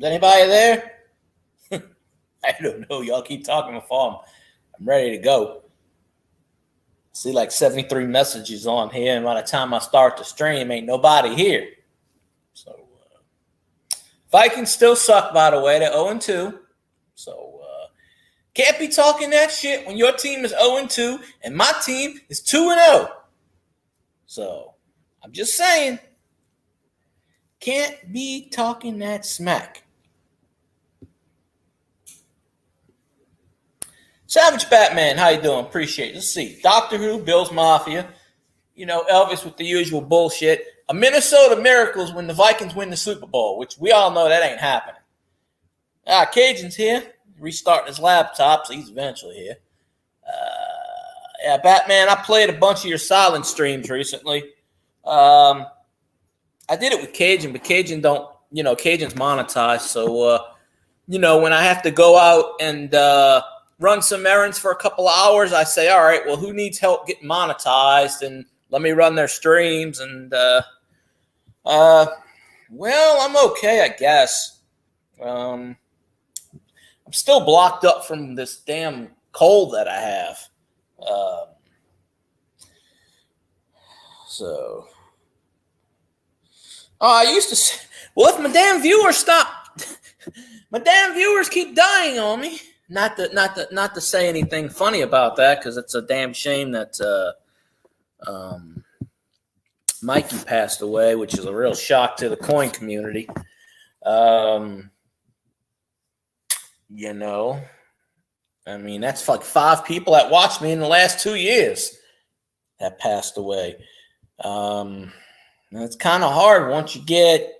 Is anybody there? I don't know. Y'all keep talking before I'm ready to go. See like 73 messages on here, and by the time I start the stream, ain't nobody here. So Vikings still suck, by the way. They're 0-2. So can't be talking that shit when your team is 0-2 and my team is 2-0. So I'm just saying, can't be talking that smack. Savage Batman, how you doing? Appreciate it. Let's see. Doctor Who, Bills Mafia. You know, Elvis with the usual bullshit. A Minnesota Miracles when the Vikings win the Super Bowl, which we all know that ain't happening. Cajun's here. Restarting his laptop, so he's eventually here. Yeah, Batman, I played a bunch of your silent streams recently. I did it with Cajun, but Cajun don't, Cajun's monetized. So, when I have to go out and run some errands for a couple of hours, I say, all right, well, who needs help getting monetized? And let me run their streams. And, well, I'm okay, I guess. I'm still blocked up from this damn cold that I have. I used to say, well, if my damn viewers stop, my damn viewers keep dying on me. Not to say anything funny about that, because it's a damn shame that Mikey passed away, which is a real shock to the coin community. I mean, that's like 5 people that watched me in the last 2 years that passed away. And it's kind of hard once you get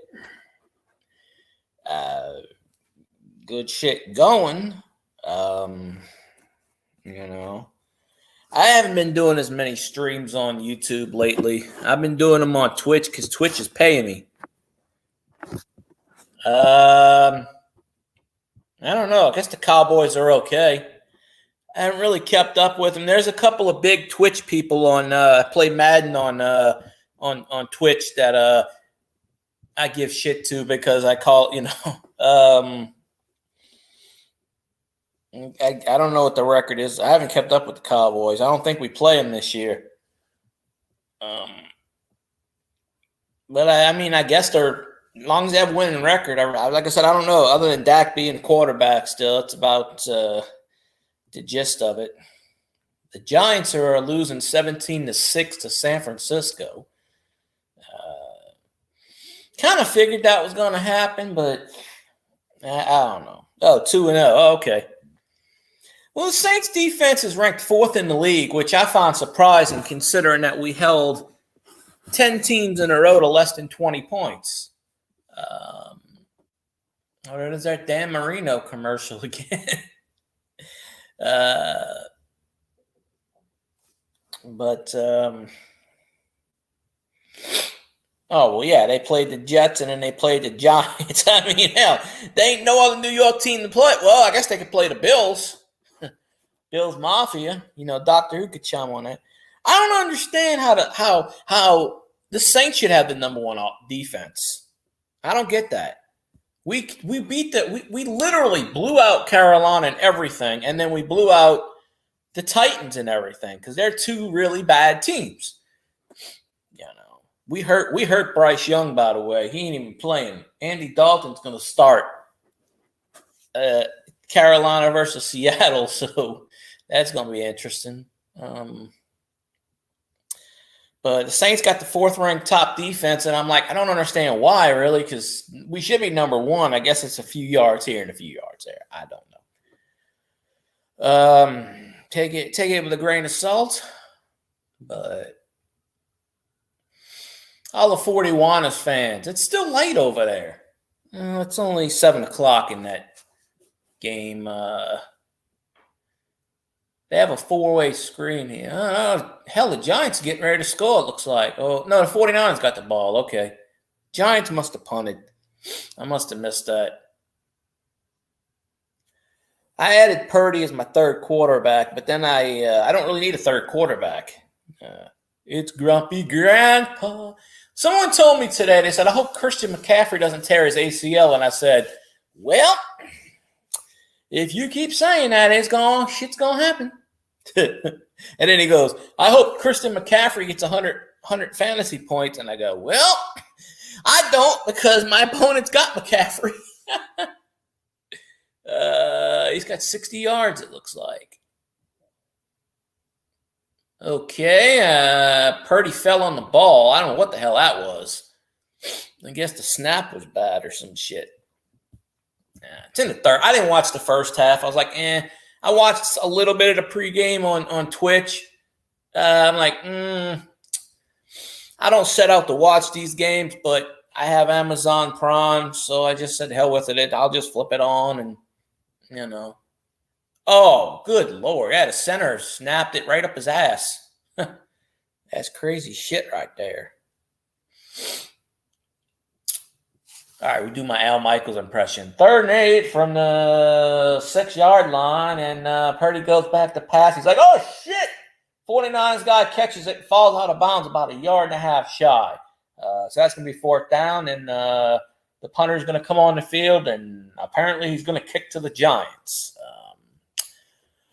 good shit going. I haven't been doing as many streams on YouTube lately. I've been doing them on Twitch because Twitch is paying me. I don't know. I guess the Cowboys are okay. I haven't really kept up with them. There's a couple of big Twitch people on play Madden on Twitch that I give shit to because I call I don't know what the record is. I haven't kept up with the Cowboys. I don't think we play them this year. But I guess they're, as long as they have a winning record. Like I said, I don't know. Other than Dak being quarterback still, it's about the gist of it. The Giants are losing 17-6 to San Francisco. Kind of figured that was going to happen, but I don't know. 2-0. Oh, okay. Well, the Saints defense is ranked 4th in the league, which I found surprising considering that we held 10 teams in a row to less than 20 points. There's that Dan Marino commercial again. They played the Jets and then they played the Giants. I mean, hell, they ain't no other New York team to play. Well, I guess they could play the Bills. Bills Mafia. Doctor Who could chime on that. I don't understand how the Saints should have the number 1 defense. I don't get that. We beat we literally blew out Carolina and everything, and then we blew out the Titans and everything because they're 2 really bad teams. We hurt Bryce Young, by the way. He ain't even playing. Andy Dalton's going to start Carolina versus Seattle, so that's going to be interesting. But the Saints got the 4th-ranked top defense, and I'm like, I don't understand why, really, because we should be number 1. I guess it's a few yards here and a few yards there. I don't know. Take it with a grain of salt, but all the 41ers fans, it's still late over there. It's only 7 o'clock in that game. They have a 4-way screen here. Hell, the Giants are getting ready to score, it looks like. Oh, no, the 49ers got the ball. Okay. Giants must have punted. I must have missed that. I added Purdy as my 3rd quarterback, but then I don't really need a 3rd quarterback. It's Grumpy Grandpa. Someone told me today, they said, I hope Christian McCaffrey doesn't tear his ACL. And I said, well, if you keep saying that, shit's gonna happen. And then he goes, I hope Christian McCaffrey gets 100 fantasy points. And I go, well, I don't, because my opponent's got McCaffrey. He's got 60 yards, it looks like. Okay, Purdy fell on the ball. I don't know what the hell that was. I guess the snap was bad or some shit. It's in the third. I didn't watch the first half. I was like, I watched a little bit of the pregame on Twitch. I'm like, I don't set out to watch these games, but I have Amazon Prime, so I just said, hell with it. I'll just flip it on and, you know. Oh, good Lord. Yeah, the center snapped it right up his ass. That's crazy shit right there. All right, we do my Al Michaels impression. 3rd and 8 from the 6-yard line, and Purdy goes back to pass. He's like, oh, shit. 49ers guy catches it and falls out of bounds about 1.5 yards shy. So that's going to be 4th down, and the punter's going to come on the field, and apparently he's going to kick to the Giants.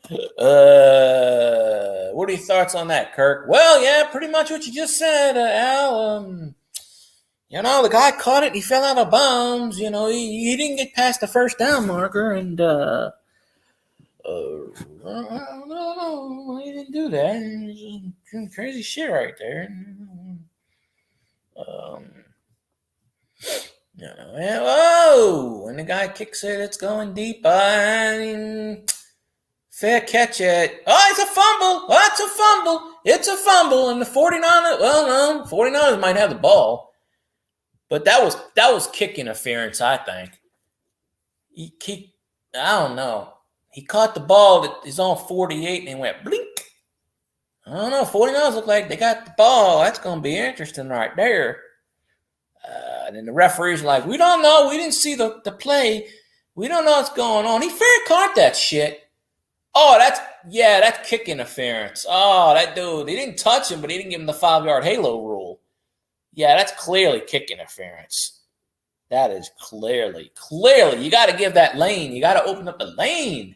What are your thoughts on that, Kirk? Well, yeah, pretty much what you just said, Al. The guy caught it. He fell out of bounds. He didn't get past the 1st down marker, and I don't know. He didn't do that. It's crazy shit right there. When the guy kicks it, it's going deep. Fair catch it. Oh, it's a fumble. Oh, it's a fumble. It's a fumble. And the 49ers, 49ers might have the ball. But that was kick interference, I think. I don't know. He caught the ball that is on 48 and went blink. I don't know. 49ers look like they got the ball. That's going to be interesting right there. And then the referee's like, we don't know. We didn't see the play. We don't know what's going on. He fair caught that shit. Oh, that's kick interference. Oh, that dude, he didn't touch him, but he didn't give him the 5-yard halo rule. Yeah, that's clearly kick interference. That is clearly. You got to give that lane. You got to open up the lane.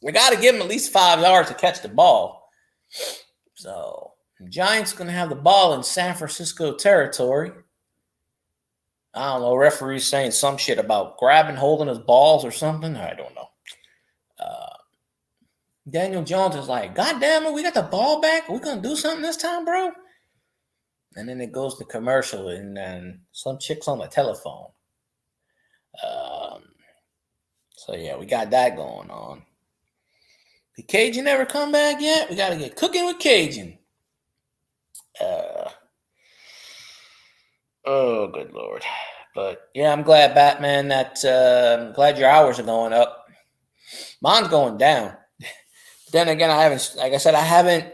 You got to give him at least 5 yards to catch the ball. So, the Giants going to have the ball in San Francisco territory. I don't know, referee's saying some shit about grabbing, holding his balls or something. I don't know. Daniel Jones is like, God damn it, we got the ball back. We going to do something this time, bro? And then it goes to commercial, and then some chick's on the telephone. So, yeah, we got that going on. The Cajun never come back yet? We got to get cooking with Cajun. Oh, good Lord. But, yeah, I'm glad, Batman, I'm glad your hours are going up. Mine's going down. Then again, I haven't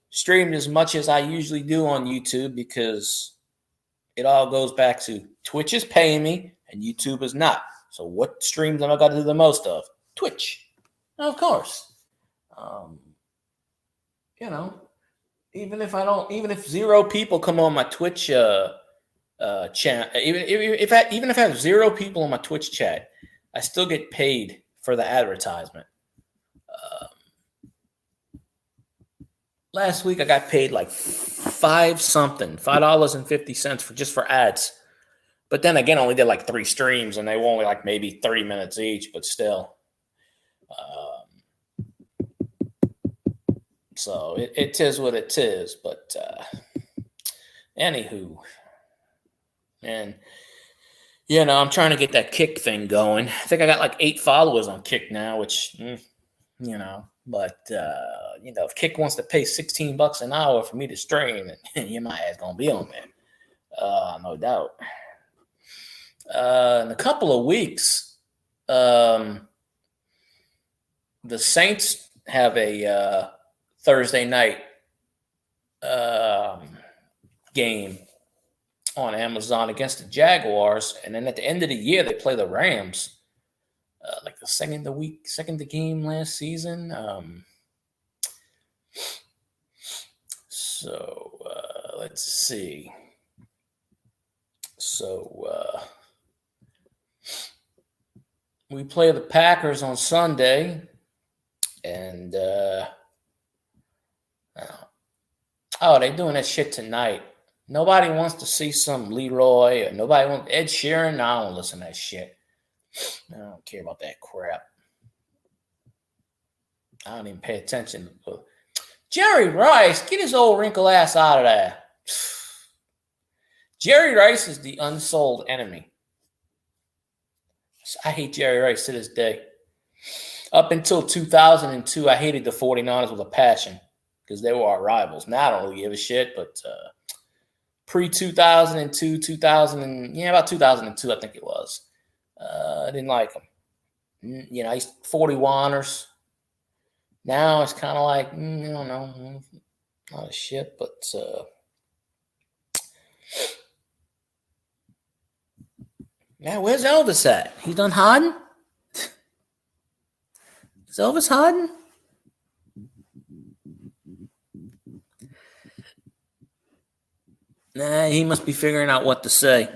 streamed as much as I usually do on YouTube because it all goes back to Twitch is paying me and YouTube is not. So what streams am I got to do the most of? Twitch. Of course. Even if 0 people come on my Twitch channel, even if I have 0 people on my Twitch chat, I still get paid for the advertisement. Last week I got paid like $5.50 for ads. But then again, I only did like 3 streams and they were only like maybe 30 minutes each, but still. So it is what it is. But anywho, and I'm trying to get that Kick thing going. I think I got like 8 followers on Kick now, which but if Kick wants to pay $16 an hour for me to stream, then my ass gonna be on there. No doubt. In a couple of weeks, the Saints have a Thursday night game on Amazon against the Jaguars, and then at the end of the year they play the Rams. Like the second game last season. Let's see. we play the Packers on Sunday, and they're doing that shit tonight. Nobody wants to see some Leroy, or nobody wants Ed Sheeran. No, I don't listen to that shit. I don't care about that crap. I don't even pay attention. Jerry Rice, get his old wrinkle ass out of there. Jerry Rice is the unsold enemy. I hate Jerry Rice to this day. Up until 2002, I hated the 49ers with a passion because they were our rivals. Now I don't really give a shit, but pre-2002, about 2002, I think it was. I didn't like him. You know, he's 41ers. Now it's kind of like, I don't know, not a shit, but man, where's Elvis at? He done hiding? Is Elvis hiding? Nah, he must be figuring out what to say.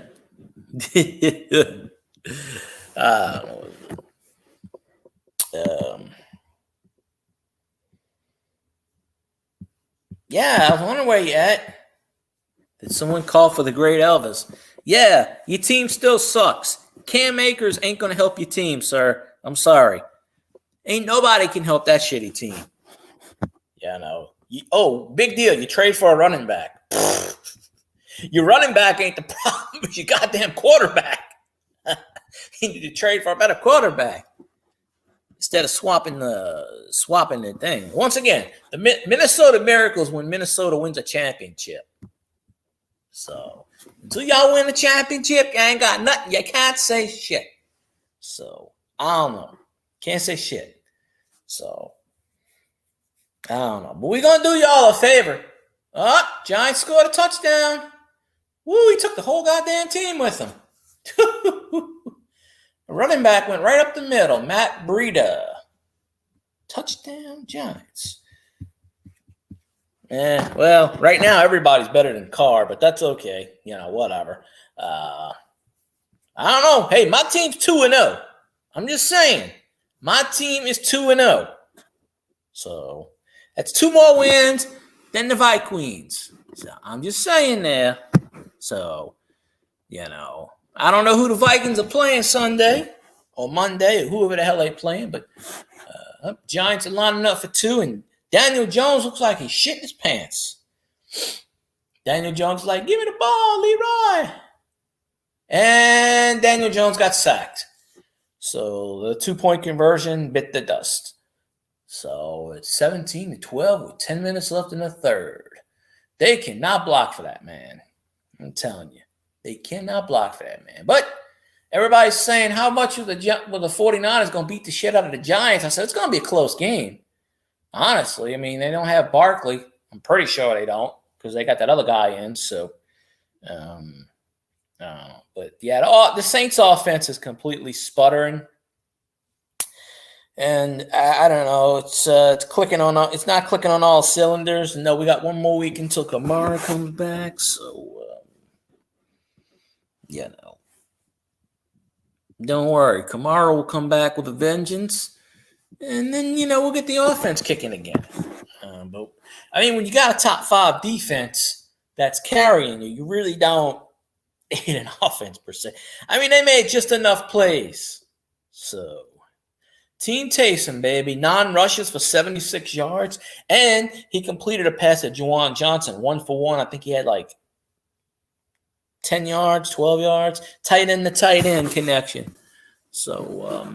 I don't know. Yeah, I was wondering where you at. Did someone call for the great Elvis? Yeah, your team still sucks. Cam Akers ain't going to help your team, sir. I'm sorry. Ain't nobody can help that shitty team. Yeah, no. Big deal. You trade for a running back. Your running back ain't the problem, but your goddamn quarterback. You need to trade for a better quarterback instead of swapping the thing. Once again, the Minnesota Miracles when Minnesota wins a championship. So until y'all win the championship, you ain't got nothing. You can't say shit. So I don't know. Can't say shit. So I don't know. But we're gonna do y'all a favor. Giants scored a touchdown. Woo, he took the whole goddamn team with him. The running back went right up the middle. Matt Breida. Touchdown Giants. Well, right now everybody's better than Carr, but that's okay. You know, whatever. I don't know. Hey, my team's 2-0. I'm just saying. My team is 2-0. So that's 2 more wins than the Vikings. So I'm just saying there. So, you know, I don't know who the Vikings are playing Sunday or Monday or whoever the hell they playing, but Giants are lining up for 2, and Daniel Jones looks like he's shitting his pants. Daniel Jones is like, give me the ball, Leroy. And Daniel Jones got sacked. So the 2-point conversion bit the dust. So it's 17-12 with 10 minutes left in the third. They cannot block for that, man. I'm telling you. They cannot block for that, man. But everybody's saying how much of the 49ers going to beat the shit out of the Giants. I said, it's going to be a close game. Honestly, I mean, they don't have Barkley. I'm pretty sure they don't because they got that other guy in. So, but yeah, the Saints offense is completely sputtering. And I don't know. It's clicking on. It's not clicking on all cylinders. No, we got one more week until Kamara comes back. So, you know, don't worry. Kamara will come back with a vengeance, and then we'll get the offense kicking again. But I mean, when you got a top 5 defense that's carrying you, you really don't need an offense per se. I mean, they made just enough plays. So. Team Taysom, baby. 9 rushes for 76 yards. And he completed a pass at Juwan Johnson. 1 for 1. I think he had like 10 yards, 12 yards. Tight end to tight end connection. So,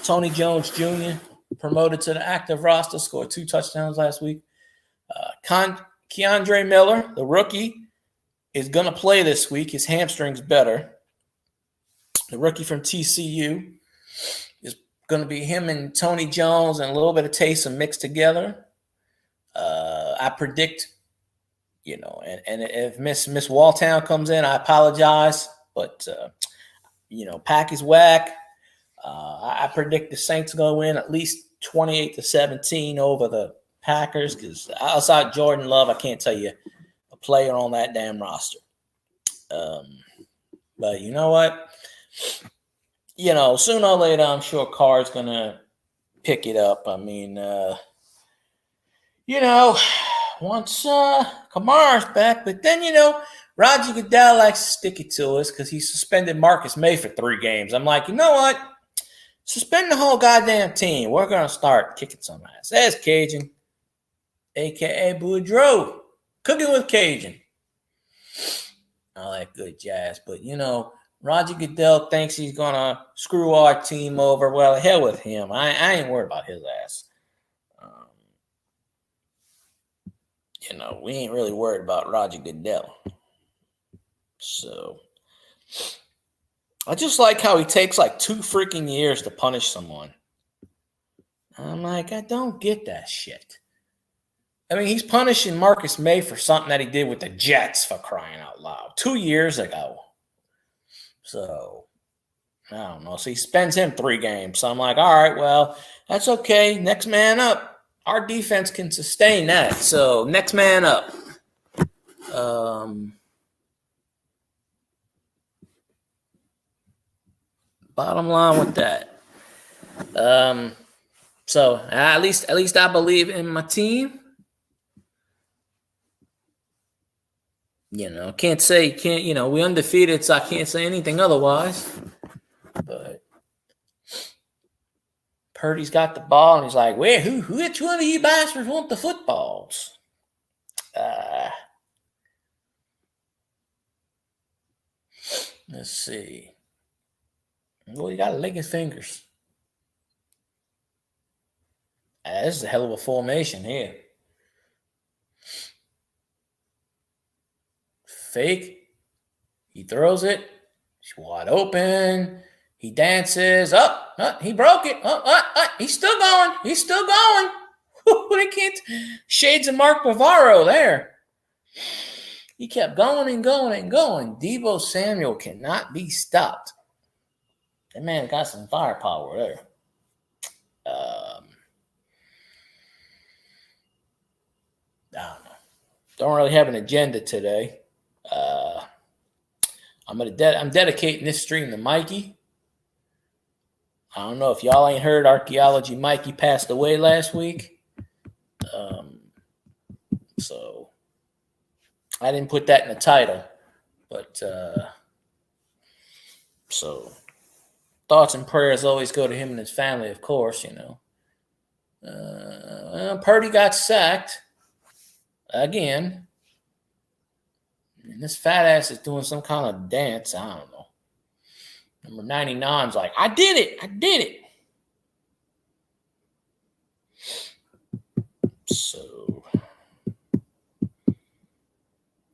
Tony Jones Jr. promoted to the active roster. Scored 2 touchdowns last week. Keandre Miller, the rookie, is going to play this week. His hamstring's better. The rookie from TCU. Going to be him and Tony Jones and a little bit of Taysom mixed together. I predict, and if Miss Walltown comes in, I apologize, but Pack is whack. I predict the Saints are going to win at least 28-17 over the Packers because outside Jordan Love, I can't tell you a player on that damn roster. But you know what? sooner or later, I'm sure Carr's going to pick it up. I mean, once Kamara's back, but then, Roger Goodell likes to stick it to us because he suspended Marcus May for 3 games. I'm like, you know what? Suspend the whole goddamn team. We're going to start kicking some ass. There's Cajun, a.k.a. Boudreaux, cooking with Cajun. All that good jazz. But, Roger Goodell thinks he's going to screw our team over. Well, hell with him. I ain't worried about his ass. We ain't really worried about Roger Goodell. So, I just like how he takes like 2 freaking years to punish someone. I'm like, I don't get that shit. I mean, he's punishing Marcus May for something that he did with the Jets, for crying out loud, 2 years ago. So, I don't know. So he spends him 3 games. So I'm like, all right, well, that's okay. Next man up. Our defense can sustain that. So next man up. Bottom line with that. So at least I believe in my team. We undefeated, so I can't say anything otherwise. But Purdy's got the ball, and he's like, which one of you bastards want the footballs? Let's see. Well, he got to lick his fingers. This is a hell of a formation here. Fake. He throws it. He's wide open. He dances. He broke it. He's still going. They can't. Shades of Mark Bavaro there. He kept going and going and going. Deebo Samuel cannot be stopped. That man got some firepower there. I don't know. Don't really have an agenda today. I'm dedicating this stream to Mikey. I don't know if y'all ain't heard, Archaeology Mikey passed away last week. So I didn't put that in the title, but so thoughts and prayers always go to him and his family, of course. Purdy got sacked again. And this fat ass is doing some kind of dance. I don't know. Number 99's like, I did it. So,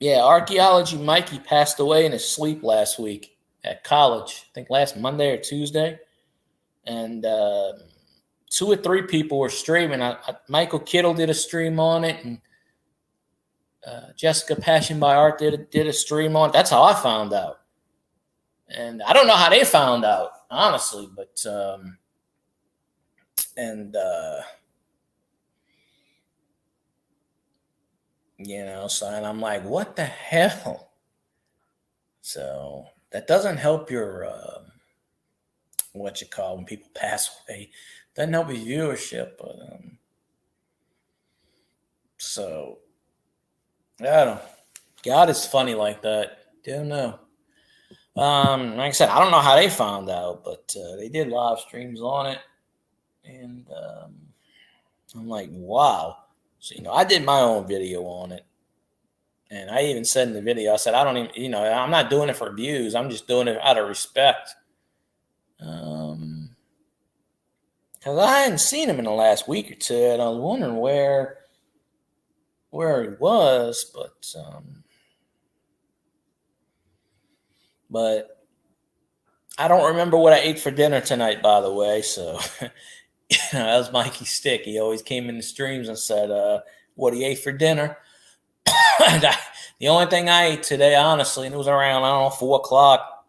yeah, Archaeology Mikey passed away in his sleep last week at college. I think last Monday or Tuesday. And 2 or 3 people were streaming. Michael Kittle did a stream on it, and Jessica Passion by Art did a stream on it. That's how I found out. And I don't know how they found out, honestly, but so and I'm like, what the hell? So that doesn't help your when people pass away. Doesn't help your viewership, but so I don't know. God is funny like that. Don't know. Like I said, I don't know how they found out, but they did live streams on it, and I'm like, wow. So I did my own video on it, and I even said in the video, I said, I don't even, I'm not doing it for views. I'm just doing it out of respect, because I hadn't seen him in the last week or 2, and I was wondering where he was, but I don't remember what I ate for dinner tonight, by the way. So that was Mikey's stick. He always came in the streams and said what he ate for dinner. The only thing I ate today, honestly, and it was around, 4 o'clock,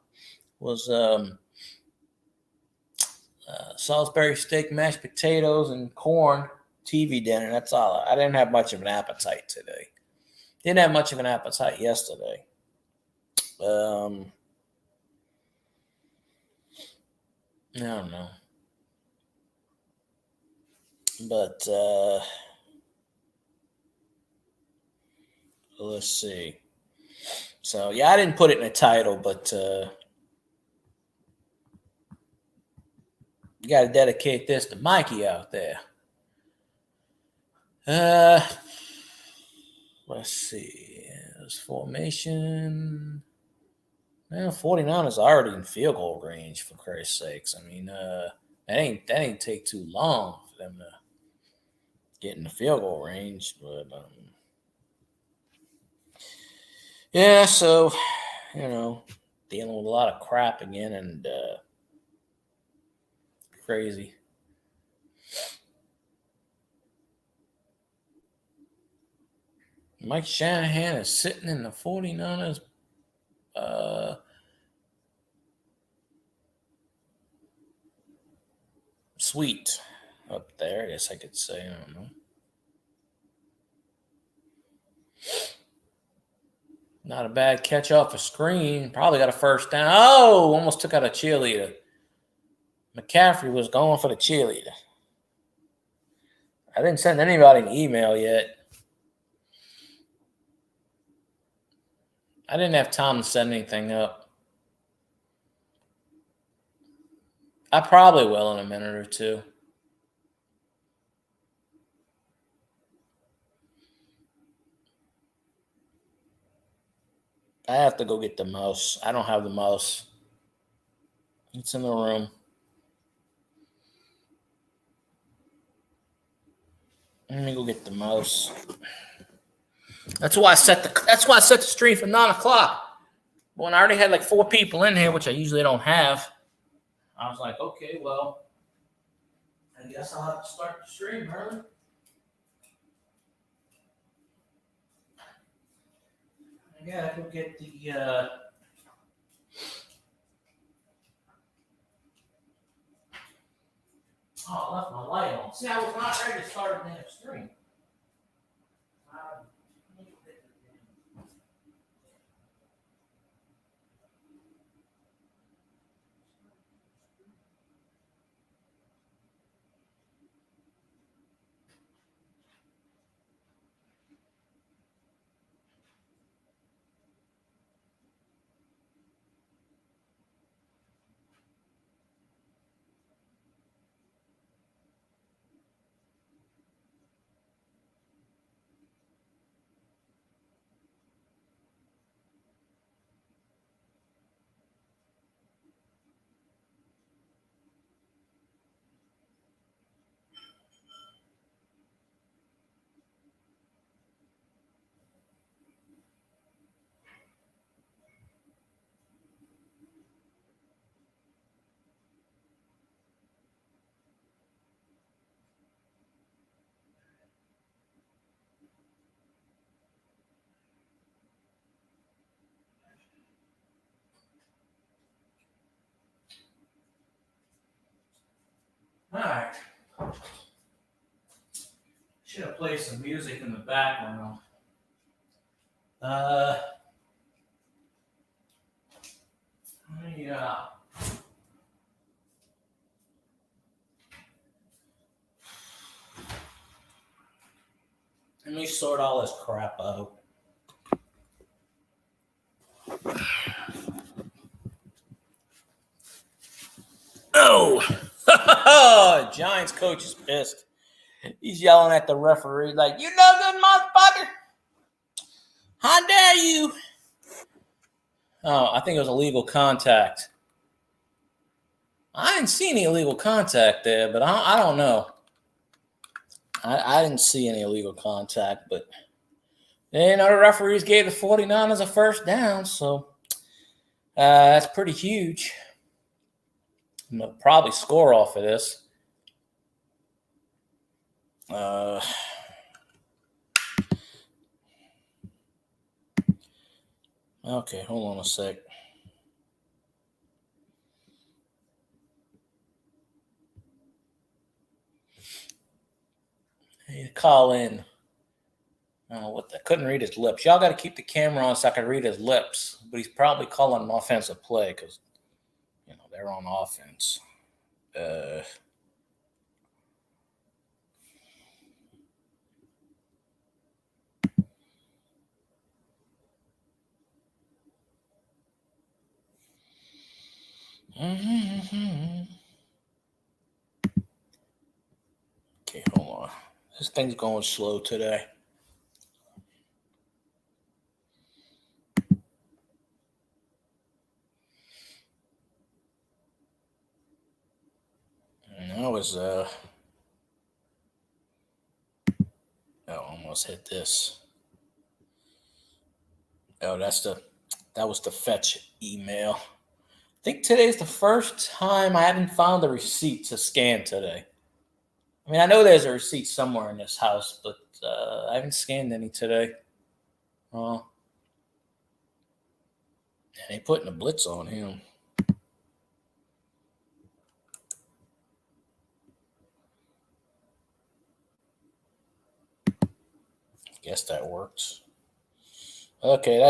was Salisbury steak, mashed potatoes, and corn. TV dinner. That's all. I didn't have much of an appetite today. Didn't have much of an appetite yesterday. I don't know. But let's see. So yeah, I didn't put it in the title, but you got to dedicate this to Mikey out there. Uh, let's see. This formation. Well, 49ers already in field goal range, for Christ's sakes. I mean, that ain't take too long for them to get in the field goal range. But yeah, so dealing with a lot of crap again and crazy. Mike Shanahan is sitting in the 49ers suite up there, I guess I could say. I don't know. Not a bad catch off a screen. Probably got a first down. Oh, almost took out a cheerleader. McCaffrey was going for the cheerleader. I didn't send anybody an email yet. I didn't have time to set anything up. I probably will in a minute or two. I have to go get the mouse. I don't have the mouse. It's in the room. Let me go get the mouse. That's why I set the stream for 9:00. When I already had like 4 people in here, which I usually don't have, I was like, okay, well, I guess I'll have to start the stream early. I gotta go get the oh, I left my light on. See, I was not ready to start the damn stream. All right. Should have played some music in the background. Yeah. Let me sort all this crap out. Oh, Giants coach is pissed. He's yelling at the referee like, "You no good motherfucker! How dare you?" Oh, I think it was illegal contact. I didn't see any illegal contact there, but I don't know. I didn't see any illegal contact, but the referees gave the 49ers a first down, so that's pretty huge. I'm going to probably score off of this. Okay, hold on a sec. Hey, call in. I couldn't read his lips. Y'all got to keep the camera on so I can read his lips. But he's probably calling an offensive play because, they're on offense. Okay, hold on. This thing's going slow today. And I was almost hit this. Oh, that was the fetch email. I think today's the first time I haven't found a receipt to scan today. I mean, I know there's a receipt somewhere in this house, but I haven't scanned any today. Oh, and they putting a blitz on him. Guess that works. Okay,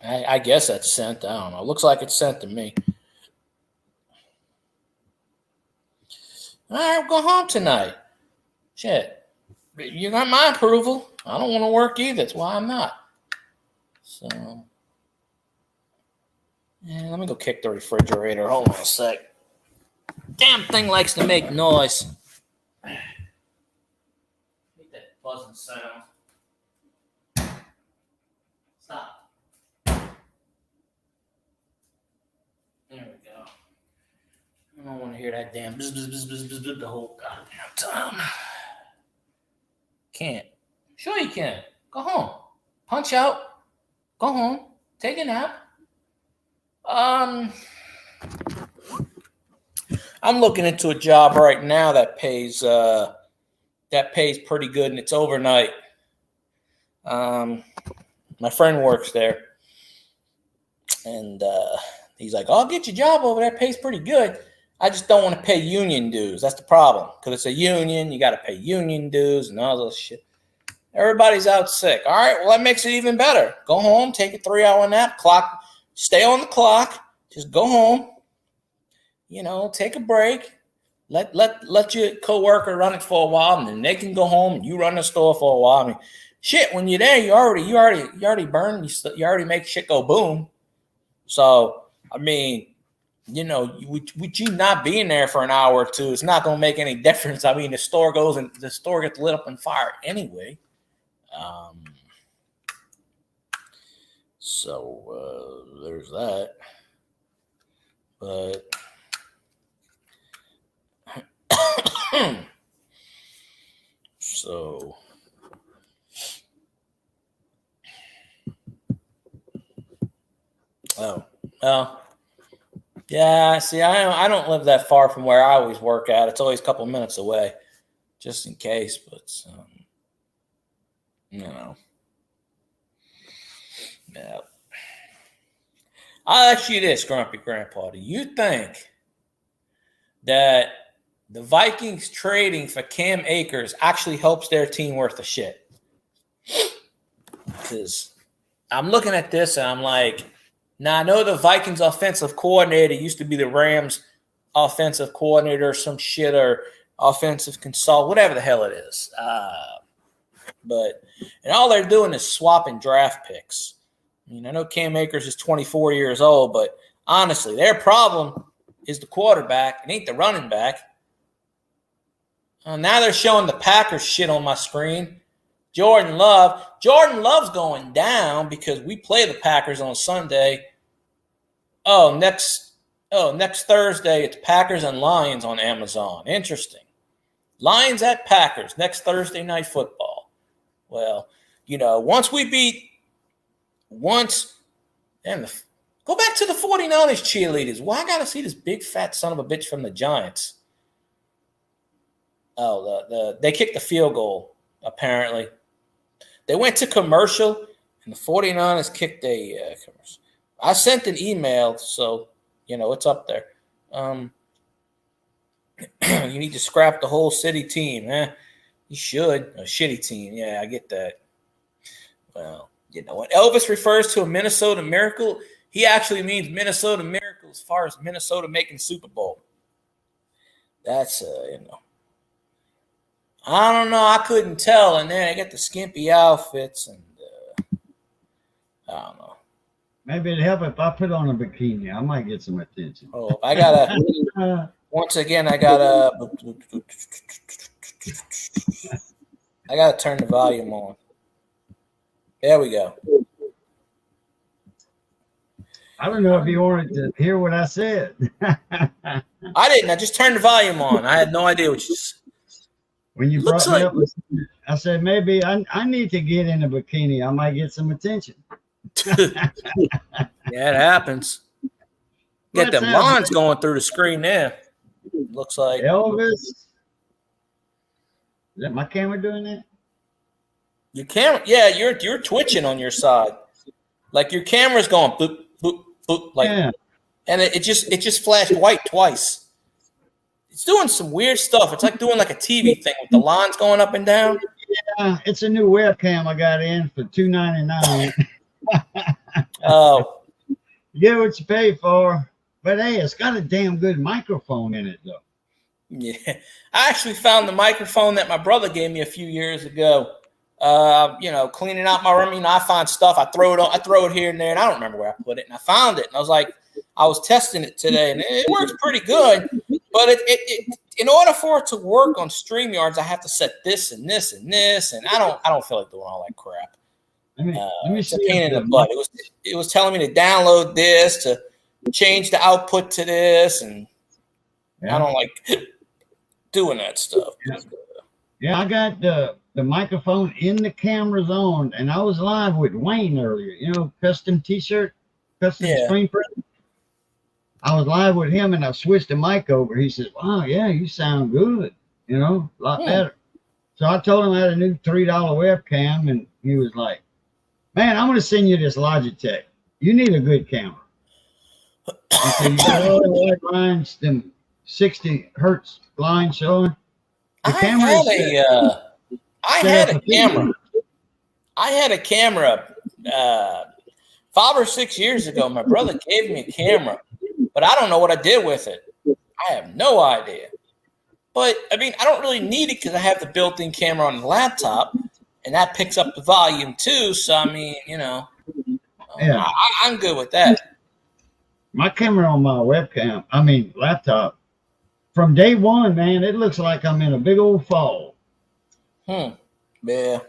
I guess that's sent. I don't know. Looks like it's sent to me. All right, we'll go home tonight. Shit. You got my approval. I don't want to work either. That's why I'm not. So, yeah, let me go kick the refrigerator. Hold on a sec. Damn thing likes to make noise. Make that buzzing sound. Stop. There we go. I don't want to hear that damn bzz, bzz, bzz, bzz, bzz, bzz, the whole goddamn time. Can't. Sure you can. Go home. Punch out. Go home. Take a nap. I'm looking into a job right now that pays pretty good, and it's overnight. My friend works there, and he's like, "I'll get you a job over there. Pays pretty good. I just don't want to pay union dues. That's the problem, because it's a union. You got to pay union dues and all this shit. Everybody's out sick. All right, well, that makes it even better. Go home, take a 3-hour nap, stay on the clock. Just go home. Take a break. Let your coworker run it for a while, and then they can go home and you run the store for a while. I mean, shit, when you're there, you already burn. You already make shit go boom. So, I mean, with you not being there for an hour or two, it's not gonna make any difference. I mean, the store gets lit up and fire anyway. So there's that. But so yeah, see, I don't live that far from where I always work at. It's always a couple minutes away, just in case. But yeah. I'll ask you this, Grumpy Grandpa. Do you think that the Vikings trading for Cam Akers actually helps their team worth of shit? Because I'm looking at this and I'm like, now I know the Vikings offensive coordinator used to be the Rams offensive coordinator or some shit, or offensive consult, whatever the hell it is. And all they're doing is swapping draft picks. I mean, I know Cam Akers is 24 years old, but honestly, their problem is the quarterback. It ain't the running back. Now they're showing the Packers shit on my screen. Jordan Love's going down because we play the Packers on Sunday. Next Thursday, it's Packers and Lions on Amazon. Interesting. Lions at Packers next Thursday Night Football. Well, once go back to the 49ers cheerleaders. Well, I got to see this big fat son of a bitch from the Giants. They kicked the field goal, apparently. They went to commercial, and the 49ers kicked a commercial. I sent an email, so, it's up there. You need to scrap the whole city team. You should. A shitty team. Yeah, I get that. Well, when Elvis refers to a Minnesota Miracle, he actually means Minnesota Miracle as far as Minnesota making Super Bowl. That's I don't know. I couldn't tell, and then I get the skimpy outfits, and I don't know. Maybe it'd help if I put on a bikini. I might get some attention. Oh, I gotta. Once again, I gotta turn the volume on. There we go. I don't know if you wanted to hear what I said. I didn't. I just turned the volume on. I had no idea what you said. When you brought me up, I said, maybe I need to get in a bikini. I might get some attention. Yeah, it happens. Get them lines going through the screen there. Looks like Elvis. Is that my camera doing that? Your camera, yeah, you're twitching on your side. Like your camera's going boop, boop, boop, like, yeah. And it just flashed white twice. It's doing some weird stuff. It's like doing like a TV thing with the lines going up and down. Yeah, it's a new webcam I got in for $2.99. Oh, you get what you pay for, but hey, it's got a damn good microphone in it though. Yeah, I actually found the microphone that my brother gave me a few years ago. Cleaning out my room. I find stuff. I throw it here and there, and I don't remember where I put it. And I found it, and I was like, I was testing it today, and it works pretty good. But it in order for it to work on StreamYards, I have to set this and this and this, and I don't feel like doing all that crap. It's a pain in the butt. It was telling me to download this, to change the output to this, and I don't like doing that stuff. Yeah, I got the microphone in the camera's on, and I was live with Wayne earlier. Custom T-shirt, custom screen print. I was live with him, and I switched the mic over. He said, "Wow, yeah, you sound good. A lot better." So I told him I had a new $3 webcam, and he was like, "Man, I'm going to send you this Logitech. You need a good camera." I said, "You got all the white lines, them 60 hertz line showing." I had a camera 5 or 6 years ago. My brother gave me a camera, but I don't know what I did with it. I have no idea. But I don't really need it because I have the built-in camera on the laptop, and that picks up the volume too. So I'm good with that. My camera on my laptop, from day one, man, it looks like I'm in a big old fall. Yeah.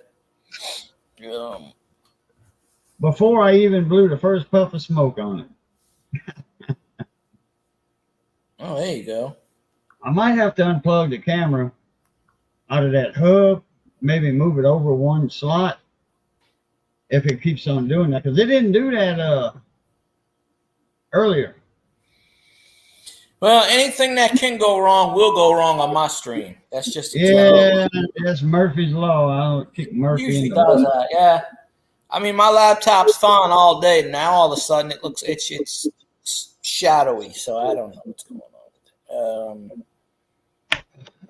Before I even blew the first puff of smoke on it. Oh, there you go. I might have to unplug the camera out of that hub, maybe move it over one slot if it keeps on doing that, because it didn't do that earlier. Well, anything that can go wrong will go wrong on my stream. That's just that's Murphy's Law. I don't kick Murphy. Usually does that, yeah. My laptop's fine all day. Now all of a sudden it's shadowy, so I don't know what's going on.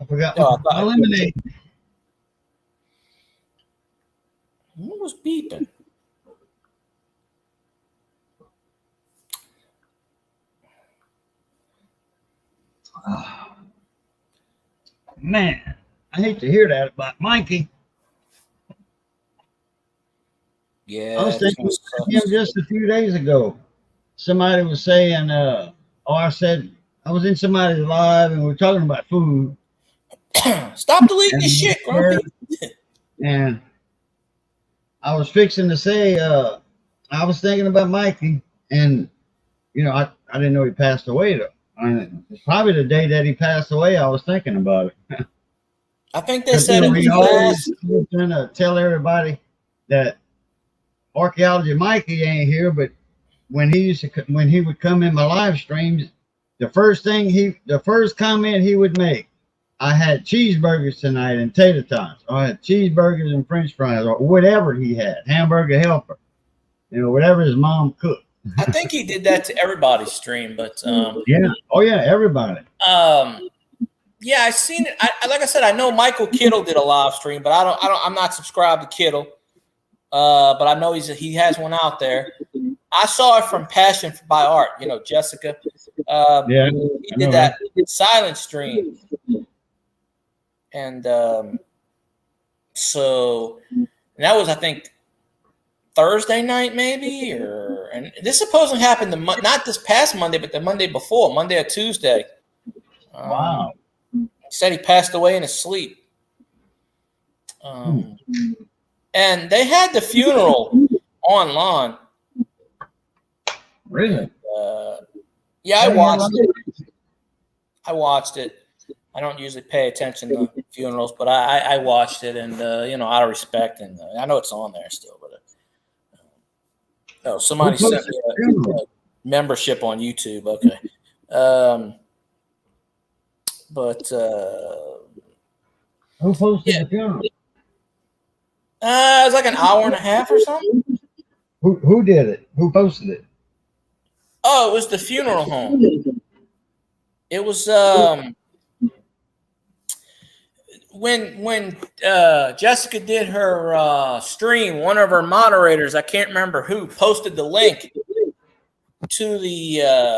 I forgot my lemonade. What was beeping? Oh, man, I hate to hear that about Mikey. Yeah, I was thinking of him just a few days ago. Somebody was saying, I said I was in somebody's live and we were talking about food. Stop deleting this shit, Grumpy. And I was fixing to say, I was thinking about Mikey, and I didn't know he passed away though. It's probably the day that he passed away I was thinking about it. I think they said it was trying to tell everybody that Archaeology Mikey ain't here, but when he would come in my live streams, the first comment he would make, I had cheeseburgers tonight and tater tots, or I had cheeseburgers and french fries, or whatever he had, hamburger helper, whatever his mom cooked. I think he did that to everybody's stream, but everybody. Yeah, I seen it. Like I said, I know Michael Kittle did a live stream, but I'm not subscribed to Kittle. But I know he has one out there. I saw it from Passion by Art. You know, Jessica. Yeah, He did that silent stream, and so that was, I think, Thursday night, maybe, and this supposedly happened not this past Monday, but the Monday before, Monday or Tuesday. Wow. He said he passed away in his sleep. And they had the funeral online. Really? Yeah, I watched it. I don't usually pay attention to funerals, but I watched it, and out of respect, and I know it's on there still, but somebody sent me a membership on YouTube. Okay, but who posted the funeral? It was like an hour and a half or something. Who did it? Who posted it? Oh, it was the funeral home. It was when Jessica did her stream, one of her moderators, I can't remember who, posted the link to the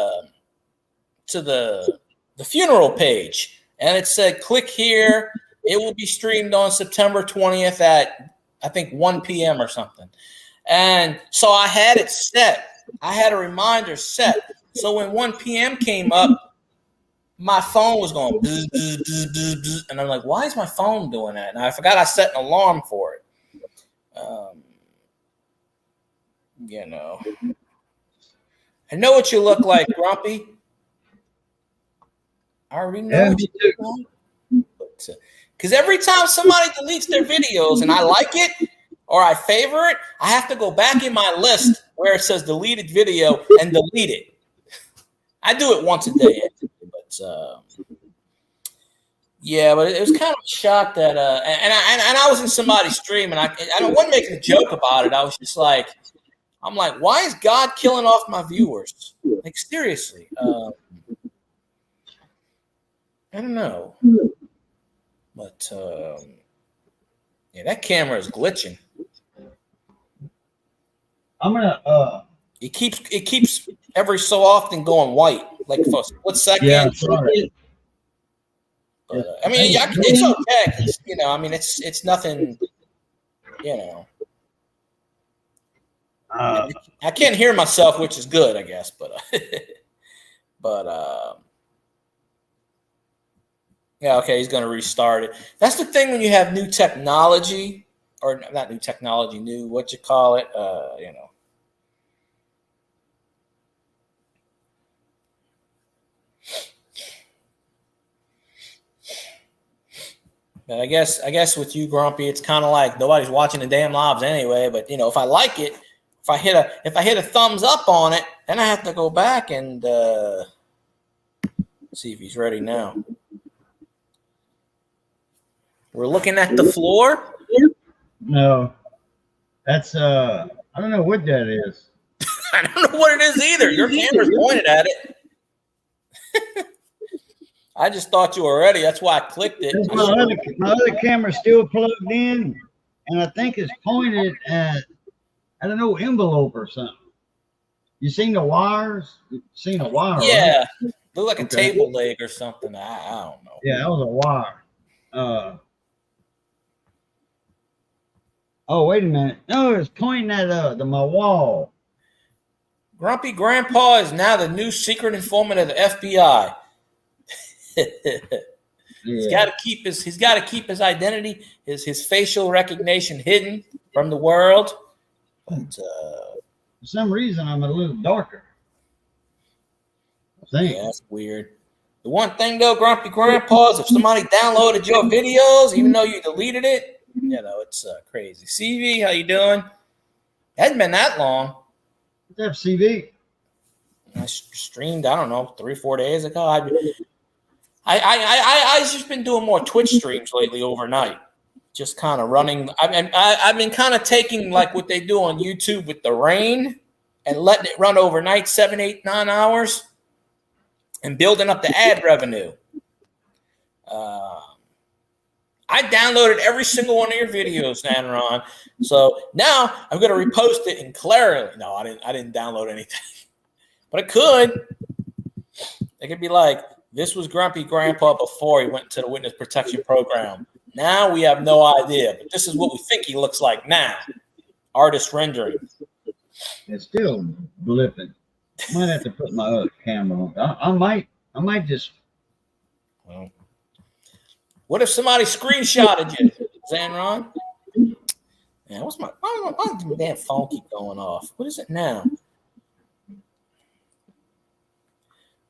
funeral page, and it said, "Click here. It will be streamed on September 20th at, I think, 1 p.m. or something." And so I had it set. I had a reminder set. So when 1 p.m. came up, my phone was going bzz, bzz, bzz, bzz, bzz, and I'm like, why is my phone doing that? And I forgot I set an alarm for it. I know what you look like, Grumpy. I already know what you look like. Because every time somebody deletes their videos and I like it or I favor it, I have to go back in my list where it says deleted video and delete it. I do it once a day, actually, but but it was kind of a shock that and I was in somebody's stream, and I wasn't making a joke about it. I was just like, I'm like, why is God killing off my viewers? Like, seriously. I don't know. But that camera is glitching. I'm gonna it keeps every so often going white, like for a split second. Yeah, sorry. But, it's okay. It's nothing. I can't hear myself, which is good, I guess. But yeah, okay, he's going to restart it. That's the thing when you have new technology, or not new technology, new, what you call it, But I guess with you, Grumpy, it's kind of like nobody's watching the damn lives anyway. But if I like it, if I hit a thumbs up on it, then I have to go back and see if he's ready now. We're looking at the floor. No, that's I don't know what that is. I don't know what it is either. Your camera's pointed at it. I just thought you were ready. That's why I clicked it. My other camera's still plugged in, and I think it's pointed at, I don't know, envelope or something. You seen the wires? You seen a wire? Yeah, right? Look like a table leg or something. I don't know. Yeah, that was a wire. Oh, wait a minute. No, it's pointing at my wall. Grumpy Grandpa is now the new secret informant of the FBI. He's got to keep his identity, his facial recognition hidden from the world. But for some reason, I'm a little darker. I think. Yeah, that's weird. The one thing though, Grumpy Grandpa, is if somebody downloaded your videos, even though you deleted it, it's crazy. CV, how you doing? It hasn't been that long. What's FCV? I streamed, I don't know, 3-4 days ago. I've just been doing more Twitch streams lately overnight. Just kind of running. I've been kind of taking like what they do on YouTube with the rain and letting it run overnight, 7, 8, 9 hours, and building up the ad revenue. I downloaded every single one of your videos, Zanron. So now I'm going to repost it in clarity. No, I didn't download anything, but I could. It could be like, this was Grumpy Grandpa before he went to the witness protection program. Now we have no idea, but this is what we think he looks like now. Artist rendering. It's still blipping. Might have to put my other camera on. I might just. Well, what if somebody screenshotted you, Zanron? Man, why the damn phone keep going off? What is it now?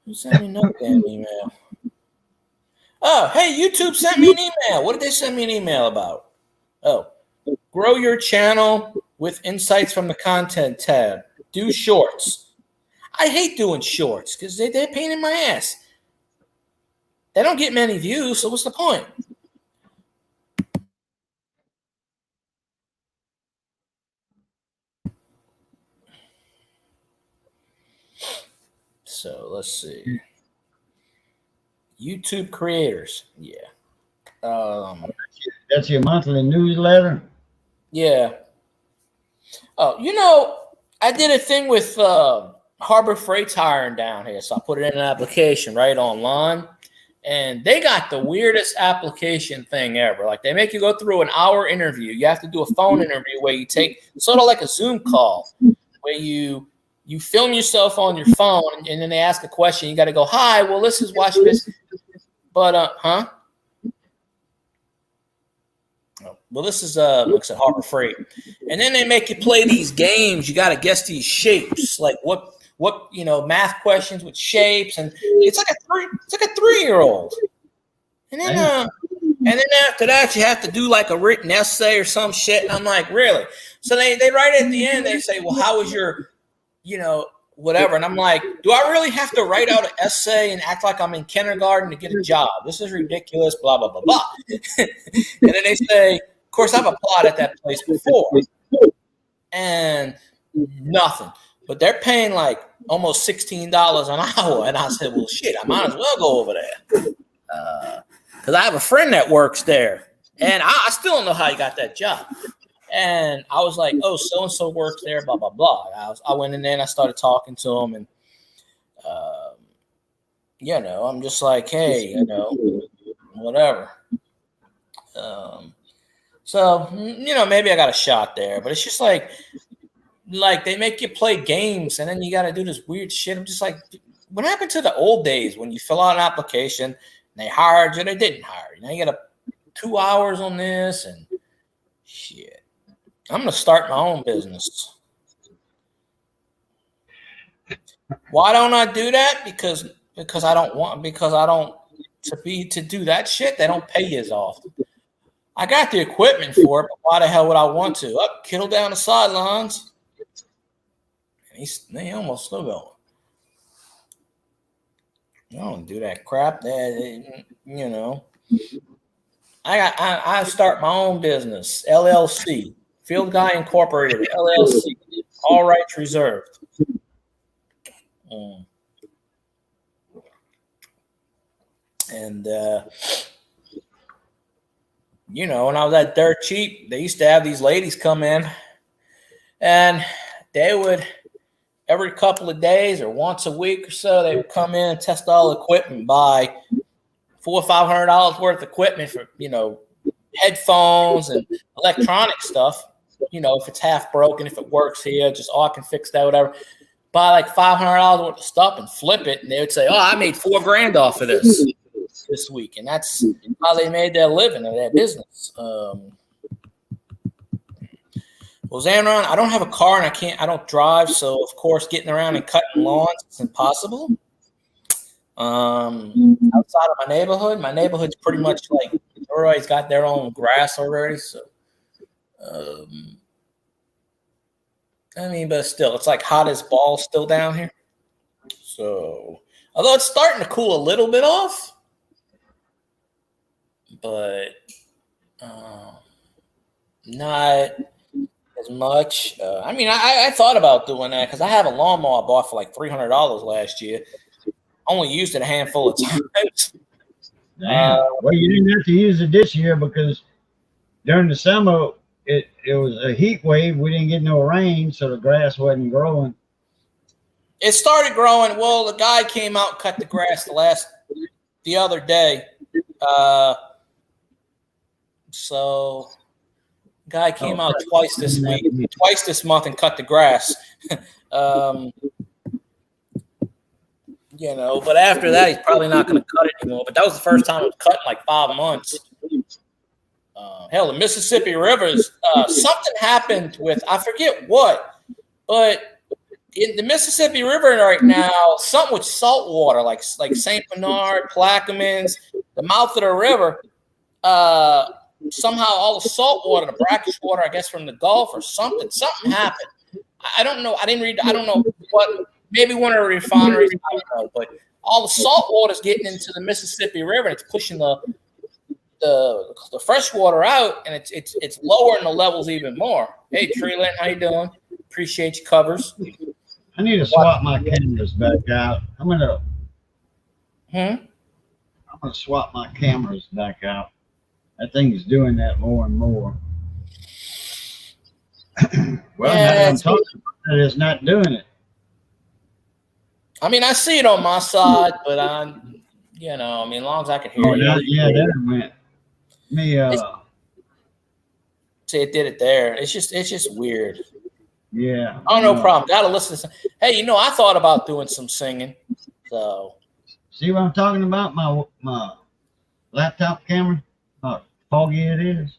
Who sent me no damn email? Oh, hey, YouTube sent me an email. What did they send me an email about? Oh, grow your channel with insights from the content tab. Do shorts. I hate doing shorts because they're a pain in my ass. They don't get many views, so what's the point? So let's see. YouTube creators. Yeah. That's your monthly newsletter? Yeah. Oh, I did a thing with Harbor Freight's hiring down here. So I put it in an application right online. And they got the weirdest application thing ever. Like, they make you go through an hour interview. You have to do a phone interview where you take sort of like a Zoom call where you film yourself on your phone and then they ask a question. You got to go, hi, well, this is watch this. But, well, this is looks at Harbor Freight. And then they make you play these games. You got to guess these shapes. Like what math questions with shapes, and it's like a 3-year-old. And then after that you have to do like a written essay or some shit. And I'm like, really? So they write at the end, they say, well, how was your, whatever. And I'm like, do I really have to write out an essay and act like I'm in kindergarten to get a job? This is ridiculous, blah, blah, blah, blah. And then they say, of course, I've applied at that place before. And nothing. But they're paying like almost $16 an hour. And I said, well, shit, I might as well go over there. Because I have a friend that works there. And I still don't know how he got that job. And I was like, oh, so-and-so works there, blah, blah, blah. I went in there and I started talking to him. And, I'm just like, hey, whatever. So, maybe I got a shot there. But it's just like they make you play games and then you got to do this weird shit. I'm just like, what happened to the old days when you fill out an application and they hired you, they didn't hire you? Now you got 2 hours on this and shit. I'm going to start my own business. Why don't I do that? Because I don't to do that shit. They don't pay you as often. I got the equipment for it, but why the hell would I want to? Up, Kittle down the sidelines. And they almost still going. I don't do that crap. I start my own business, LLC. Field Guy Incorporated, LLC. All rights reserved. And, when I was at Dirt Cheap, they used to have these ladies come in and they would, every couple of days or once a week or so, they would come in and test all the equipment, buy $400 or $500 worth of equipment for, headphones and electronic stuff. If it's half broken, if it works here, just, I can fix that, whatever. Buy like $500 worth of stuff and flip it. And they would say, oh, I made $4,000 off of this week. And that's how they made their living or their business. Well, Zanron, I don't have a car and I don't drive. So, of course, getting around and cutting lawns is impossible. Outside of my neighborhood's pretty much like everybody's got their own grass already. So, but still, it's like hot as balls still down here. So, although it's starting to cool a little bit off, but not as much. I thought about doing that because I have a lawnmower I bought for like $300 last year. Only used it a handful of times. Well, you didn't have to use it this year because during the summer, it was a heat wave. We didn't get no rain, so the grass wasn't growing. It started growing. Well, the guy came out and cut the grass the other day. So guy came out twice this month and cut the grass. But after that, he's probably not going to cut it anymore. But that was the first time it was cut in like 5 months. Hell, the Mississippi Rivers, something happened with, I forget what, but in the Mississippi River right now, something with salt water, like St. Bernard, Plaquemines, the mouth of the river, somehow all the salt water, the brackish water, I guess from the Gulf or something happened. I don't know. I don't know what, maybe one of the refineries, I don't know, but all the salt water is getting into the Mississippi River and it's pushing the fresh water out, and it's lowering the levels even more. Hey, Treeland, how you doing? Appreciate your covers. I need to swap my cameras back out. I'm gonna swap my cameras back out. I think he's doing that more and more. Well, now I'm talking about it, it's not doing it. I mean, I see it on my side, but as long as I can hear you. Yeah, there it went. See, it did it there. It's just weird. Yeah. Oh, no problem. Gotta listen to some. Hey, I thought about doing some singing. So see what I'm talking about? My laptop camera? How foggy it is.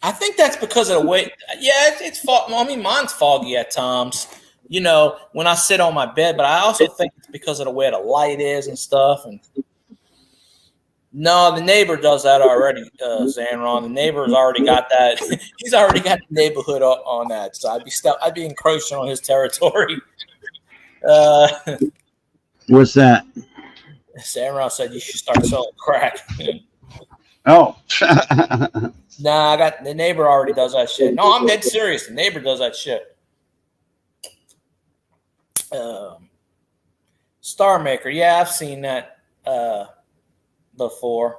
I think that's because of the way. Yeah, it's foggy. Well, I mean, mine's foggy at times. When I sit on my bed, but I also think it's because of the way the light is and stuff. And no, the neighbor does that already, Zanron. The neighbor's already got that. He's already got the neighborhood on that. So I'd be encroaching on his territory. What's that? Zanron said you should start selling crack. Oh. Nah, the neighbor already does that shit. No, I'm dead serious. The neighbor does that shit. Star Maker, yeah, I've seen that before.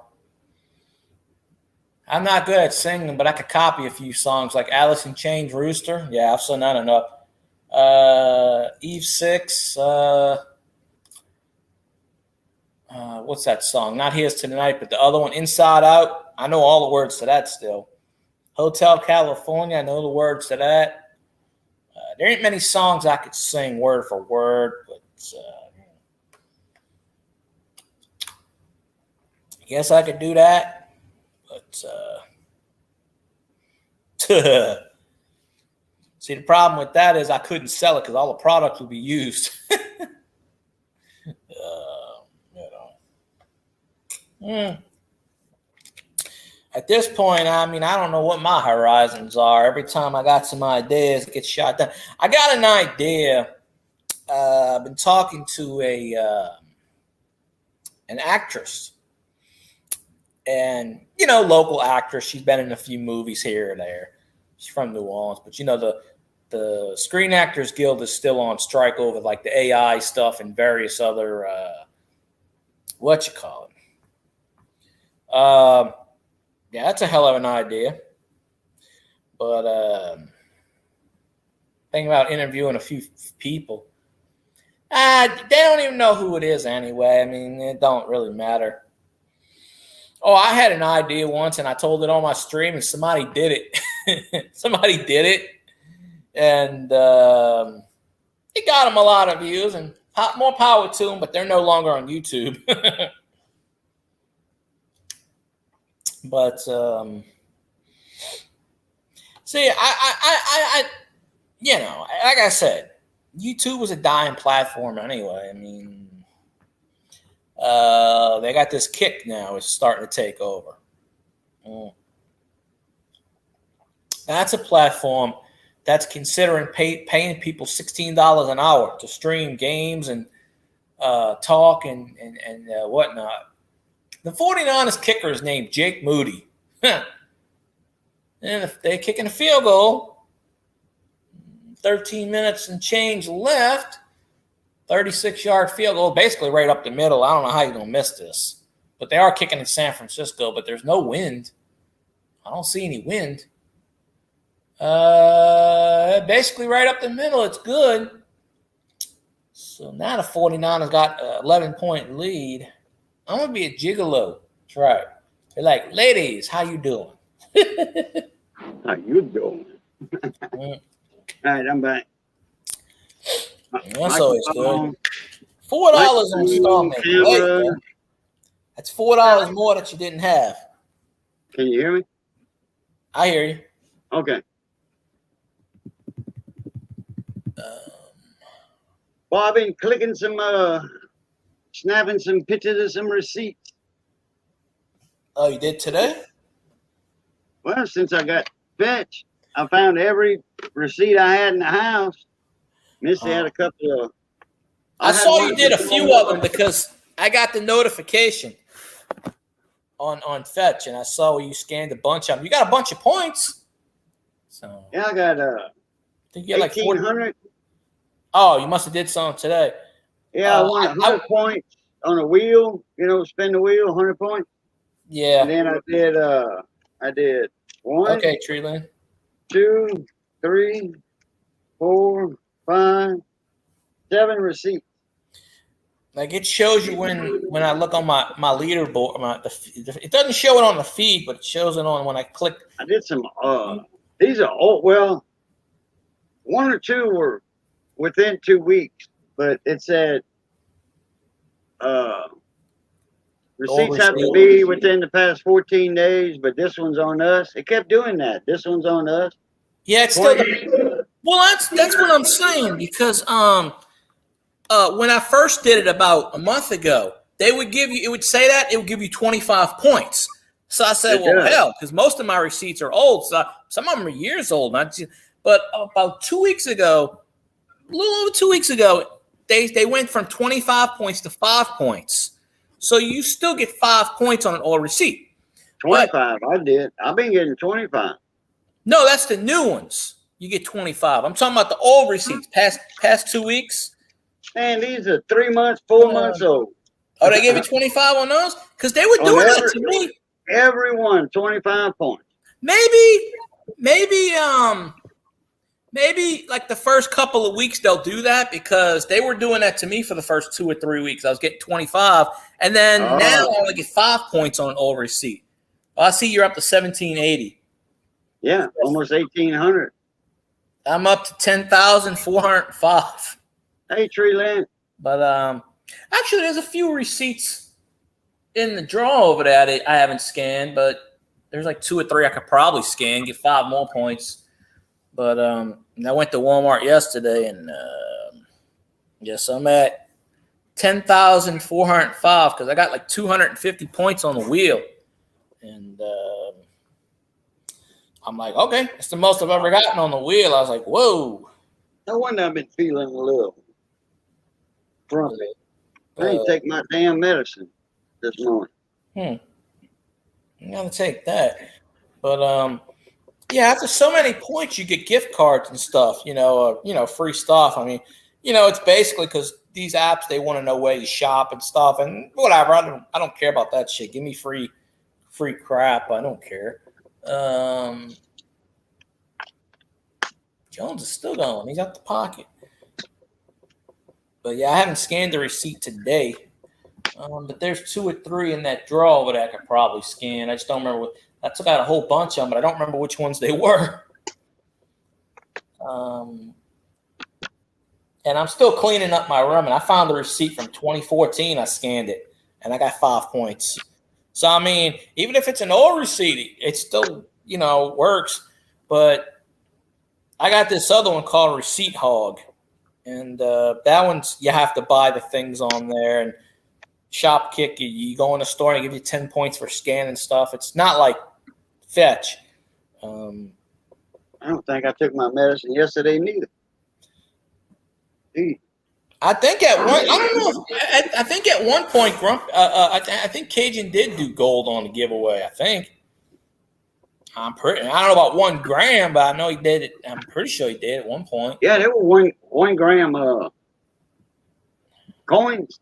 I'm not good at singing, but I could copy a few songs like Alice in Chains, Rooster. Yeah, I've sung that enough. Eve 6. What's that song? Not Here's to the Night, but the other one, Inside Out. I know all the words to that still. Hotel California, I know the words to that. There ain't many songs I could sing word for word, but I guess I could do that. But see, the problem with that is I couldn't sell it because all the products would be used. At this point, I mean, I don't know what my horizons are. Every time I got some ideas, it gets shot down. I got an idea. I've been talking to an actress, and local actress. She's been in a few movies here or there. She's from New Orleans, but the Screen Actors Guild is still on strike over like the AI stuff and various other yeah, that's a hell of an idea. But thinking about interviewing a few people. They don't even know who it is anyway. I mean, it don't really matter. Oh, I had an idea once, and I told it on my stream, and somebody did it. Somebody did it, and it got them a lot of views, and more power to them, but they're no longer on YouTube. But see, I like I said, YouTube was a dying platform anyway. I mean, they got this Kick now; it's starting to take over. That's a platform that's considering paying people $16 an hour to stream games and talk and whatnot. The 49ers kicker is named Jake Moody. And if they're kicking a field goal, 13 minutes and change left, 36-yard field goal, basically right up the middle. I don't know how you're going to miss this. But they are kicking in San Francisco, but there's no wind. I don't see any wind. Basically right up the middle. It's good. So now the 49ers got an 11-point lead. I'm going to be a gigolo. That's right. They're like, ladies, how you doing? How you doing? All right, I'm back. That's always good. $4 installment. Wait, that's $4 more that you didn't have. Can you hear me? I hear you. Okay. Well, I've been clicking some, snapping some pictures of some receipts. Oh, you did today? Well, since I got Fetch, I found every receipt I had in the house. Missy had a couple of. I saw you did a few of them because I got the notification on Fetch, and I saw where you scanned a bunch of them. You got a bunch of points. So Yeah, I got I think you had like 1,800. Oh, you must have did something today. Yeah, I won 100 points on a wheel. You know, spin the wheel, 100 points. Yeah. And then I did 1, Okay, Treeland. 2, 3, 4, 5, 7 receipts. Like it shows you when I look on my leaderboard, it doesn't show it on the feed, but it shows it on when I click. I did some. These are old. Well, 1 or 2 were within 2 weeks, but it said receipts have to be within the past 14 days. But this one's on us. It kept doing that. This one's on us. Yeah, it's still. Well, that's what I'm saying because when I first did it about a month ago, it would say that it would give you 25 points. So I said, well, hell, because most of my receipts are old. So some of them are years old. But about 2 weeks ago, a little over 2 weeks ago, they went from 25 points to 5 points. So you still get 5 points on an old receipt. 25, I did. I've been getting 25. No, that's the new ones. You get 25. I'm talking about the old receipts, past 2 weeks. Man, these are 3 months, 4 months old. Oh, they gave you 25 on those? Because they were doing that to me. Everyone, 25 points. Maybe like the first couple of weeks they'll do that because they were doing that to me for the first 2 or 3 weeks. I was getting 25, and then now I only get 5 points on an old receipt. I see you're up to 1,780. Yeah, almost 1,800. I'm up to 10,405. Hey, Treeland. But actually, there's a few receipts in the draw over there that I haven't scanned, but there's like 2 or 3 I could probably scan, get 5 more points. But I went to Walmart yesterday, and yes, I'm at 10,405 because I got like 250 points on the wheel, and I'm like, okay, it's the most I've ever gotten on the wheel. I was like, whoa. No wonder I've been feeling a little grumpy. I didn't take my damn medicine this morning. I'm gonna take that, but yeah, after so many points, you get gift cards and stuff. Free stuff. I mean, it's basically because these apps they want to know where you shop and stuff, and whatever. I don't care about that shit. Give me free crap. I don't care. Jones is still going. He's out the pocket. But yeah, I haven't scanned the receipt today. But there's 2 or 3 in that drawer over there I could probably scan. I just don't remember. I took out a whole bunch of them, but I don't remember which ones they were. And I'm still cleaning up my room, and I found the receipt from 2014. I scanned it, and I got 5 points. So, I mean, even if it's an old receipt, it still, works. But I got this other one called Receipt Hog. And that one's you have to buy the things on there. And Shopkick, you go in the store and they give you 10 points for scanning stuff. It's not like Fetch. I don't think I took my medicine yesterday neither. I think at one. I don't know. I think at one point, Grump. I think Cajun did do gold on the giveaway. I think. I don't know about 1 gram, but I know he did it. I'm pretty sure he did at one point. Yeah, there were one gram coins.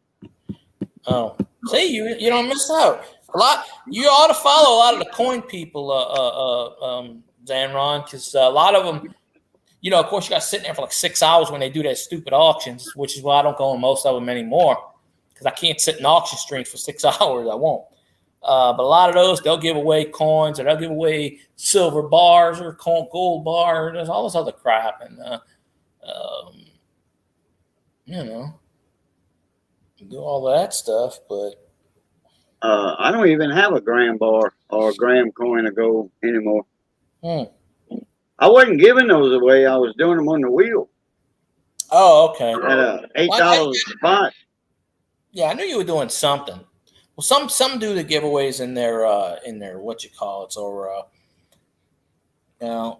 Oh, see, you don't miss out. A lot. You ought to follow a lot of the coin people, Zanron, because a lot of them, you know, of course, you got sitting there for like 6 hours when they do their stupid auctions, which is why I don't go on most of them anymore, because I can't sit in auction streams for 6 hours. I won't. But a lot of those, they'll give away coins, or they'll give away silver bars or gold bars. There's all this other crap, and you know, do all that stuff. But I don't even have a gram bar or a gram coin of gold anymore. I wasn't giving those away. I was doing them on the wheel. Oh, okay. At $8 a spot. Yeah, I knew you were doing something. Well, some do the giveaways in their what you call it, or you know,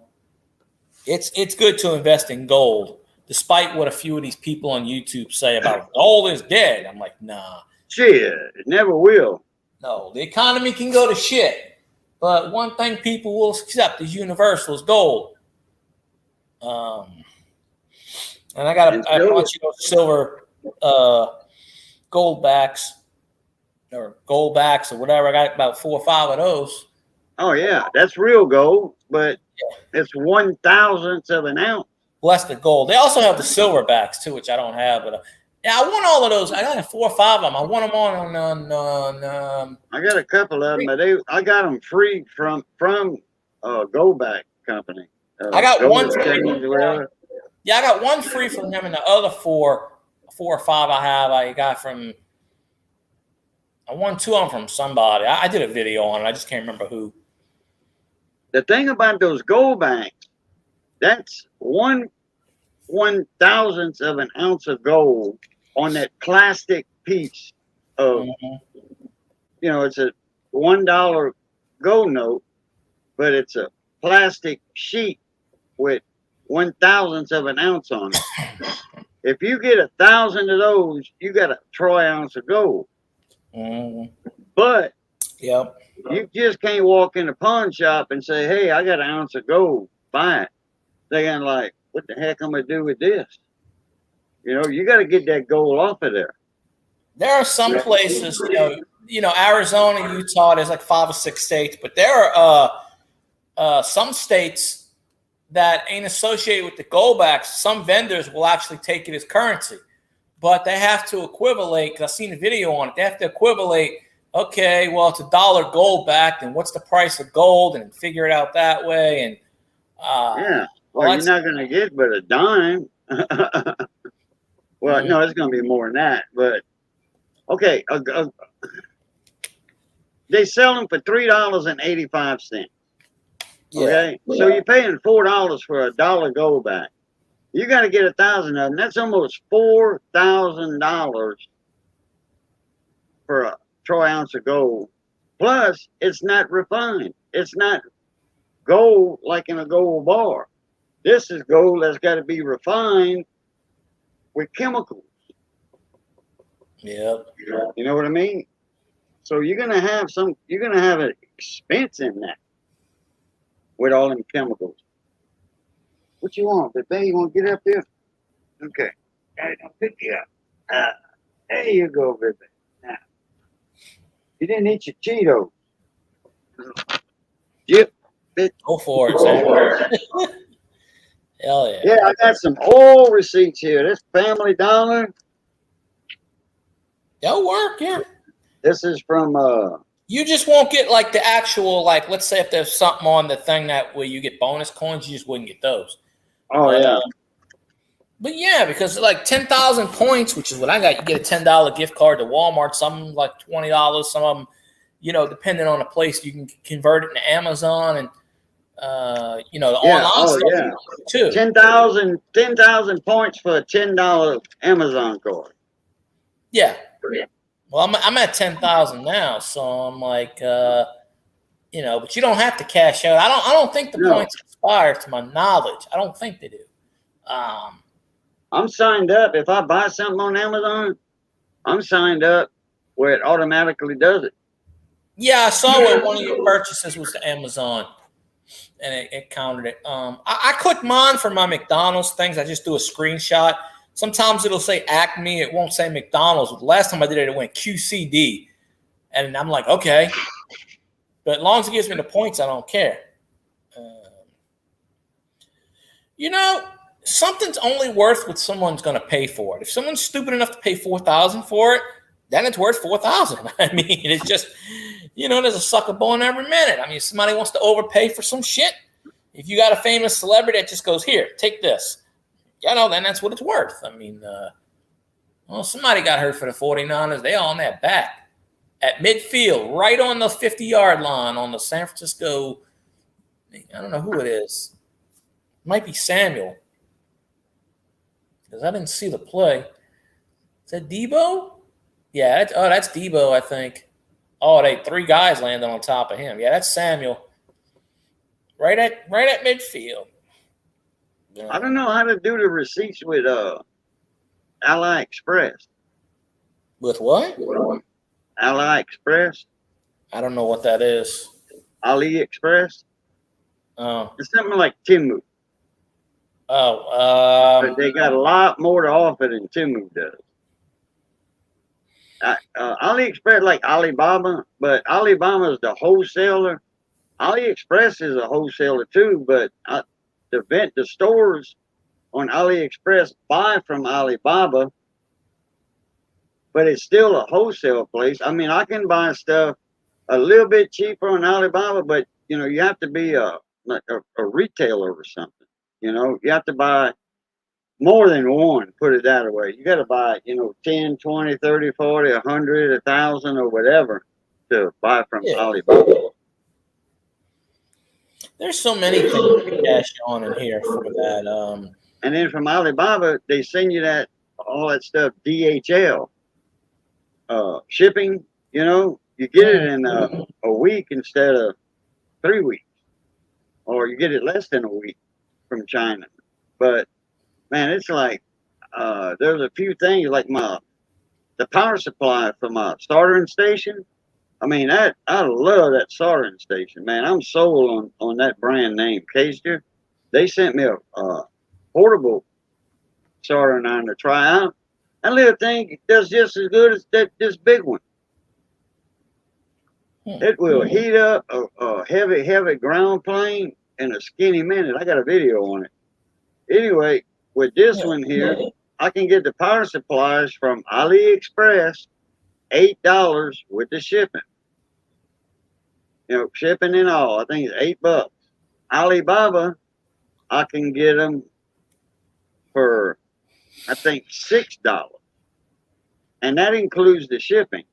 it's good to invest in gold, despite what a few of these people on YouTube say about gold is dead. I'm like, nah. Shit, it never will. No, the economy can go to shit, but one thing people will accept is universal, is gold. And I got a bunch of silver gold backs or whatever. I got about 4 or 5 of those. Oh yeah, that's real gold, but it's 1/1000th of an ounce. Less the gold. They also have the silver backs too, which I don't have. But yeah, I want all of those. I got 4 or 5 of them. I want them on. I got a couple of them, but I got them free from Goldback Company. I got one free. Yeah, I got one free from him, and the other 4 or 5 I got from. I won 2 of them from somebody. I did a video on it. I just can't remember who. The thing about those gold banks, that's 1/1000th of an ounce of gold on that plastic piece of, you know, it's a $1 gold note, but it's a plastic sheet with 1/1000th of an ounce on it. If you get 1,000 of those, you got a troy ounce of gold. But yep, you just can't walk in a pawn shop and say, "Hey, I got an ounce of gold, buy it." They're gonna like, "What the heck am I gonna do with this?" You know, you got to get that gold off of there. There are some places, you know, Arizona, Utah. There's like 5 or 6 states, but there are some states that ain't associated with the gold backs. Some vendors will actually take it as currency, but they have to equivalate. Because I've seen a video on it. They have to equivalate. Okay, well, it's $1 gold backed, and what's the price of gold, and figure it out that way. And yeah, well, you're not going to get but a dime. Well, no, it's going to be more than that. But okay, they sell them for $3.85. Okay, so you're paying $4 for $1 gold back. You got to get 1,000 of them. That's almost $4,000 for a troy ounce of gold. Plus, it's not refined. It's not gold like in a gold bar. This is gold that's got to be refined with chemicals. Yep. You know what I mean? So you're gonna have an expense in that with all them chemicals. What you want, baby? You want to get up there? Okay. I'll pick you up. There you go, baby. Now, you didn't eat your Cheetos. Yep. Go for it. Hell yeah. Yeah, I got some oil receipts here. This Family Dollar. That'll work, yeah. This is from you just won't get like the actual, like, let's say if there's something on the thing that where you get bonus coins, you just wouldn't get those. Oh yeah. But yeah, because like 10,000 points, which is what I got, you get a $10 gift card to Walmart, some like $20, some of them, you know, depending on the place, you can convert it to Amazon and you know, the online stuff too. 10,000 points for a $10 Amazon card. Yeah. Well, I'm at 10,000 now, so I'm like, you know, but you don't have to cash out. I don't think the points expire, to my knowledge. I don't think they do. I'm signed up. If I buy something on Amazon, I'm signed up where it automatically does it. Yeah, I saw where one of your purchases was to Amazon, and it counted it. I click mine for my McDonald's things. I just do a screenshot. Sometimes it'll say Acme. It won't say McDonald's. The last time I did it, it went QCD. And I'm like, okay. But as long as it gives me the points, I don't care. You know, something's only worth what someone's going to pay for it. If someone's stupid enough to pay $4,000 for it, then it's worth $4,000. I mean, it's just, you know, there's a sucker born every minute. I mean, if somebody wants to overpay for some shit, if you got a famous celebrity that just goes, here, take this, you know, then that's what it's worth. I mean, well, somebody got hurt for the 49ers. They all on that back at midfield, right on the 50-yard line on the San Francisco. I don't know who it is. It might be Samuel, because I didn't see the play. Is that Debo? Yeah, that's Debo, I think. Oh, three guys landed on top of him. Yeah, that's Samuel. Right at midfield. Yeah. I don't know how to do the receipts with AliExpress. With what? AliExpress. I don't know what that is. AliExpress. Oh. It's something like Temu. Oh. But they got a lot more to offer than Temu does. AliExpress, like Alibaba, but Alibaba is the wholesaler. AliExpress is a wholesaler too, but the stores on AliExpress buy from Alibaba, but it's still a wholesale place. I mean, I can buy stuff a little bit cheaper on Alibaba, but you know, you have to be a retailer or something. You know, you have to buy more than one, put it that way. You got to buy, you know, 10, 20, 30, 40, 100, 1,000 or whatever to buy from Alibaba. There's so many things to cash on in here for that. And then from Alibaba, they send you all that stuff, DHL. Shipping, you know, you get it in a week instead of 3 weeks. Or you get it less than a week from China. But man, it's like there's a few things like the power supply for my soldering station. I mean, I love that soldering station, man. I'm sold on that brand name, Caster. They sent me a portable soldering iron to try out. That little thing does just as good as this big one. It will heat up a heavy ground plane in a skinny minute. I got a video on it. Anyway, with this one here, I can get the power supplies from AliExpress, $8 with the shipping. You know, shipping and all. I think it's $8. Alibaba, I can get them for, I think, $6. And that includes the shipping.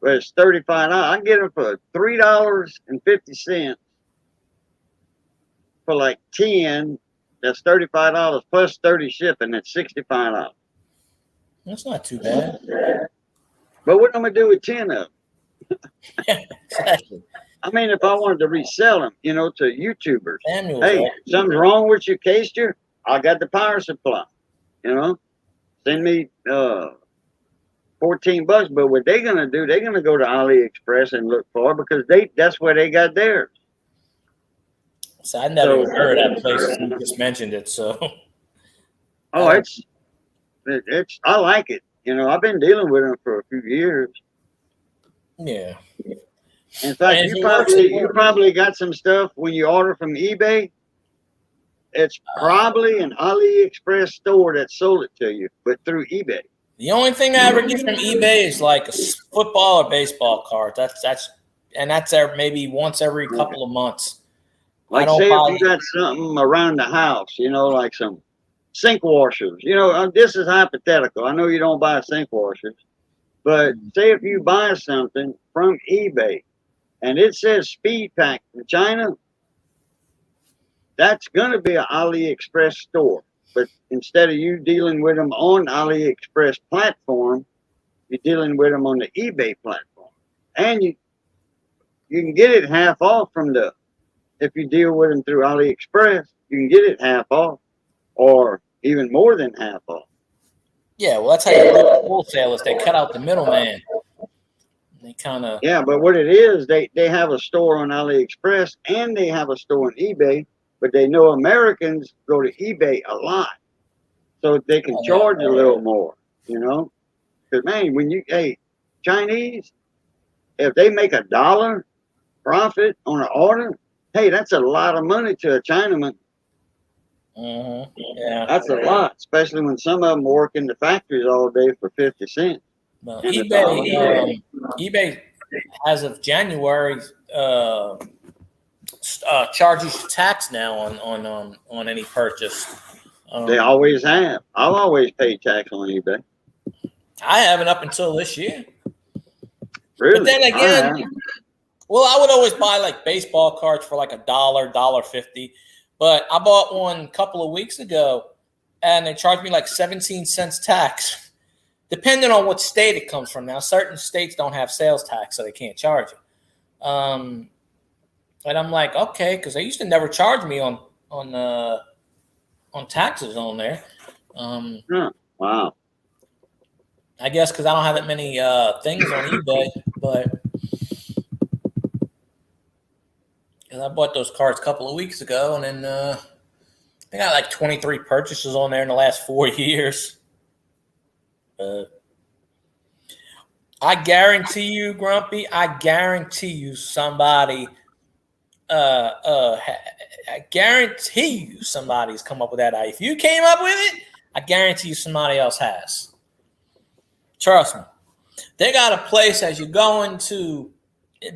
But it's $35. I can get them for $3.50 for like 10. That's $35 plus 30 shipping. That's $65. That's not too bad. But what am I gonna do with 10 of them? Exactly. I mean, if I wanted to resell them, you know, to YouTubers. Samuel's Hey, right. something's wrong with your caster? I got the power supply. You know, send me $14. But what they're gonna do? They're gonna go to AliExpress and look for it because that's where they got theirs. So I never even heard of that place. You just mentioned it, so. Oh, it's I like it. You know, I've been dealing with them for a few years. Yeah. In fact, you probably got some stuff when you order from eBay. It's probably an AliExpress store that sold it to you, but through eBay. The only thing I ever get from eBay is like a football or baseball card. That's maybe once every couple of months. Like say if you got something around the house, you know, like some sink washers. You know, this is hypothetical. I know you don't buy sink washers, but say if you buy something from eBay and it says Speed Pack from China, that's going to be an AliExpress store. But instead of you dealing with them on AliExpress platform, you're dealing with them on the eBay platform. And you can get it half off if you deal with them through AliExpress, you can get it half off or even more than half off. Yeah, well, that's how you do it. Wholesalers, they cut out the middleman. They kind of. Yeah, but what it is, they have a store on AliExpress and they have a store on eBay, but they know Americans go to eBay a lot. So they can charge a little more, you know? Because, man, Chinese, if they make $1 profit on an order, hey, that's a lot of money to a Chinaman. Yeah, that's a lot, especially when some of them work in the factories all day for 50 cents. Well, eBay, as of January, charges tax now on any purchase. They always have. I've always paid tax on eBay. I haven't up until this year. Really? But then again, well, I would always buy like baseball cards for like $1, $1.50. But I bought one a couple of weeks ago, and they charged me like 17 cents tax, depending on what state it comes from. Now, certain states don't have sales tax, so they can't charge it. And I'm like, okay, because they used to never charge me on taxes on there. Wow. I guess because I don't have that many things on eBay, but I bought those cards a couple of weeks ago, and then I got like 23 purchases on there in the last 4 years. I guarantee you, Grumpy, I guarantee you somebody I guarantee you somebody's come up with that idea. If you came up with it, I guarantee you somebody else has. Trust me. They got a place as you're going to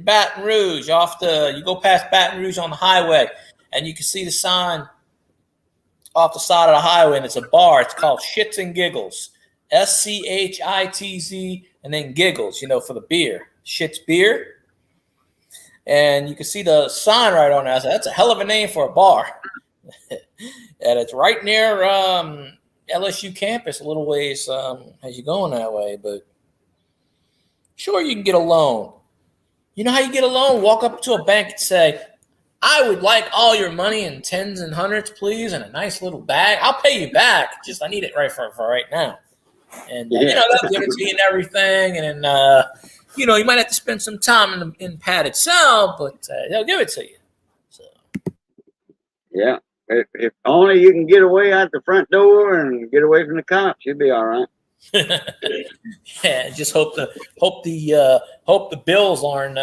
Baton Rouge, you go past Baton Rouge on the highway, and you can see the sign off the side of the highway, and it's a bar. It's called Shits and Giggles. SCHITZ and then Giggles, for the beer. Shits Beer. And you can see the sign right on there. That's a hell of a name for a bar. And it's right near LSU campus, a little ways as you're going that way. But sure, you can get a loan. You know how you get a loan? Walk up to a bank and say, I would like all your money in tens and hundreds, please, and a nice little bag. I'll pay you back. Just I need it right for right now. And, they'll give it to you and everything. And then, you might have to spend some time in padded cell, but they'll give it to you. So. Yeah. If only you can get away out the front door and get away from the cops, you'll be all right. Yeah, just hope the bills aren't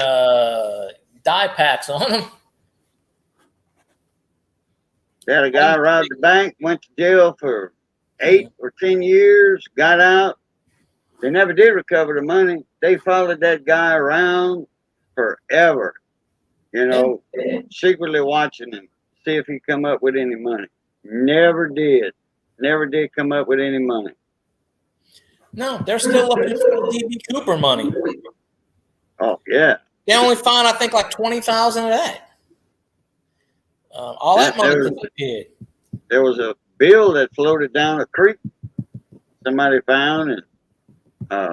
dye packs on them. Had a guy robbed the bank, went to jail for 8 or 10 years, got out. They never did recover the money. They followed that guy around forever, secretly watching him, see if he come up with any money. Never did come up with any money. No, they're still looking for DB Cooper money. Oh, yeah. They only found, I think, like 20,000 of that. All that money disappeared. There was a bill that floated down a creek. Somebody found, and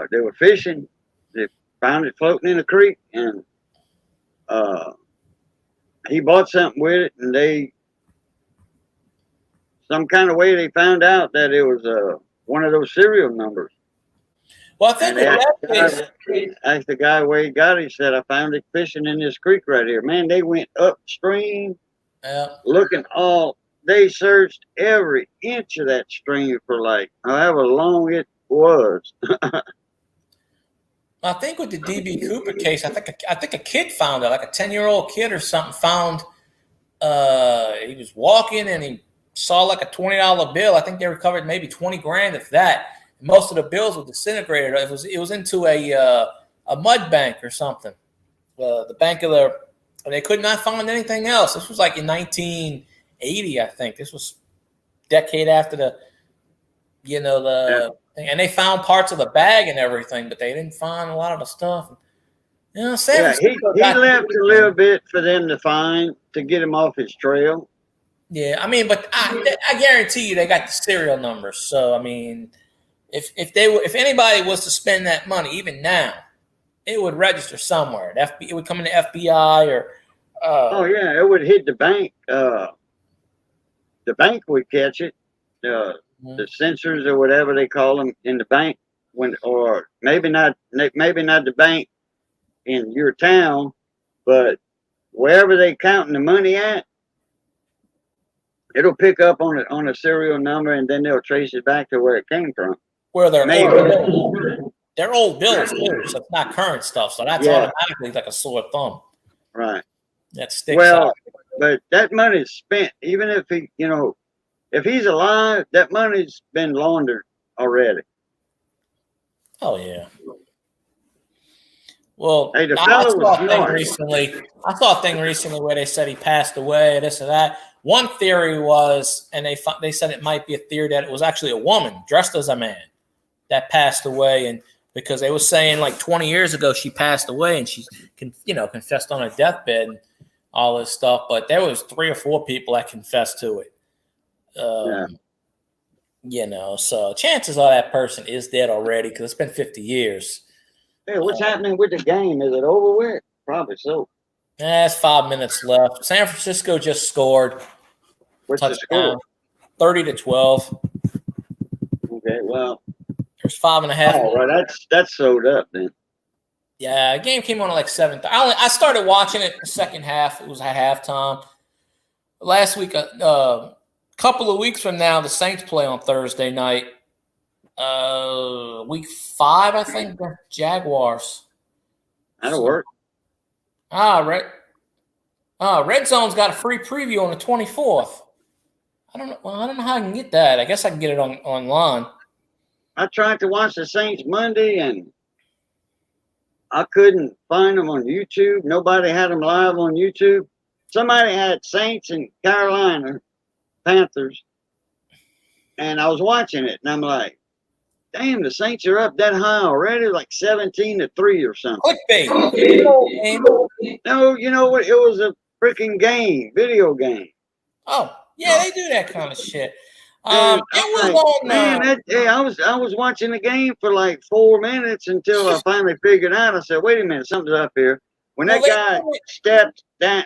they were fishing. They found it floating in the creek, and he bought something with it, and some kind of way they found out that it was one of those serial numbers. Well, I think asked the guy where he got it. He said, I found it fishing in this creek right here. Man, they went upstream, looking they searched every inch of that stream for like however long it was. I think with the DB Cooper case, I think a kid found it, like a 10-year-old kid or something found. He was walking and he saw like a $20 bill. I think they recovered maybe 20 grand, if that. Most of the bills were disintegrated. It was into a mud bank or something. The bank of and they could not find anything else. This was like in 1980, I think. This was a decade after and they found parts of the bag and everything, but they didn't find a lot of the stuff. He left a little bit for them to find to get him off his trail. Yeah, I mean, but I guarantee you they got the serial numbers. So I mean, if anybody was to spend that money, even now, it would register somewhere. It would come in the FBI or. It would hit the bank. The bank would catch it. The sensors or whatever they call them in the bank, or maybe not the bank in your town, but wherever they counting the money at, it'll pick up on a serial number, and then they'll trace it back to where it came from. Where they're they're old bills too, so it's not current stuff. So that's automatically like a sore thumb. Right. That sticks Well, out. but that money's spent. Even if he, if he's alive, that money's been laundered already. Oh yeah. Well, Hey, the I fellow saw was a thing smart. recently. I saw a thing recently where they said he passed away, this or that. One theory was, and they said it might be a theory that it was actually a woman dressed as a man that passed away, and because they were saying like 20 years ago she passed away and she confessed on her deathbed and all this stuff, but there was 3 or 4 people that confessed to it. So chances are that person is dead already because it's been 50 years. Hey, what's happening with the game? Is it over with? Probably so. It's 5 minutes left. San Francisco just scored. What's the score? 30-12. Okay, well. There's 5.5. Oh, right, that's sold up then. Yeah, the game came on at like 7:30. I started watching it the second half. It was at halftime. Last week, a couple of weeks from now, the Saints play on Thursday night. Week 5, I think, the Jaguars. That'll work. Red Zone's got a free preview on the 24th. I don't know how I can get that. I guess I can get it online. I tried to watch the Saints Monday and I couldn't find them on YouTube. Nobody had them live on YouTube. Somebody had Saints and Carolina Panthers, and I was watching it, and I'm like, damn, the Saints are up that high already, like 17-3 or something. Clickbait. No, you know what? It was a freaking video game. Oh, yeah, they do that kind of shit. It was on. Man, I was watching the game for like 4 minutes until I finally figured out. I said, "Wait a minute, something's up here." When that guy stepped, they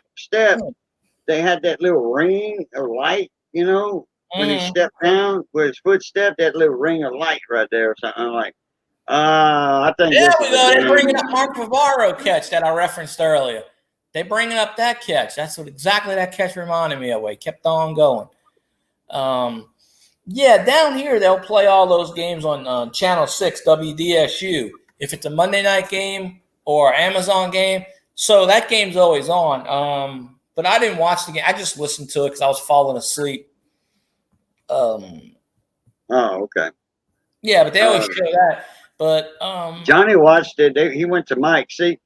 had that little ring of light, when he stepped down with his footstep, that little ring of light right there or something. I'm like, I think. There we go. They're bringing up Mark Favaro catch that I referenced earlier. They bringing up that catch. That's what exactly that catch reminded me of. He kept on going. Yeah, down here they'll play all those games on Channel 6 WDSU. If it's a Monday night game or Amazon game, so that game's always on. But I didn't watch the game. I just listened to it because I was falling asleep. Oh, okay. Yeah, but they always show that. But Johnny watched it. He went to Mike. See,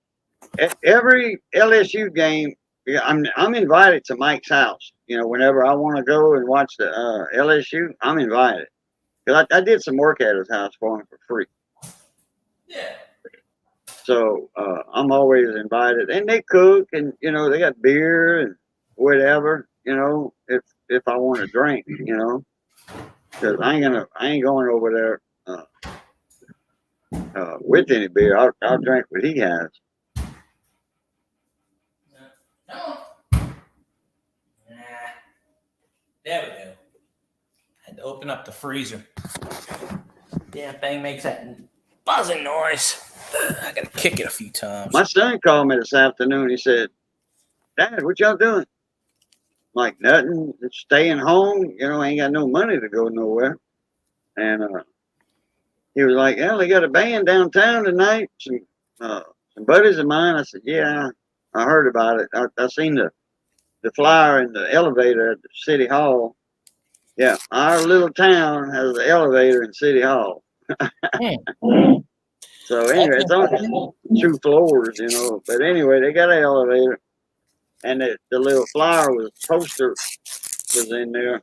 every LSU game, I'm invited to Mike's house. Whenever I want to go and watch the LSU, I'm invited. Because I did some work at his house for him for free. Yeah. So I'm always invited, and they cook, and they got beer and whatever. If I want to drink, because I ain't going over there with any beer. I'll drink what he has. There we go. Had to open up the freezer. Damn thing makes that buzzing noise. I gotta kick it a few times. My son called me this afternoon. He said, "Dad, what y'all doing?" I'm like, nothing. Just staying home. I ain't got no money to go nowhere. And he was like, "Yeah, they got a band downtown tonight. Some buddies of mine." I said, "Yeah, I heard about it. I seen the flyer in the elevator at the City Hall." Yeah, our little town has an elevator in City Hall. So anyway, it's on 2 floors, But anyway, they got an elevator, and the little poster was in there.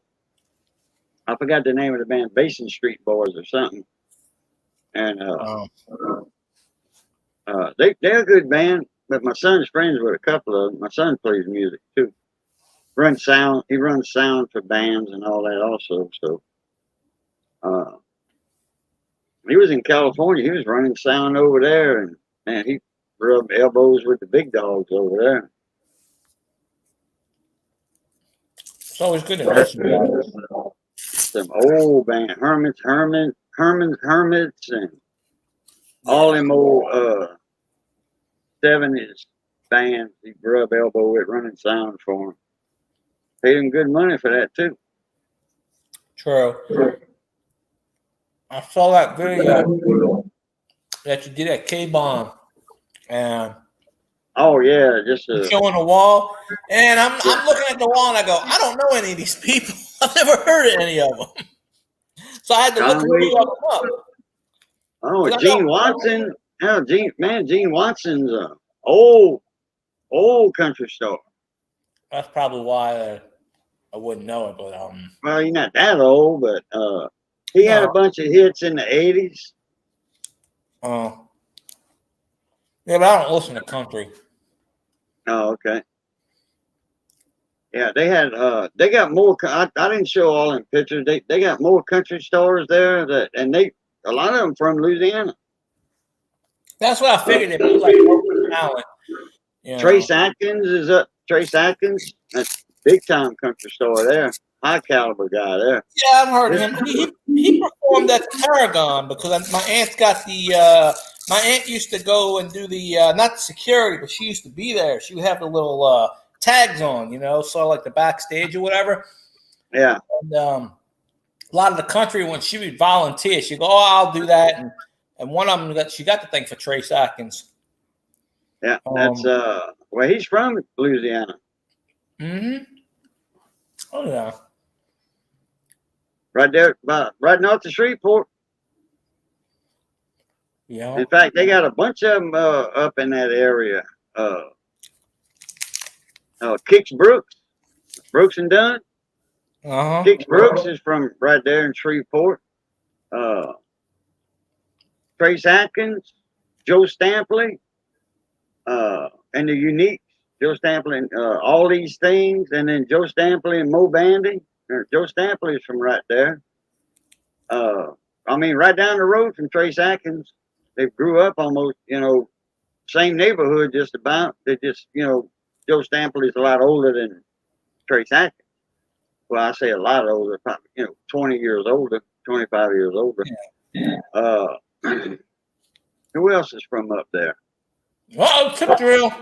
I forgot the name of the band, Basin Street Boys or something. And they're a good band, but my son's friends with a couple of them. My son plays music too. He runs sound for bands and all that also. So he was in California. He was running sound over there, and man, he rubbed elbows with the big dogs over there. It's always good to know. Some old band, Hermits, and all them old 70s bands. He rubbed elbow with, running sound for him. Paid him good money for that too. True. I saw that video. that you did at K-Bon, and Oh yeah, just showing the wall. And I'm looking at the wall and I go, I don't know any of these people. I've never heard of any of them. So I had to look a few of them up. Oh, Gene Watson. Yeah, Gene Watson's a old country star. That's probably why I wouldn't know it, but Well, he's not that old, but he had a bunch of hits in the 80s. Yeah, but I don't listen to country. Oh, okay. Yeah, they got more. I didn't show all them pictures. They got more country stars there and a lot of them from Louisiana. That's what I figured. It was like local talent. You know. Trace Atkins is up. Trace Atkins, that's big time country star there. High caliber guy there. Yeah, I've heard of him. He performed at Paragon because my aunt's got the. My aunt used to go and do the not the security, but she used to be there. She would have the little tags on, so like the backstage or whatever. Yeah. And a lot of the country, when she would volunteer, she'd go, "Oh, I'll do that." And one of them she got the thing for Trace Atkins. Yeah, that's where he's from, Louisiana. Mm-hmm. Oh yeah. Right there, right north of Shreveport. Yeah. In fact, they got a bunch of them up in that area. Kix Brooks and Dunn. Kix Brooks is from right there in Shreveport. Trace Atkins, Joe Stampley, and the Uniques. Joe Stampley and all these things, and then Joe Stampley and Mo Bandy. Joe Stampley is from right there. Right down the road from Trace Atkins. They grew up almost, same neighborhood just about. They just, Joe Stampley is a lot older than Trace Atkins. Well, I say a lot older, probably, 20 years older, 25 years older. Yeah. Who else is from up there? Tip drill.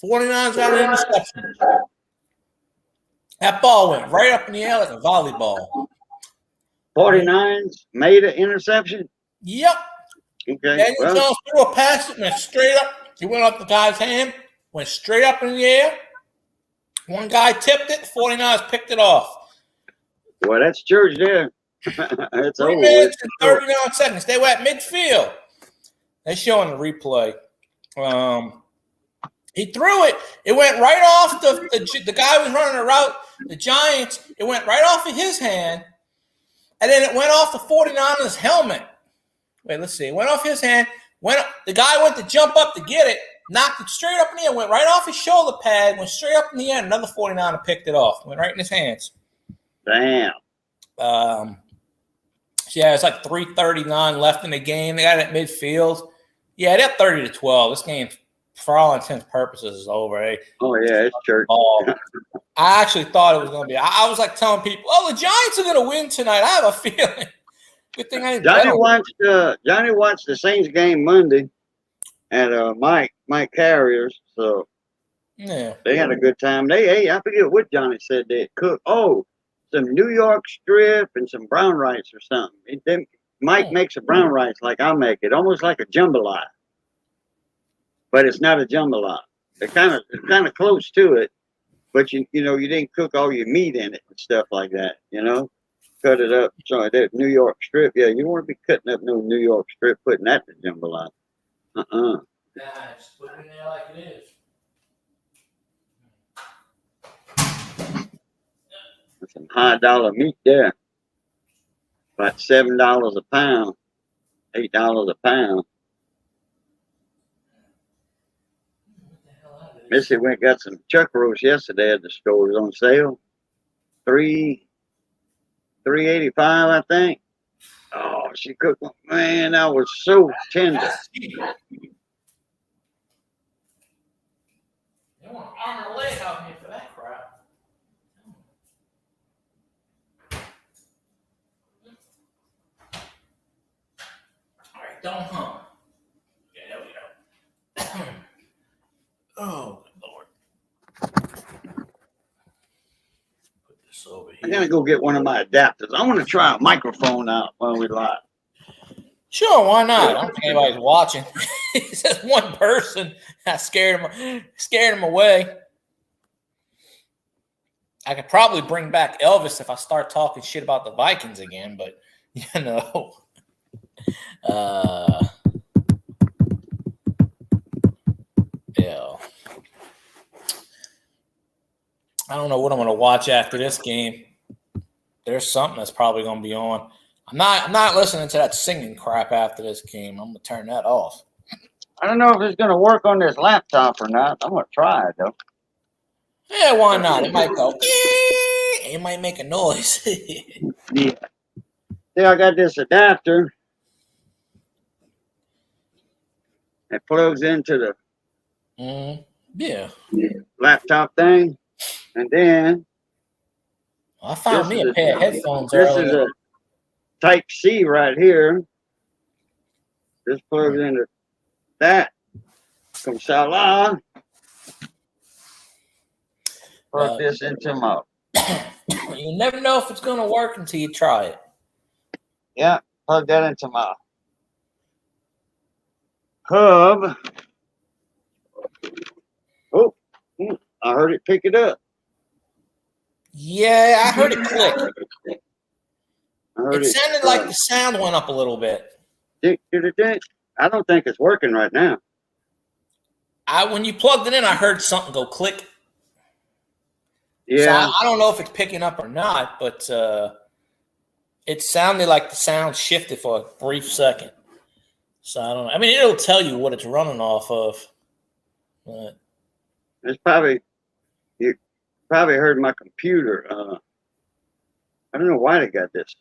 49's got an interception. That ball went right up in the air like a volleyball. 49's made an interception? Yep. Okay. Daniel Jones threw a pass, it went straight up. He went up the guy's hand, went straight up in the air. One guy tipped it, 49ers picked it off. Well, that's church there. It's 3 minutes and 39 seconds. They were at midfield. They're showing the replay. He threw it. It went right off the guy who was running the route, the Giants. It went right off of his hand, and then it went off the 49ers helmet. Wait, let's see. It went off his hand. The guy went to jump up to get it, knocked it straight up in the air, went right off his shoulder pad, went straight up in the air. Another 49er picked it off. Went right in his hands. Damn. Yeah, it's like 3:39 left in the game. They got it at midfield. Yeah, they're 30-12. This game, for all intents and purposes, is over. Eh? Oh, yeah, it's church. I actually thought it was going to be. I was like telling people, the Giants are going to win tonight. I have a feeling. Good thing I didn't Johnny watched the Saints game Monday at Mike Carrier's, so yeah, they had a good time. I forget what Johnny said they cooked. Oh, some New York strip and some brown rice or something. Mike makes a brown rice like I make it, almost like a jambalaya, but it's not a jambalaya. It's kind of close to it, but you didn't cook all your meat in it and stuff like that. Cut it up. So that New York strip, yeah, you don't want to be cutting up no New York strip, putting that in jambalaya. Nah, just put it in there like it is. That's some high dollar meat there. About $7 a pound, $8 a pound. Missy went and got some chuck roast yesterday at the store. It was on sale. $3.85, I think. Oh, she cooked one. Man, that was so tender. They want to arm a leg out here for that crap. All right, don't hump. Yeah, there we go. Oh, Lord. Put this over here. I'm going to go get one of my adapters. I want to try a microphone out while we live. Sure, why not? I don't think anybody's watching. It's just one person. I scared him away. I could probably bring back Elvis if I start talking shit about the Vikings again, but you know. Yeah. I don't know what I'm going to watch after this game. There's something that's probably going to be on. I'm not listening to that singing crap after this game. I'm going to turn that off. I don't know if it's going to work on this laptop or not. I'm going to try it, though. Yeah, why not? It might go. It might make a noise. Yeah. See, I got this adapter. It plugs into the Yeah. laptop thing. And then I found me a pair of headphones this earlier. is a Type C right here. This plugs into that. From Salah. Plug this into my. You never know if it's going to work until you try it. Yeah, plug that into my hub. Oh, I heard it pick it up. Yeah, I heard it click. It sounded like the sound went up a little bit. I don't think it's working right now. When you plugged it in, I heard something go click. Yeah. So I don't know if it's picking up or not, but it sounded like the sound shifted for a brief second. So I don't know. I mean, it'll tell you what it's running off of. But It's you probably heard my computer. I don't know why they got this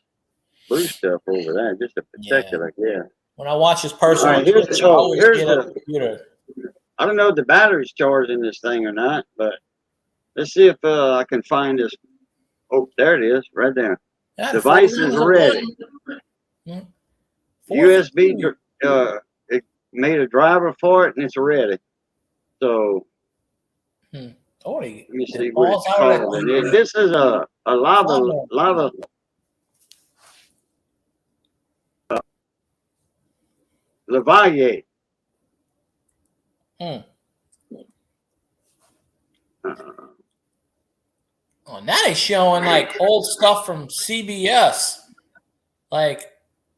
blue stuff over there, just to protect it, I guess. When I watch this person All right, here's the computer. I don't know if the battery's charging this thing or not, but let's see if I can find this. Oh, there it is, right there. Device is ready. USB, it made a driver for it, and it's ready. So, let me see what it's called. This is a lava. Lavalier. Oh, now they're showing like old stuff from CBS. Like,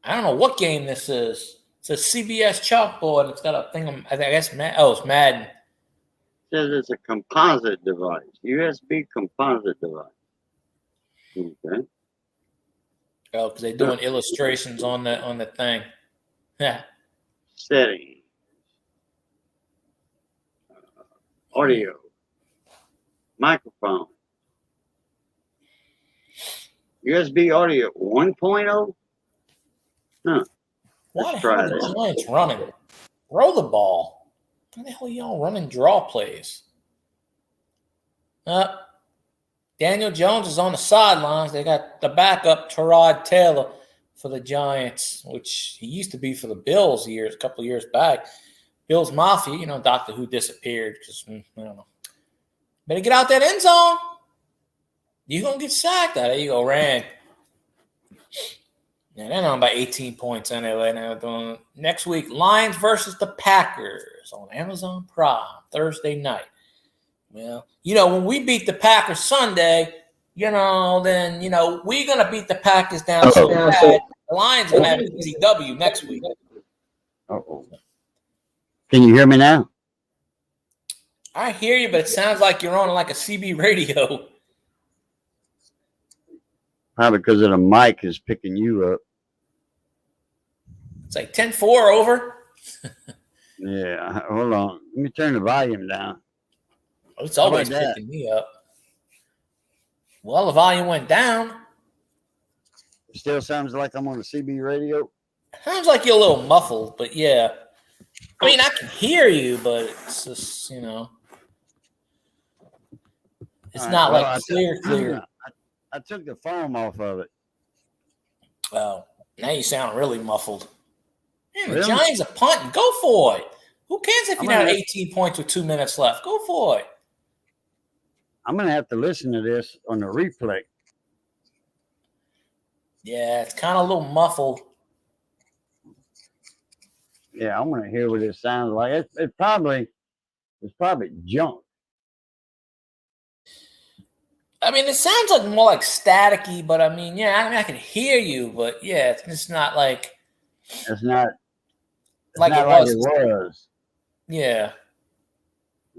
I don't know what game this is. It's a CBS chalkboard. It's got a thing. I guess it's Madden. It says it's a composite device. USB composite device. Okay. Oh, because they're doing illustrations on the thing. Yeah. Settings. Audio. Microphone. USB audio 1.0? Huh. Let's try this. It's running. Throw the ball. What the hell are y'all running draw plays? Daniel Jones is on the sidelines. They got the backup, Tyrod Taylor, for the Giants, which he used to be for the Bills a couple of years back. Bills Mafia, Doctor Who disappeared because, I don't know. Better get out that end zone. You're going to get sacked. There you go, Rand. Yeah, they're on by 18 points anyway. Now, next week, Lions versus the Packers on Amazon Prime, Thursday night. Well, when we beat the Packers Sunday, then, we're going to beat the Packers down so bad. The Lions are going to have an easy W next week. Uh-oh. Can you hear me now? I hear you, but it sounds like you're on like a CB radio. Probably because of the mic is picking you up. It's like 10-4 over. Yeah, hold on. Let me turn the volume down. It's always picking me up. Well, the volume went down. It still sounds like I'm on the CB radio. Sounds like you're a little muffled, but yeah. I mean, I can hear you, but it's just, it's not like clear. I took the foam off of it. Oh, now you sound really muffled. Man, the Really? Giants are punting. Go for it. Who cares if you're down 18 points with 2 minutes left? Go for it. I'm going to have to listen to this on the replay. Yeah, it's kind of a little muffled. Yeah, I want to hear what it sounds like. It's probably junk. I mean, it sounds like more like staticky, but I mean, yeah, I mean, I can hear you, but yeah, it's just not like It's not like it like was. it was. Yeah.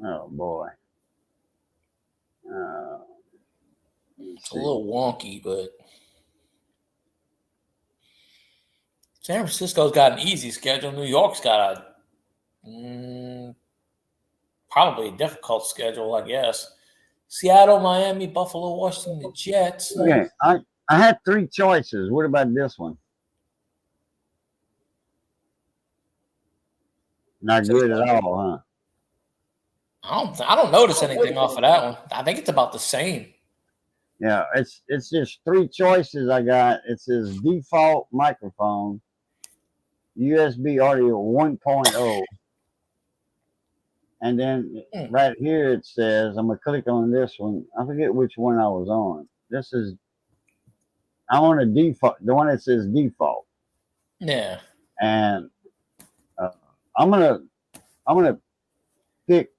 Oh boy. It's a little wonky, but San Francisco's got an easy schedule. New York's got a probably a difficult schedule, I guess. Seattle, Miami, Buffalo, Washington, the Jets. Okay, I had 3 choices. What about this one? Not good at all, huh? I don't notice anything off of that one. I think it's about the same. Yeah, it's just 3 choices I got. It says default microphone, USB audio 1.0. And then right here it says, I'm gonna click on this one. I forget which one I was on. I'm on a default, the one that says default. Yeah. And I'm gonna pick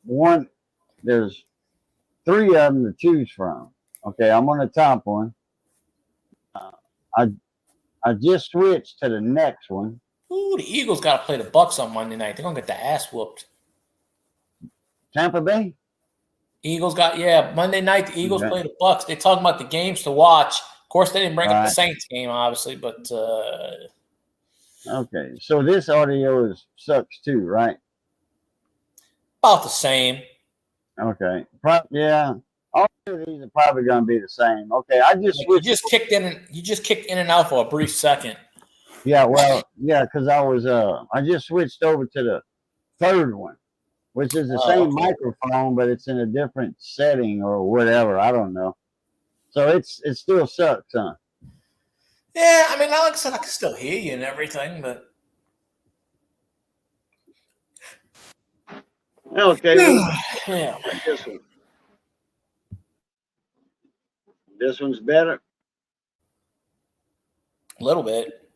one. There's 3 of them to choose from. Okay, I'm on the top one. I just switched to the next one. Ooh, the Eagles got to play the Bucks on Monday night. They're gonna get the ass whooped. Tampa Bay. Eagles got Monday night. The Eagles play the Bucks. They're talking about the games to watch. Of course, they didn't bring up the Saints game, obviously, but okay. So this audio sucks too, right? about the same. Okay. Yeah. All of these are probably going to be the same. Okay. I just switched. You just kicked in and out for a brief second. Yeah. Well, yeah, because I just switched over to the third one, which is the same microphone, but it's in a different setting or whatever. I don't know. So it still sucks, huh? Yeah, I mean, like I said, I can still hear you and everything, but okay. Yeah. This one. This one's better. A little bit.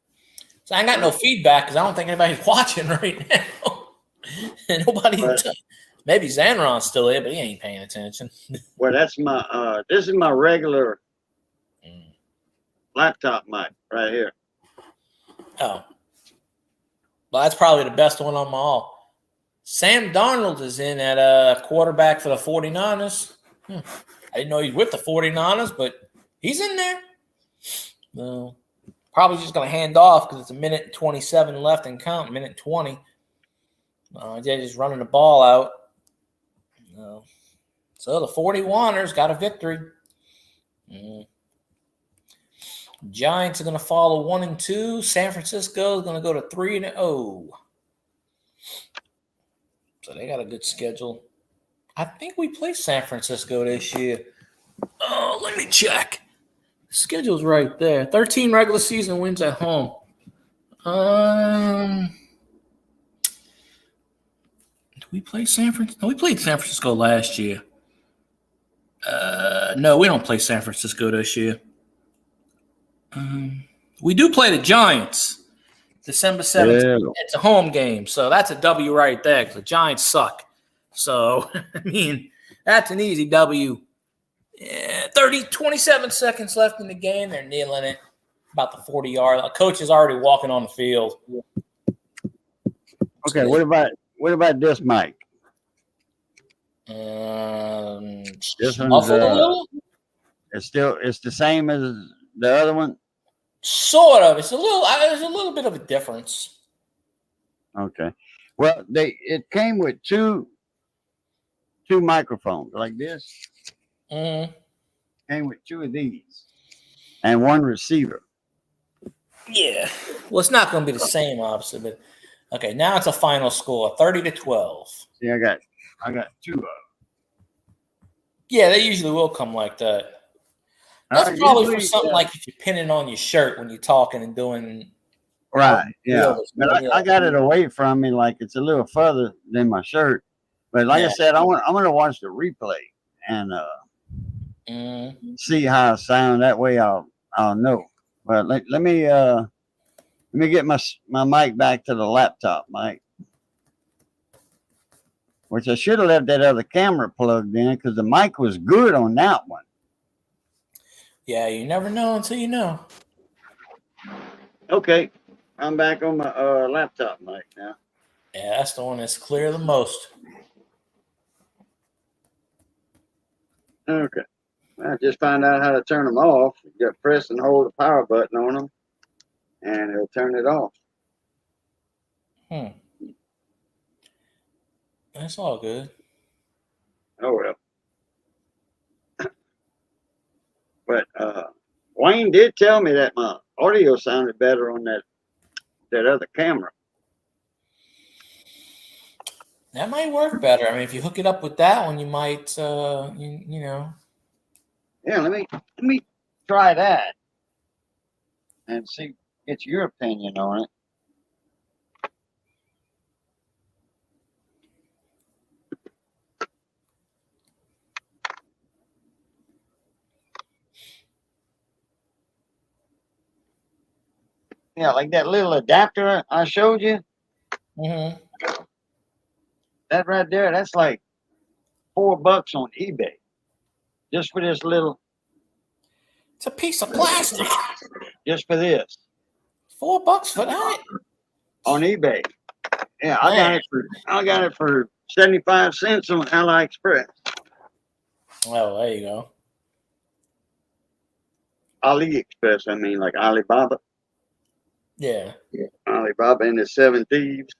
So I ain't got no feedback because I don't think anybody's watching right now. Nobody. Maybe Zanron's still there, but he ain't paying attention. Well, that's my. This is my regular laptop mic right here. Oh. Well, that's probably the best one on them all. Sam Darnold is in at quarterback for the 49ers. I didn't know he's with the 49ers, but he's in there. Probably just going to hand off because it's 1:27 left and count, 1:20. They're just running the ball out. So the 41ers got a victory. Giants are going to follow 1-2. San Francisco is going to go to 3-0. So they got a good schedule. I think we play San Francisco this year. Oh, let me check. The schedule's right there. 13 regular season wins at home. Did we play San Francisco? No, we played San Francisco last year. No, we don't play San Francisco this year. We do play the Giants December 7th. Yeah. It's a home game, so that's a W right there because the Giants suck. So, I mean, that's an easy W. 27 seconds left in the game. They're kneeling it about the 40-yard. The coach is already walking on the field. Okay, what about this mic? This one's it's the same as the other one. Sort of. There's a little bit of a difference. Okay. Well, it came with two microphones like this. Mm-hmm. Came with 2 of these and 1 receiver. Yeah. Well, it's not going to be the same, obviously, but okay. Now it's a final score, 30-12. See, I got 2 of them. Yeah, they usually will come like that. That's probably for something like if you're pinning on your shirt when you're talking and doing. Right. Yeah. But I got it away from me, like it's a little further than my shirt. But like I said, I'm gonna watch the replay and see how I sound. That way I'll know. But let me Let me get my mic back to the laptop mic. Which I should have left that other camera plugged in because the mic was good on that one. Yeah, you never know until you know. Okay, I'm back on my laptop mic now. Yeah, that's the one that's clear the most. Okay, I just found out how to turn them off. You got to press and hold the power button on them, and it'll turn it off. That's all good. Oh well. But Wayne did tell me that my audio sounded better on that other camera. That might work better. I mean, if you hook it up with that one, you might, you know. Yeah, let me try that and see, get your opinion on it. Yeah, like that little adapter I showed you. Mm-hmm. That right there, that's like $4 on eBay. Just for this little. It's a piece of plastic. Just for this. $4 for that? On eBay. Yeah, I got it for 75 cents on AliExpress. Oh, there you go. AliExpress, I mean, like Alibaba. Yeah. Alibaba and the 7 Thieves.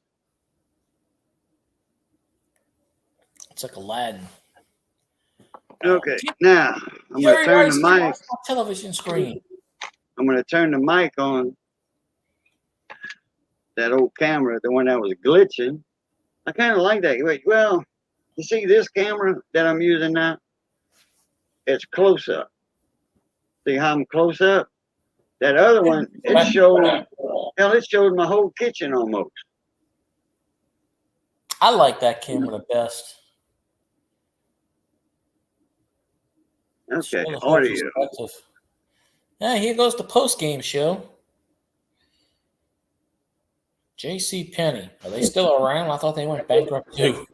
It's like Aladdin. Okay, now I'm going to turn the mic. Television screen. I'm going to turn the mic on that old camera, the one that was glitching. I kind of like that. Wait, well, you see this camera that I'm using now? It's close up. See how I'm close up? That other one, it showed my whole kitchen almost. I like that camera the best. Okay, audio. Yeah, here goes the post-game show. J.C. Penney. Are they still around? I thought they went bankrupt too.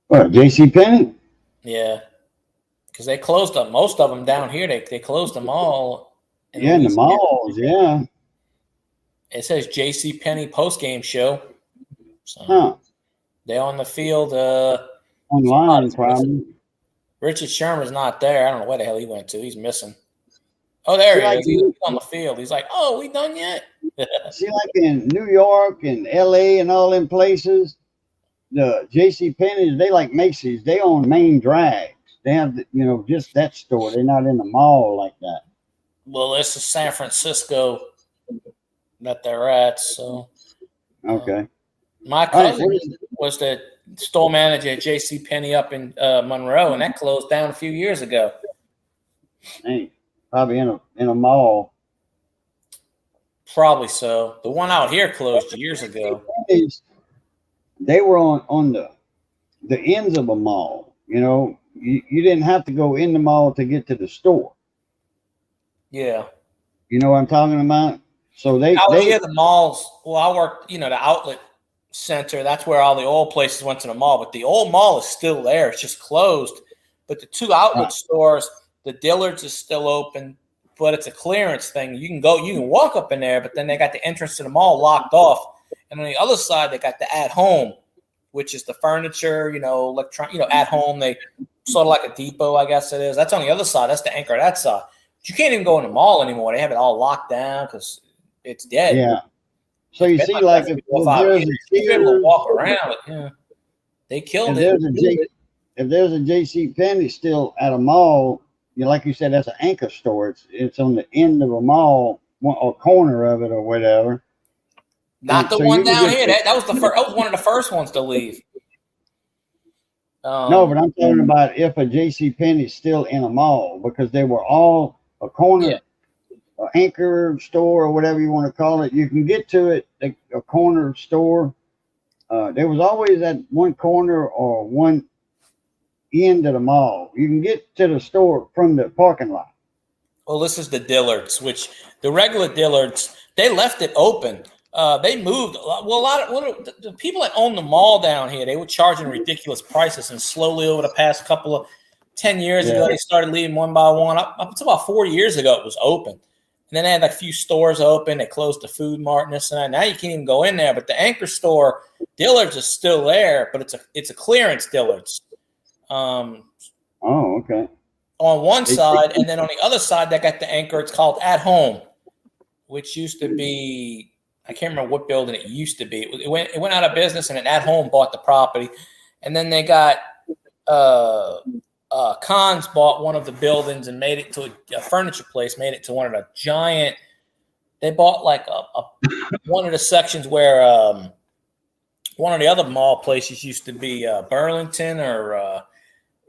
What, J.C. Penney? Yeah. Because they closed up most of them down here. They closed them all. In the malls, yeah. It says J.C. Penney post-game show. So they're on the field. Online, probably. Richard Sherman's not there. I don't know where the hell he went to. He's missing. Oh, there he is. He's on the field. He's like, "Oh, we done yet?" See, like in New York and L.A. and all them places, the J.C. Penney's, they like Macy's. They own main drags. They have, just that store. They're not in the mall like that. Well, this is San Francisco that they're at. So, okay. My cousin was the store manager at J.C. Penney up in Monroe, and that closed down a few years ago. Hey, probably in a mall. Probably so. The one out here closed years ago. They were on the ends of a mall. You didn't have to go in the mall to get to the store. Yeah. You know what I'm talking about? So the malls. Well, I worked, the outlet center. That's where all the old places went to the mall. But the old mall is still there. It's just closed. But the two outlet stores, the Dillard's is still open, but it's a clearance thing. You can walk up in there, but then they got the entrance to the mall locked off. And on the other side, they got the at home, which is the furniture, electronic, at home. They sort of like a depot, I guess it is. That's on the other side. That's the anchor of that side. But you can't even go in the mall anymore. They have it all locked down because it's dead. Yeah. So you see, like if there's you're able to walk around, they killed it. If there's a J.C. Penney still at a mall, like you said, that's an anchor store. It's on the end of a mall or corner of it or whatever. Not the one down here. That was that was one of the first ones to leave. No, but I'm talking about if a J.C. Penney's still in a mall, because they were all a corner, an anchor store or whatever you want to call it. You can get to it, a corner store. There was always that one corner or one end of the mall. You can get to the store from the parking lot. Well, this is the Dillards, which the regular Dillards, they left it open. They moved. Well, the people that own the mall down here, they were charging ridiculous prices, and slowly over the past 10 years ago, they started leaving one by one. Up to about 4 years ago, it was open. And then they had like a few stores open. They closed the Food Mart and this and that. Now you can't even go in there. But the anchor store, Dillard's, is still there, but it's a clearance Dillard's. Okay. On one side, and then on the other side, they got the anchor. It's called At Home, which used to be, I can't remember what building it used to be. It went out of business, and then At Home bought the property. And then they got Conn's bought one of the buildings and made it to a furniture place, made it to one of the giant. They bought like one of the sections where one of the other mall places used to be Burlington or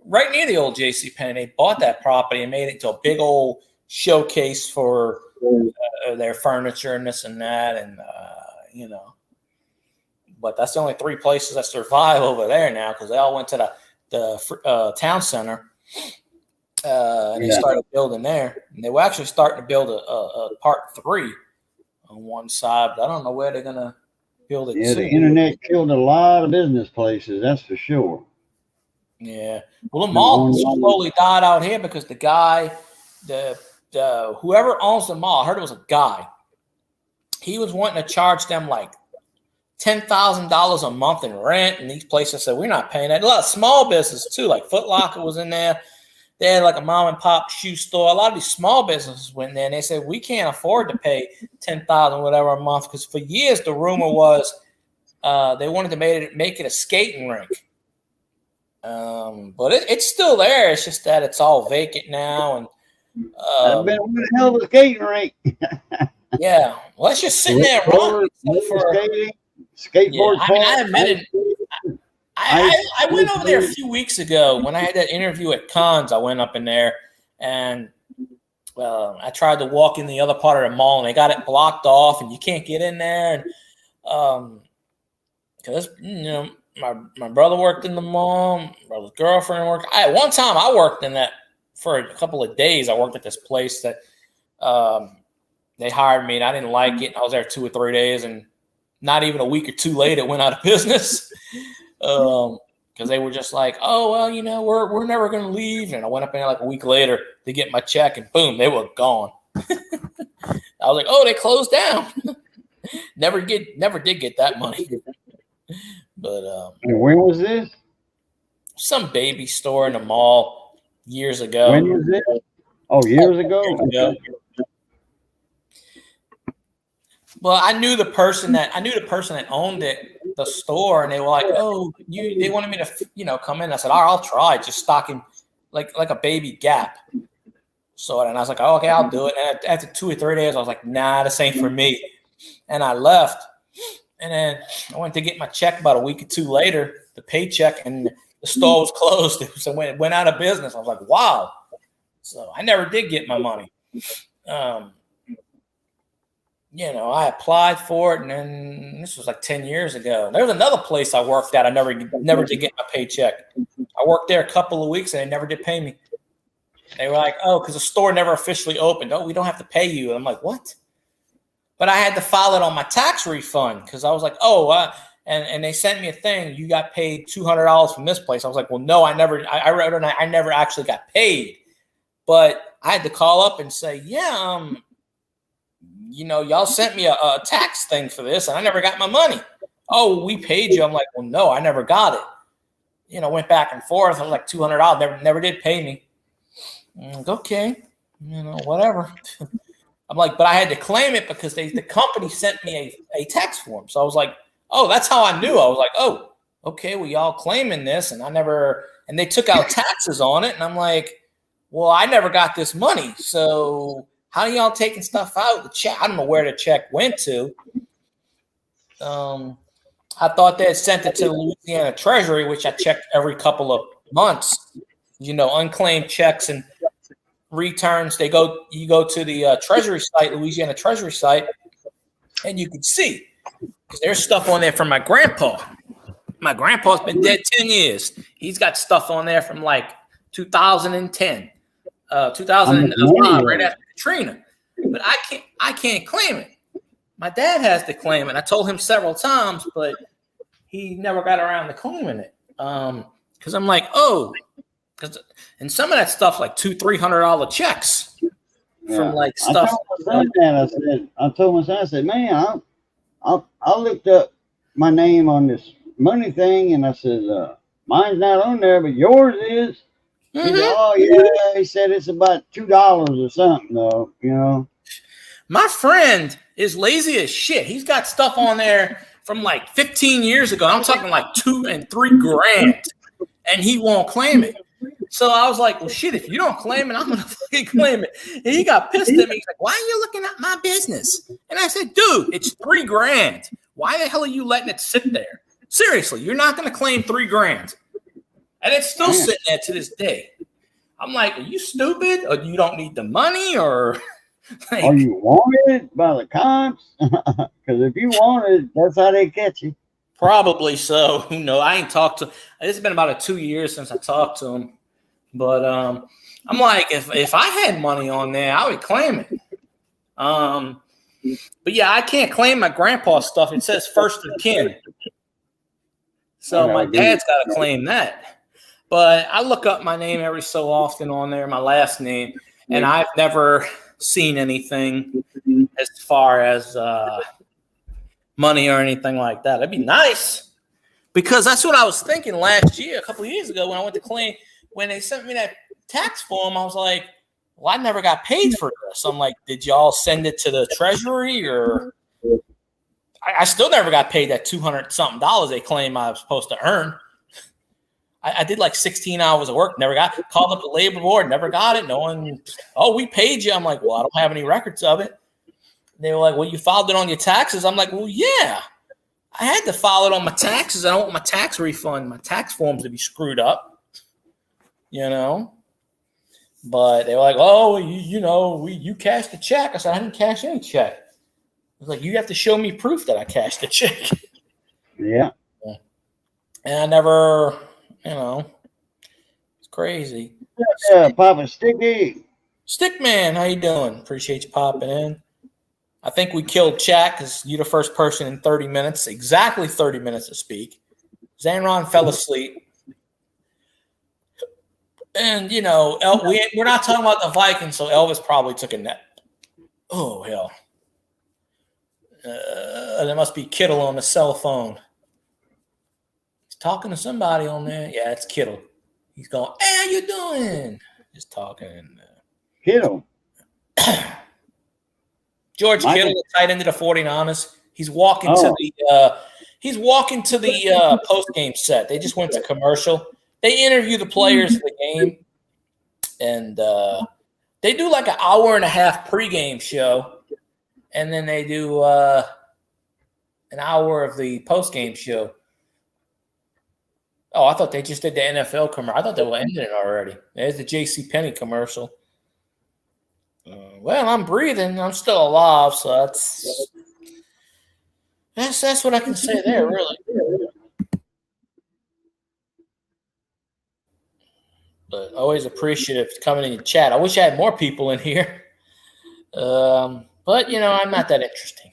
right near the old JCPenney. They bought that property and made it into a big old showcase for their furniture and this and that, and but that's the only 3 places that survive over there now, because they all went to the town center, and they started building there. And they were actually starting to build a part 3 on one side, but I don't know where they're gonna build it. Yeah, to. the internet killed a lot of business places, that's for sure. Yeah, well, the mall slowly died out here because the guy, whoever owns the mall, I heard it was a guy. He was wanting to charge them like $10,000 a month in rent, and these places said, we're not paying that. A lot of small business too, like Foot Locker was in there. They had like a mom and pop shoe store. A lot of these small businesses went there, and they said, we can't afford to pay $10,000 whatever a month, because for years the rumor was they wanted to make it a skating rink. But it's still there. It's just that it's all vacant now, and I've been one hell of a skating rink. Yeah, well, it's just sitting there running for skateboard. Yeah, I went over there a few weeks ago when I had that interview at Conn's. I went up in there, and I tried to walk in the other part of the mall, and they got it blocked off, and you can't get in there. And because my brother worked in the mall, my brother's girlfriend worked. One time I worked in that for a couple of days. I worked at this place that they hired me, and I didn't like it. I was there 2 or 3 days, and not even a week or 2 later, it went out of business. Because they were just like, oh, well, we're never going to leave. And I went up in there like a week later to get my check, and boom, they were gone. I was like, oh, they closed down. Never did get that money. But and when was this? Some baby store in the mall years ago. When was this? Oh, years ago. Okay. Well, I knew the person that owned it, the store, and they were like, "Oh, they wanted me to, come in." I said, "All right, I'll try." Just stocking like a baby Gap. So, and I was like, "Oh, okay, I'll do it." And after 2 or 3 days, I was like, "Nah, this ain't for me," and I left. And then I went to get my check about a week or 2 later, the paycheck, and the store was closed. It went out of business. I was like, "Wow!" So I never did get my money. I applied for it, and then this was like 10 years ago. There was another place I worked at. I never did get my paycheck. I worked there a couple of weeks, and they never did pay me. They were like, oh, because the store never officially opened. Oh, we don't have to pay you. And I'm like, what? But I had to file it on my tax refund because I was like, and they sent me a thing. You got paid $200 from this place. I was like, well, no, I never actually got paid. But I had to call up and say, y'all sent me a tax thing for this, and I never got my money. Oh, we paid you. I'm like, well, no, I never got it. Went back and forth. I was like $200. Never did pay me. I'm like, okay, whatever. I'm like, but I had to claim it because the company sent me a tax form. So I was like, oh, that's how I knew. I was like, oh, okay, well, y'all claiming this, and they took out taxes on it, and I'm like, well, I never got this money, so how are y'all taking stuff out? The check, I don't know where the check went to. I thought they had sent it to the Louisiana Treasury, which I checked every couple of months. Unclaimed checks and returns. You go to the Treasury site, Louisiana Treasury site, and you can see because there's stuff on there from my grandpa. My grandpa's been dead 10 years. He's got stuff on there from like 2010. 2005, right after Katrina. But I can't claim it. My dad has to claim it. I told him several times, but he never got around to claiming it. Because I'm like, and some of that stuff like $200-$300 checks from like stuff. I told my son, I said, man, I looked up my name on this money thing, and I said, mine's not on there, but yours is. He said, oh yeah, he said it's about $2 or something, though. You know. My friend is lazy as shit. He's got stuff on there from like 15 years ago. I'm talking like $2,000 and $3,000, and he won't claim it. So I was like, well, shit, if you don't claim it, I'm going to fucking claim it. And he got pissed at me. He's like, why are you looking at my business? And I said, dude, it's $3,000. Why the hell are you letting it sit there? Seriously, you're not going to claim $3,000. And it's still sitting there to this day. I'm like, are you stupid? Or you don't need the money? Or like, are you wanted by the cops? Because if you wanted, that's how they catch you. Probably so. No, I ain't talked to. It's been about 2 years since I talked to him. But I'm like, if I had money on there, I would claim it. But yeah, I can't claim my grandpa's stuff. It says first of kin. So my dad's got to claim that. But I look up my name every so often on there, my last name, and I've never seen anything as far as money or anything like that. That'd be nice, because that's what I was thinking last year, a couple of years ago, when I went to claim. When they sent me that tax form, I was like, well, I never got paid for this. I'm like, did y'all send it to the treasury? Or I still never got paid that $200-something they claim I was supposed to earn. I did like 16 hours of work, never got it. Called up the labor board, never got it. No one, we paid you. I'm like, well, I don't have any records of it. They were like, well, you filed it on your taxes. I'm like, well, yeah, I had to file it on my taxes. I don't want my tax refund, my tax forms to be screwed up, you know. But they were like, oh, you cashed the check. I said, I didn't cash any check. I was like, you have to show me proof that I cashed the check. Yeah. And I never, it's crazy. Yeah, Papa Sticky. Stickman, how you doing? Appreciate you popping in. I think we killed chat because you're the first person in 30 minutes, exactly 30 minutes to speak. Zanron fell asleep. And, we're not talking about the Vikings, so Elvis probably took a nap. Oh, hell. There must be Kittle on the cell phone. He's talking to somebody on there. Yeah, it's Kittle. He's going, hey, how you doing? Just talking. Kittle. George Kittle, the tight end of the 49ers. He's walking to the post-game set. They just went to commercial. They interview the players of the game, and they do like an hour and a half pregame show, and then they do an hour of the postgame show. Oh, I thought they just did the NFL commercial. I thought they were ending it already. There's the JCPenney commercial. Well, I'm breathing. I'm still alive, so that's what I can say there, really. But always appreciative coming in the chat. I wish I had more people in here. But, I'm not that interesting.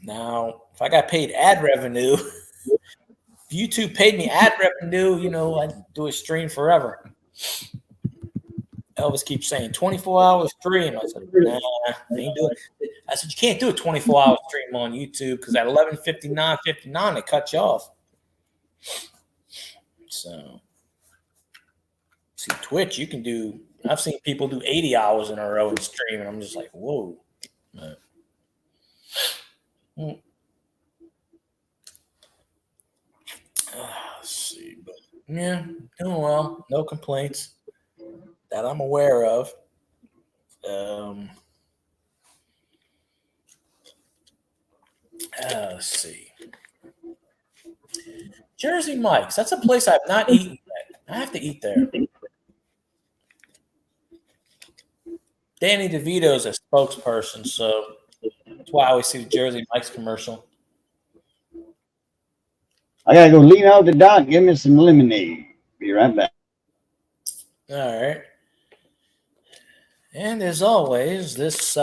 Now, if I got paid ad revenue, if YouTube paid me ad revenue, I'd do a stream forever. Elvis keeps saying 24-hour stream. I said, nah, I ain't doing it. I said, you can't do a 24-hour stream on YouTube because at 11:59 they cut you off. So, see, Twitch, you can do. I've seen people do 80 hours in a row and stream, and I'm just like, whoa. Let's see, but yeah, doing well, no complaints that I'm aware of. Let's see. Jersey Mike's. That's a place I've not eaten yet. I have to eat there. Danny DeVito is a spokesperson, so that's why I always see the Jersey Mike's commercial. I gotta go lean out the dock and give me some lemonade. Be right back. All right. And as always, this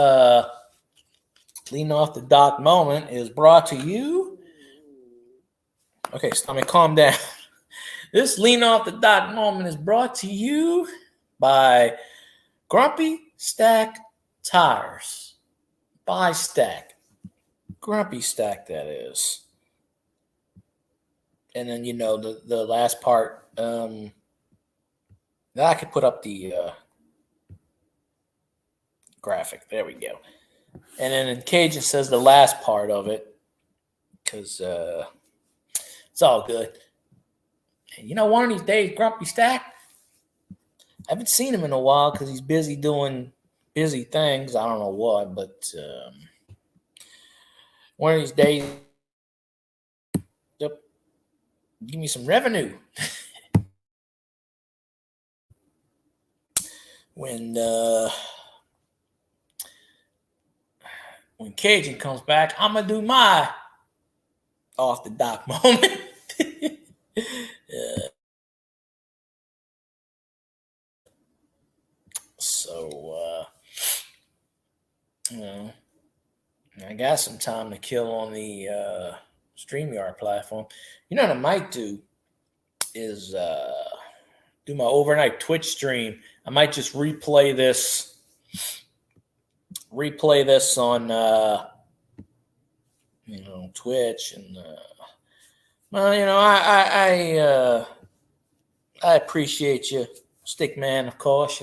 Lean Off the Dock moment is brought to you. Okay, Stomach, calm down. This Lean Off the Dock moment is brought to you by Grumpy Stack Tires. By Stack. Grumpy Stack, that is. And then, the last part, now I could put up the graphic. There we go. And then in Cajun says the last part of it because it's all good. And one of these days, Grumpy Stack, I haven't seen him in a while because he's busy doing busy things. I don't know what, but one of these days, yep, give me some revenue. When Cajun comes back, I'm gonna do my off the dock moment. So I got some time to kill on the StreamYard platform. What I might do is do my overnight Twitch stream. I might just replay this on Twitch, and I appreciate you, Stickman, of course.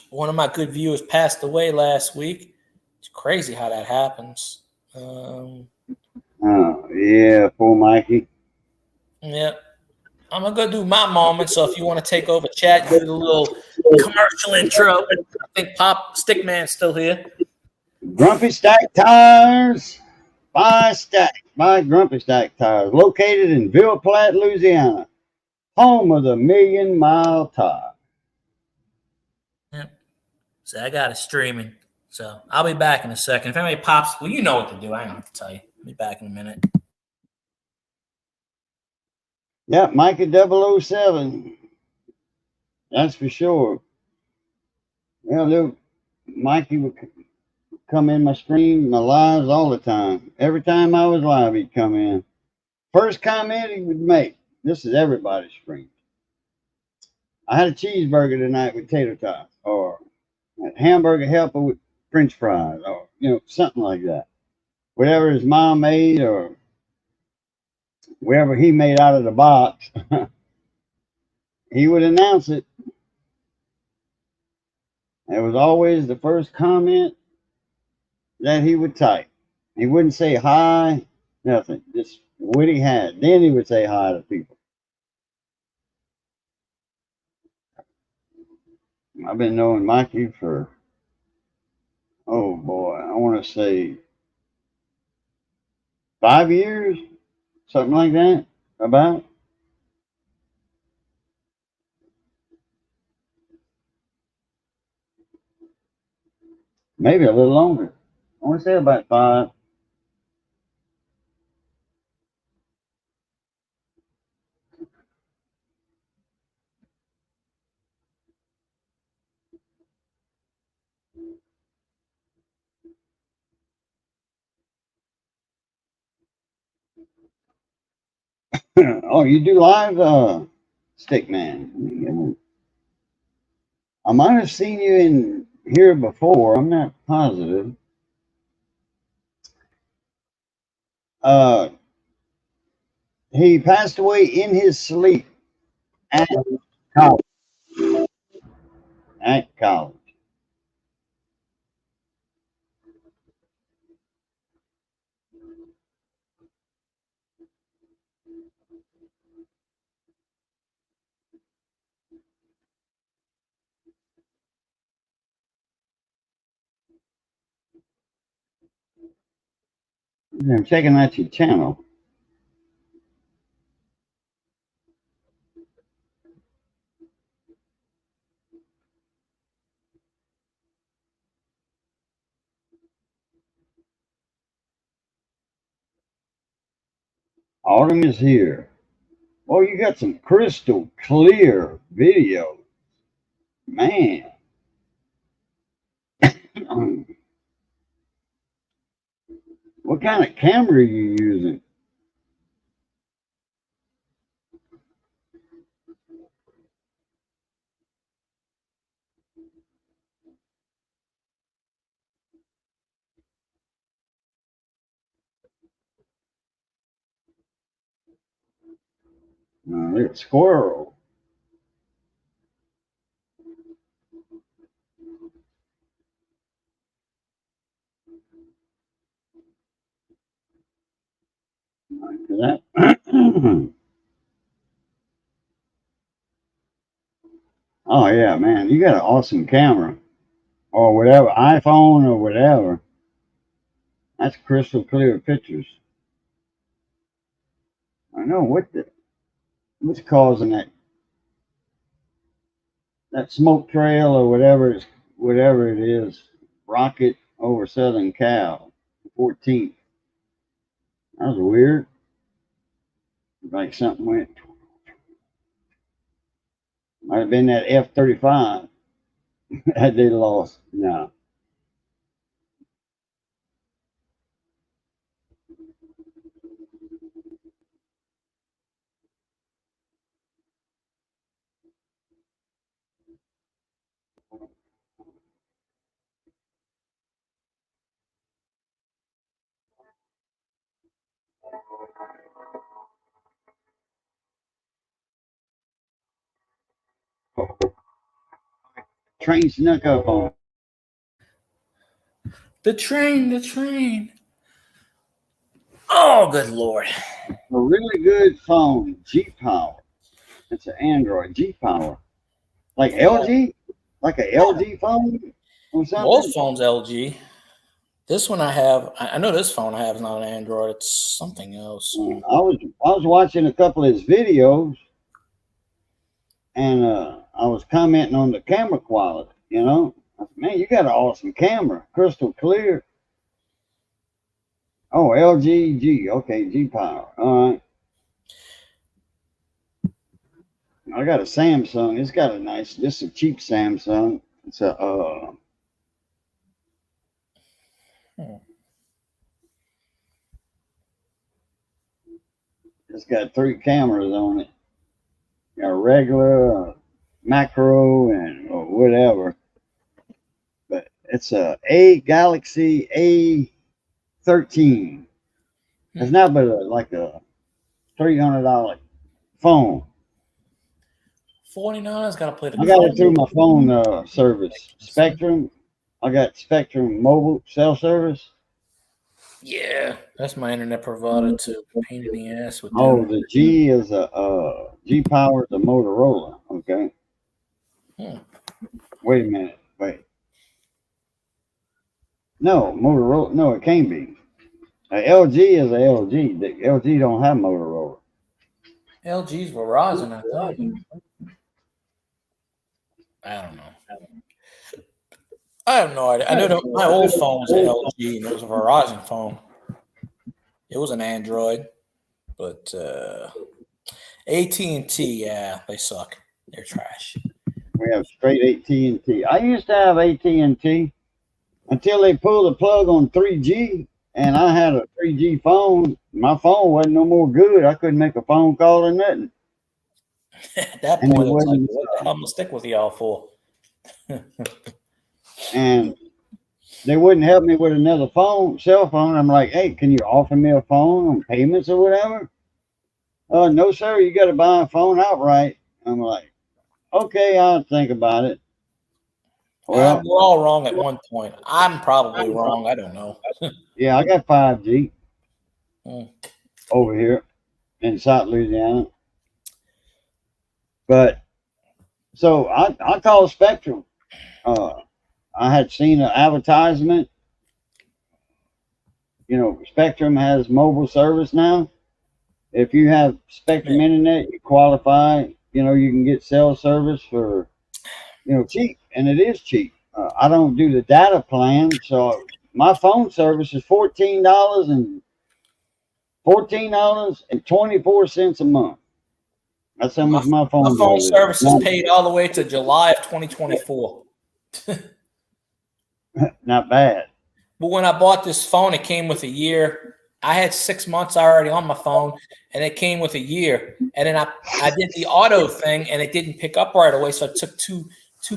One of my good viewers passed away last week. It's crazy how that happens. Oh yeah, poor Mikey. Yeah. I'm going to go do my moment. So if you want to take over chat, do the little commercial intro. I think Pop Stickman's still here. Grumpy Stack Tires by Grumpy Stack Tires, located in Ville Platte, Louisiana, home of the Million Mile Tire. Yep. So I got it streaming. So I'll be back in a second. If anybody pops, well, you know what to do. I don't have to tell you. I'll be back in a minute. Yep, Mikey 007. That's for sure. Mikey would come in my stream, my lives all the time. Every time I was live, he'd come in. First comment he would make, this is everybody's stream. I had a cheeseburger tonight with tater tots, or a hamburger helper with French fries, or something like that. Whatever his mom made, or whatever he made out of the box, he would announce it. It was always the first comment that he would type. He wouldn't say hi, nothing, just what he had. Then he would say hi to people. I've been knowing Mikey for, oh boy, I want to say 5 years, something like that, about. Maybe a little longer. I want to say about 5. Oh, you do live, Stickman? I might have seen you in here before. I'm not positive. He passed away in his sleep at college. At college. I'm checking out your channel. Autumn is here. Oh, you got some crystal clear video, man. What kind of camera are you using? Look at squirrel. Like that. Oh yeah, man, you got an awesome camera or whatever, iPhone or whatever. That's crystal clear pictures. I know what's causing that smoke trail or whatever it is. Rocket over Southern Cal, 14th. That was weird. Like something went. Might have been that F-35 that they lost. No. Train snuck up on. The train. Oh, good Lord. A really good phone, G-Power. It's an Android, G-Power. Like LG? Like a LG phone or something? Most phones LG. This one I have, I know this phone I have is not an Android. It's something else. I was watching a couple of his videos, and I was commenting on the camera quality, you know. I said, man, you got an awesome camera, crystal clear. Oh, LG G, okay, G-Power, all right. I got a Samsung. It's got a nice, just a cheap Samsung. It's a It's got 3 cameras on it. Got a regular, macro, and or whatever. But it's a Galaxy A13. It's not but like a $300 phone. 49's got to play the. I got it through my phone service, Spectrum. I got Spectrum mobile cell service. Yeah, that's my internet provider too. Pain in the ass with Oh, them. the G is a G-Power is a Motorola. Okay. Wait a minute. Wait. No, Motorola. No, it can't be. LG is a LG. The LG don't have Motorola. LG's Verizon, I thought. I don't know. I have no idea. I know my old phone was an LG and it was a Verizon phone. It was an Android, but AT&T, yeah, they suck. They're trash. We have straight AT&T. I used to have AT&T until they pulled the plug on 3G, and I had a 3G phone. My phone wasn't no more good. I couldn't make a phone call or nothing. At that point, it was like, what the hell am I going to stick with y'all for? And they wouldn't help me with another cell phone. I'm like, hey, can you offer me a phone on payments or whatever? No, sir, you got to buy a phone outright. I'm like, okay, I'll think about it. Well, we're all wrong at one point. I'm probably wrong. I don't know. Yeah, I got 5G over here in South Louisiana. But so I called Spectrum. I had seen an advertisement. You know, Spectrum has mobile service now. If you have Spectrum Internet, you qualify. You know, you can get cell service for, cheap, and it is cheap. I don't do the data plan, so my phone service is $14.24 a month. That's how much my phone. My phone goes. service is paid all the way to July of 2024. Not bad. But when I bought this phone, it came with a year. I had 6 months already on my phone, and it came with a year. And then I did the auto thing, and it didn't pick up right away, so I took two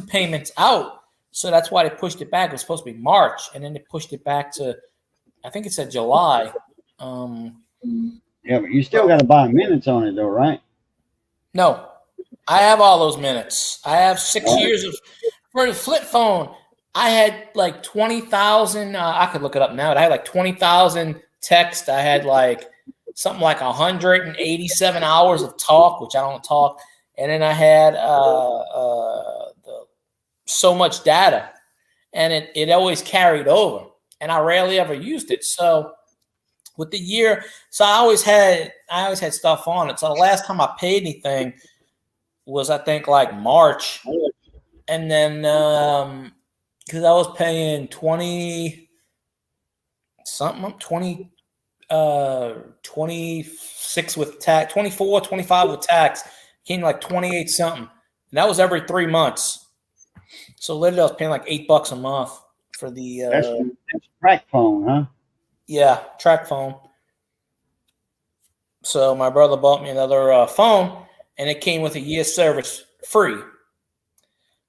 payments out. So that's why they pushed it back. It was supposed to be March, and then they pushed it back to, I think it said July. Yeah, but you still got to buy minutes on it, though, right? No, I have all those minutes. I have 6 years of for the flip phone. I had like 20,000. I could look it up now. But I had like 20,000 text. I had like something like 187 hours of talk, which I don't talk, and then I had so much data, and it always carried over, and I rarely ever used it. So with the year, so I always had stuff on it. So the last time I paid anything was, I think, like March, and then because I was paying 26 with tax, 24, 25 with tax, came like 28 something, and that was every 3 months. So literally, I was paying like $8 a month for the. That's track phone, huh? Yeah, track phone. So my brother bought me another phone, and it came with a year service free.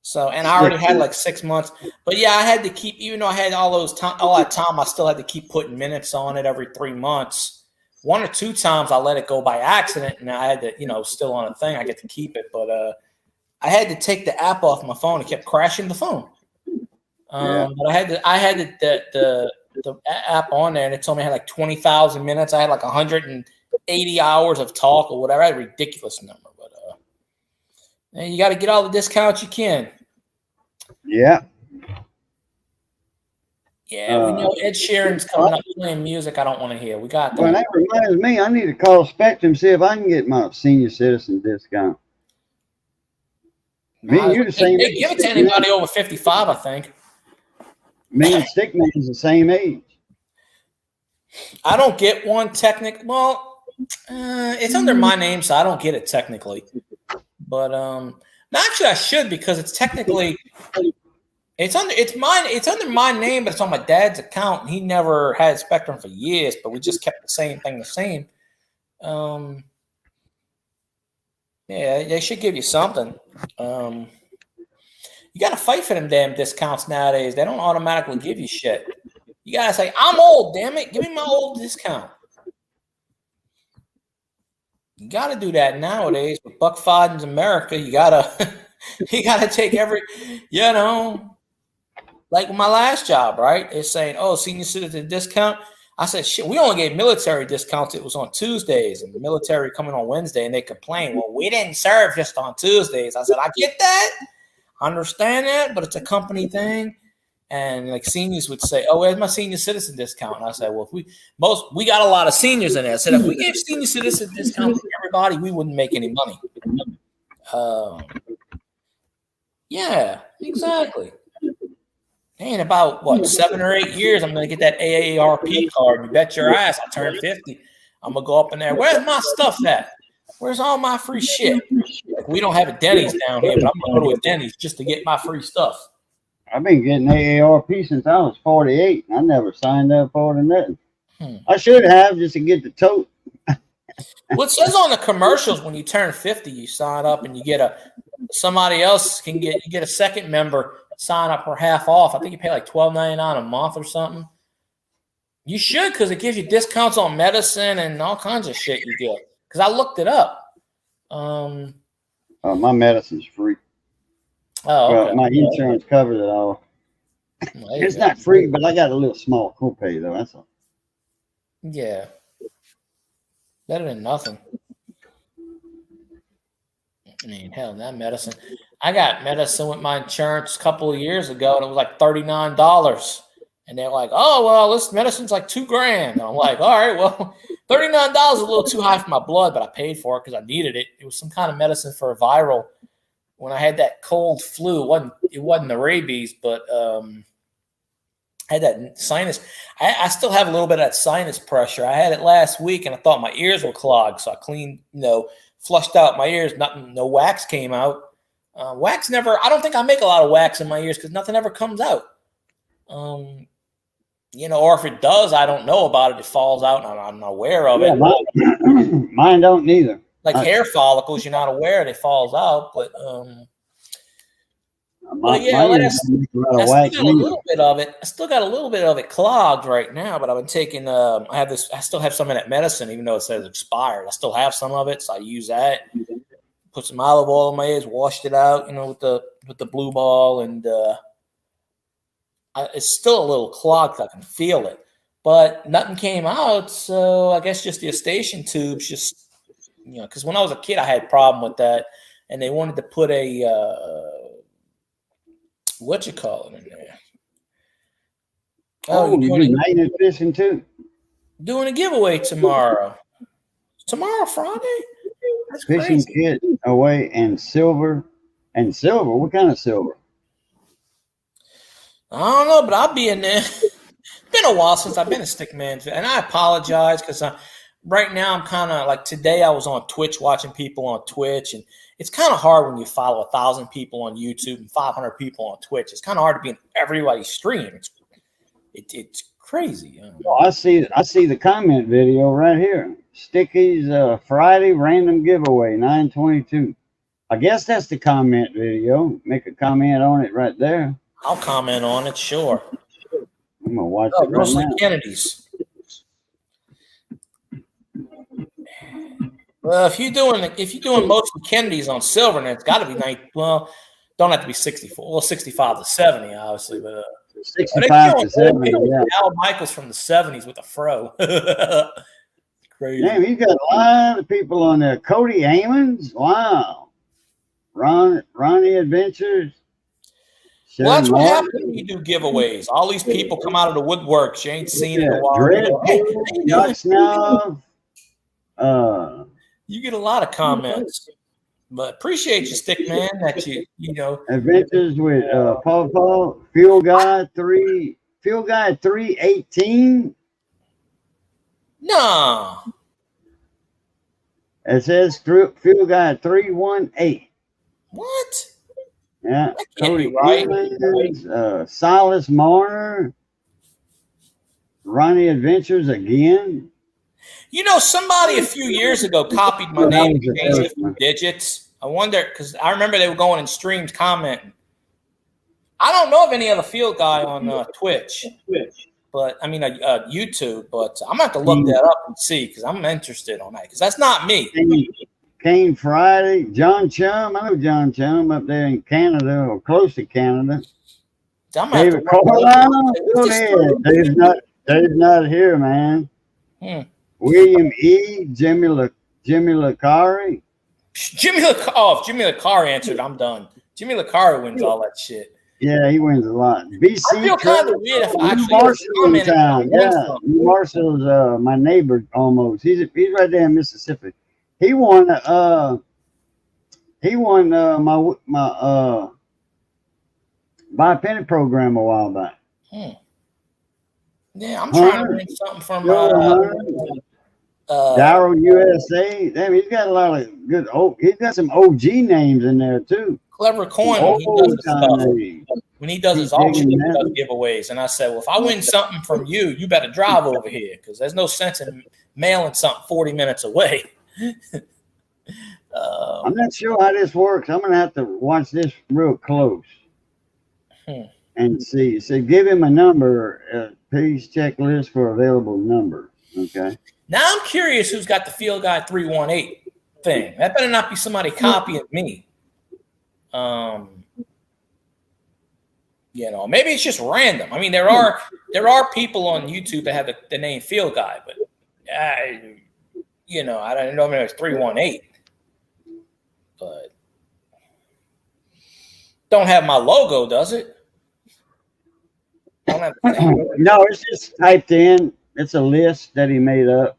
So, and I already had like 6 months, but yeah, I had to keep, even though I had all that time, I still had to keep putting minutes on it every 3 months. 1 or 2 times I let it go by accident, and I had to, still on a thing, I get to keep it, but I had to take the app off my phone. It kept crashing the phone. But I had the app on there, and it told me I had like 20,000 minutes. I had like 180 hours of talk or whatever. I had a ridiculous number, but you got to get all the discounts you can. Yeah. Yeah, we know Ed Sheeran's coming up playing music I don't want to hear. We got that. Well, that reminds me, I need to call Spectrum, see if I can get my senior citizen discount. Me and you the same. They give it to anybody over 55, I think. Me and Stickman's the same age. I don't get one technically. Well, it's under my name, so I don't get it technically. But actually, I should, because it's technically it's under my name, but it's on my dad's account. He never had Spectrum for years, but we just kept the same thing the same. Yeah, they should give you something. You got to fight for them damn discounts nowadays. They don't automatically give you shit. You got to say, I'm old, damn it. Give me my old discount. You got to do that nowadays. With Buck Fodden's America, you got to take every, like my last job, right? It's saying, oh, senior citizen discount. I said, shit, we only gave military discounts. It was on Tuesdays, and the military coming on Wednesday, and they complain, well, we didn't serve just on Tuesdays. I said, I get that. I understand that, but it's a company thing. And like seniors would say, oh, where's my senior citizen discount? And I said, well, we got a lot of seniors in there. I said, if we gave senior citizen discount to everybody, we wouldn't make any money. Yeah, exactly. In about 7 or 8 years, I'm gonna get that AARP card. You bet your ass, I'll turn 50. I'm gonna go up in there. Where's my stuff at? Where's all my free shit? Like, we don't have a Denny's down here, but I'm gonna go to a Denny's just to get my free stuff. I've been getting AARP since I was 48. I never signed up for it or nothing. I should have, just to get the tote. Well, it says on the commercials, when you turn 50, you sign up and you get somebody else can get a second member sign up for half off. I think you pay like $12.99 a month or something. You should, because it gives you discounts on medicine and all kinds of shit you get. Because I looked it up. My medicine's free. Oh, okay. Well, my insurance covers it all. It's not free, but I got a little small copay though. That's all. Yeah. Better than nothing. I mean, hell, that medicine. I got medicine with my insurance a couple of years ago, and it was like $39. And they're like, "Oh, well, this medicine's like $2,000." And I'm like, "All right, well, $39 is a little too high for my blood, but I paid for it because I needed it. It was some kind of medicine for a viral. When I had that cold flu, it wasn't the rabies, but I had that sinus. I still have a little bit of that sinus pressure. I had it last week, and I thought my ears were clogged, so I cleaned, flushed out my ears. Nothing, no wax came out. Wax never. I don't think I make a lot of wax in my ears because nothing ever comes out. You know, or if it does, I don't know about it. It falls out, and I'm not aware of it. Mine don't neither. Like hair follicles, you're not aware they falls out, but yeah, I still got a little bit of it. I still got a little bit of it clogged right now, but I've been taking. I still have some of that medicine, even though it says expired. I still have some of it, so I use that. Put some olive oil in my ears, washed it out, you know, with the blue ball, and it's still a little clogged. I can feel it, but nothing came out. So I guess just the Eustachian tubes, just you know, because when I was a kid, I had a problem with that, and they wanted to put a what you call it in there. Oh, you're doing magnet fishing too. Doing a giveaway tomorrow. Tomorrow, Friday. That's fishing crazy. kit away and silver. And silver? What kind of silver? I don't know, but I'll be in there. It's been a while since I've been a Stickman, and I apologize because right now I'm kind of like today I was on Twitch watching people on Twitch, and it's kind of hard when you follow 1,000 people on YouTube and 500 people on Twitch. It's kind of hard to be in everybody's stream. It's crazy. Well, I see the comment video right here. Sticky's Friday random giveaway 9/22. I guess that's the comment video. Make a comment on it right there. I'll comment on it, sure. I'm gonna watch it right mostly now. Kennedy's. Well, if you're doing mostly Kennedy's on silver, then it's got to be nice. Well, don't have to be 64. Well, 65 to 70, obviously, but 65 to 70. Yeah. Al Michaels from the 70s with a fro. Crazy. Damn, you got a lot of people on there. Cody Amons, wow. Ronnie Adventures. Well, that's what happens when you do giveaways. All these people come out of the woodwork. You ain't seen it in a while. You get a lot of comments, but appreciate you, Stickman, that you know. Adventures with Paul, Fuel Guy 318. No. It says Fuel Guy 318. What? Yeah. That can't be right. Evans, Silas Marner. Ronnie Adventures again. You know, somebody a few years ago copied my name and changed it from digits. I wonder, because I remember they were going in streams commenting. I don't know of any other field guy on Twitch, but I mean YouTube. But I'm gonna have to look that up and see because I'm interested on that because that's not me. Kane Friday, John Chum. I know John Chum up there in Canada or close to Canada. David Carlisle. Dave's not here, man. William E. Jimmy Lacari. If Jimmy Lacari answered, I'm done. Jimmy Lacari wins all that shit. Yeah, he wins a lot. BC. I feel kind of weird if I Marshall in town. Yeah, Marshall's my neighbor almost. He's right there in Mississippi. He won. My buy a penny program a while back. Yeah, I'm trying to win something from Daryl USA. Damn, he's got a lot of good. He's got some OG names in there too. Clever Coin when he does his stuff. When he does his auction, he does giveaways. And I said, well, if I win something from you, you better drive over here because there's no sense in mailing something 40 minutes away. I'm not sure how this works. I'm gonna have to watch this real close and see. So give him a number. Please check list for available numbers. Okay. Now I'm curious who's got the Field Guy 318 thing. That better not be somebody copying me. You know, maybe it's just random. I mean, there are people on YouTube that have the name Field Guy, but you know, I don't know if it's 318. But don't have my logo, does it? No, it's just typed in. It's a list that he made up.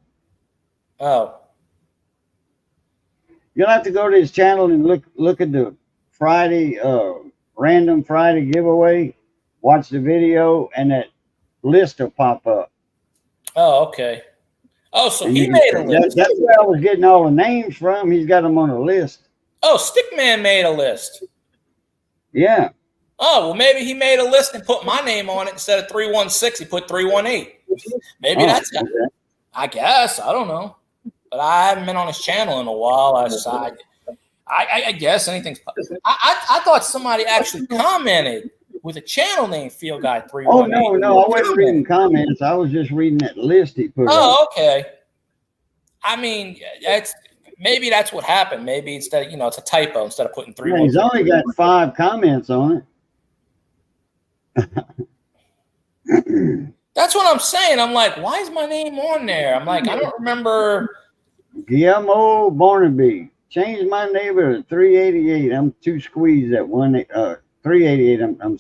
Oh. You'll have to go to his channel and look at the Friday random Friday giveaway. Watch the video and that list will pop up. Oh, okay. Oh, so And he made a list. That's where I was getting all the names from. He's got them on a list. Oh, Stickman made a list. Yeah. Oh, well, maybe he made a list and put my name on it instead of 316. He put 318. Maybe that's okay. I guess. I don't know. But I haven't been on his channel in a while. I guess anything's. I thought somebody actually commented with a channel name Field Guy 318. Oh, no. I wasn't reading comments. I was just reading that list he put Oh, okay. I mean, maybe that's what happened. Maybe instead, it's a typo instead of putting 318. He's only got 5 comments on it. That's what I'm saying. I'm like, why is my name on there? I'm like, I don't remember. Guillermo Barnaby. Changed my neighbor to 388. I'm too squeezed at 388. I'm